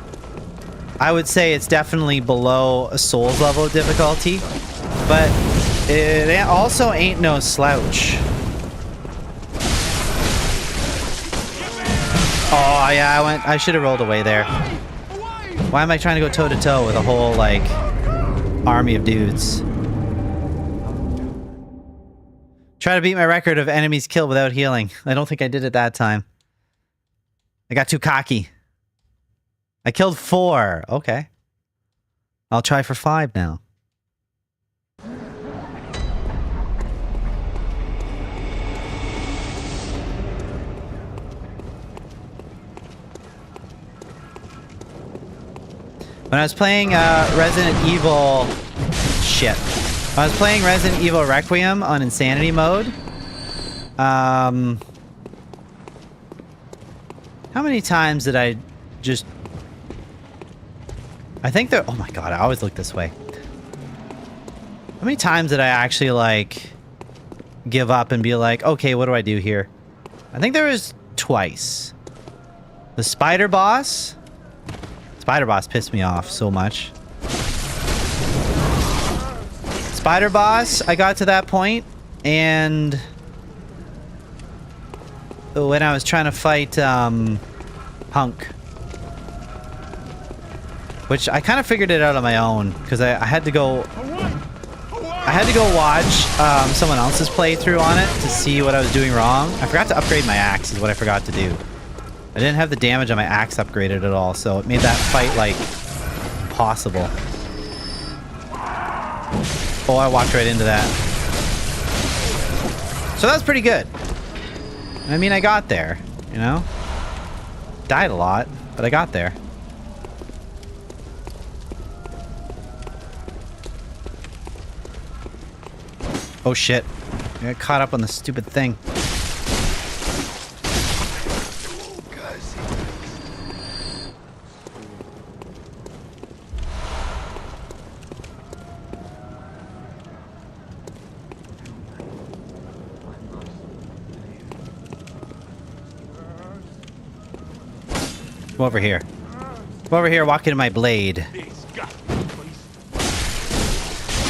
I would say it's definitely below a Souls level of difficulty, but it also ain't no slouch. Oh yeah, I should have rolled away there. Why am I trying to go toe to toe with a whole, like, army of dudes? Try to beat my record of enemies killed without healing. I don't think I did it that time. I got too cocky. I killed 4. Okay. I'll try for 5 now. When I was playing Resident Evil... Shit. When I was playing Resident Evil Requiem on Insanity mode, how many times did I just... I think there... Oh my god, I always look this way. How many times did I actually, like, give up and be like, okay, what do I do here? I think there was twice. The spider boss... Spider boss pissed me off so much. Spider boss, I got to that point, and when I was trying to fight Hunk, which I kind of figured it out on my own, because I had to go watch someone else's playthrough on it to see what I was doing wrong. I forgot to upgrade my axe is what I forgot to do. I didn't have the damage on my axe upgraded at all, so it made that fight, like, impossible. Oh, I walked right into that. So that's pretty good. I mean, I got there, you know? Died a lot, but I got there. Oh shit. I got caught up on the stupid thing. Come over here. Come over here, walk into my blade.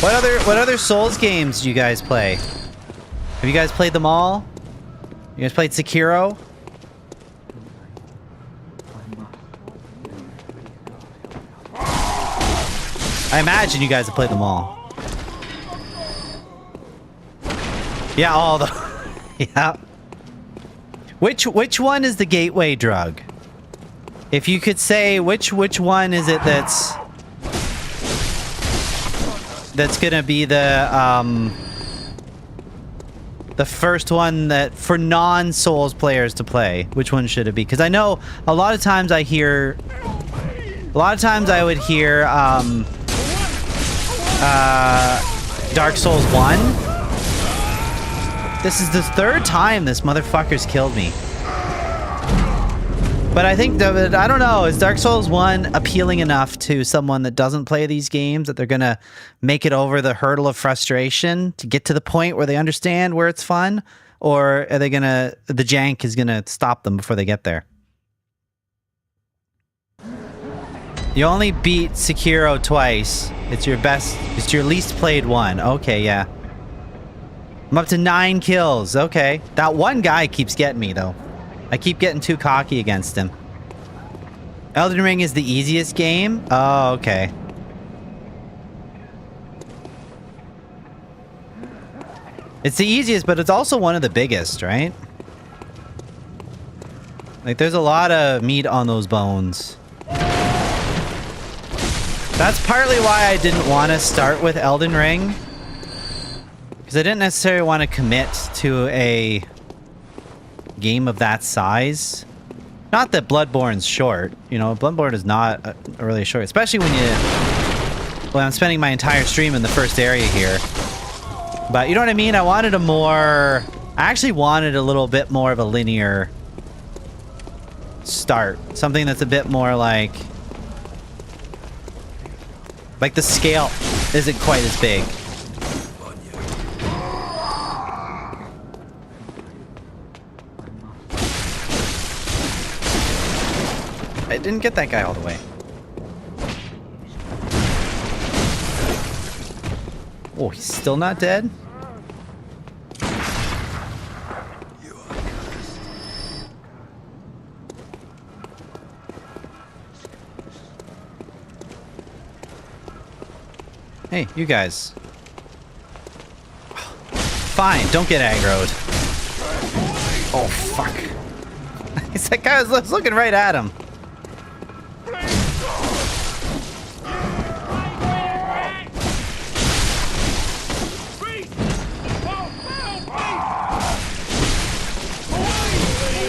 What other Souls games do you guys play? Have you guys played them all? You guys played Sekiro? I imagine you guys have played them all. Yeah, all the... yeah. Which one is the gateway drug? If you could say which one is it that's gonna be the first one that for non-Souls players to play, which one should it be? Because I know a lot of times I would hear Dark Souls 1. This is the third time this motherfucker's killed me. But I think, I don't know, is Dark Souls 1 appealing enough to someone that doesn't play these games that they're going to make it over the hurdle of frustration to get to the point where they understand where it's fun? Or are they going to, the jank is going to stop them before they get there? You only beat Sekiro twice. It's your least played one. Okay, yeah. I'm up to 9 kills. Okay. That one guy keeps getting me, though. I keep getting too cocky against him. Elden Ring is the easiest game? Oh, okay. It's the easiest, but it's also one of the biggest, right? Like, there's a lot of meat on those bones. That's partly why I didn't want to start with Elden Ring. Because I didn't necessarily want to commit to a game of that size. Not that Bloodborne's short. You know, Bloodborne is not really short. Especially when I'm spending my entire stream in the first area here. But you know what I mean? I actually wanted a little bit more of a linear start. Something that's a bit more like the scale isn't quite as big. I didn't get that guy all the way. Oh, he's still not dead? Hey, you guys. Fine, don't get aggroed. Oh, fuck. That guy was looking right at him.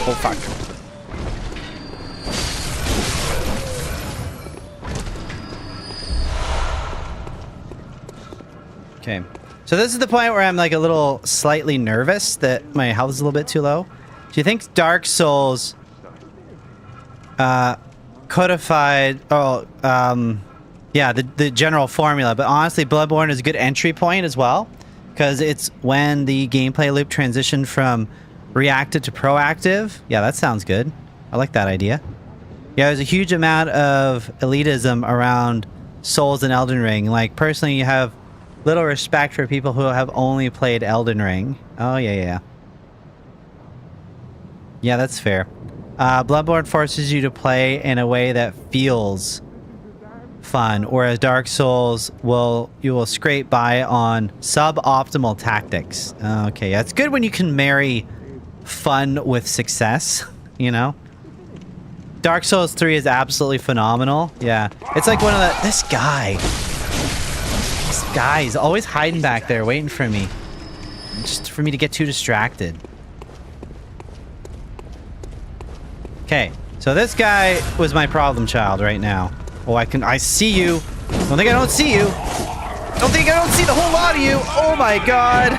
Oh, fuck. Okay. So this is the point where I'm like a little slightly nervous that my health is a little bit too low. Do you think Dark Souls codified yeah, the general formula, but honestly Bloodborne is a good entry point as well, because it's when the gameplay loop transitioned from reactive to proactive. Yeah, that sounds good. I like that idea. Yeah, there's a huge amount of elitism around Souls and Elden Ring. Like, personally, you have little respect for people who have only played Elden Ring. Oh, yeah. Yeah, that's fair. Bloodborne forces you to play in a way that feels fun, whereas Dark Souls you will scrape by on suboptimal tactics. Okay, yeah, it's good when you can marry fun with success, you know? Dark Souls 3 is absolutely phenomenal. Yeah. It's like one of the... This guy's always hiding back there waiting for me. Just for me to get too distracted. Okay. So this guy was my problem child right now. Oh, I see you. Don't think I don't see you. Don't think I don't see the whole lot of you. Oh my god.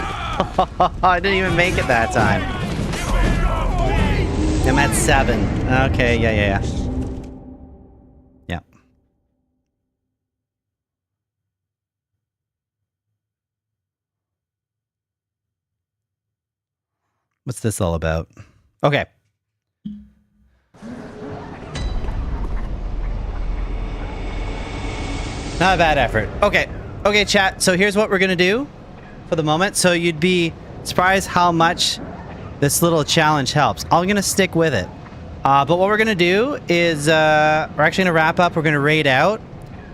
I didn't even make it that time. I'm at 7. Okay, yeah. Yeah. What's this all about? Okay. Not a bad effort. Okay. Okay, chat. So here's what we're going to do for the moment. So you'd be surprised how much this little challenge helps. I'm going to stick with it. But what we're going to do is we're actually going to wrap up. We're going to raid out.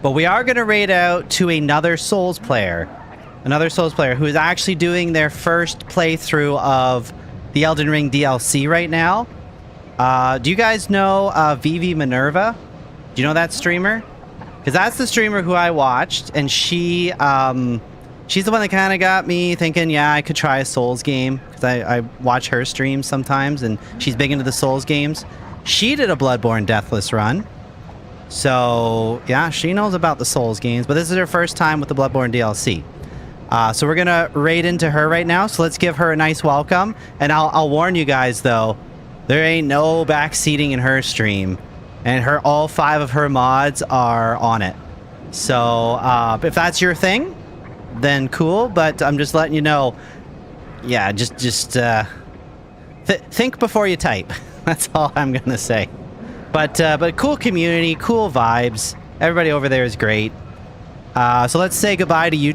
But we are going to raid out to another Souls player. Another Souls player who is actually doing their first playthrough of the Elden Ring DLC right now. Do you guys know Vivi Minerva? Do you know that streamer? Because that's the streamer who I watched, and she's the one that kind of got me thinking, yeah, I could try a Souls game. Because I watch her streams sometimes, and she's big into the Souls games. She did a Bloodborne Deathless run. So, yeah, she knows about the Souls games, but this is her first time with the Bloodborne DLC. So we're going to raid into her right now, so let's give her a nice welcome. And I'll warn you guys, though, there ain't no backseating in her stream. And all 5 of her mods are on it. So, if that's your thing, then cool. But I'm just letting you know, yeah, just think before you type. That's all I'm gonna say. But cool community, cool vibes. Everybody over there is great. So let's say goodbye to you.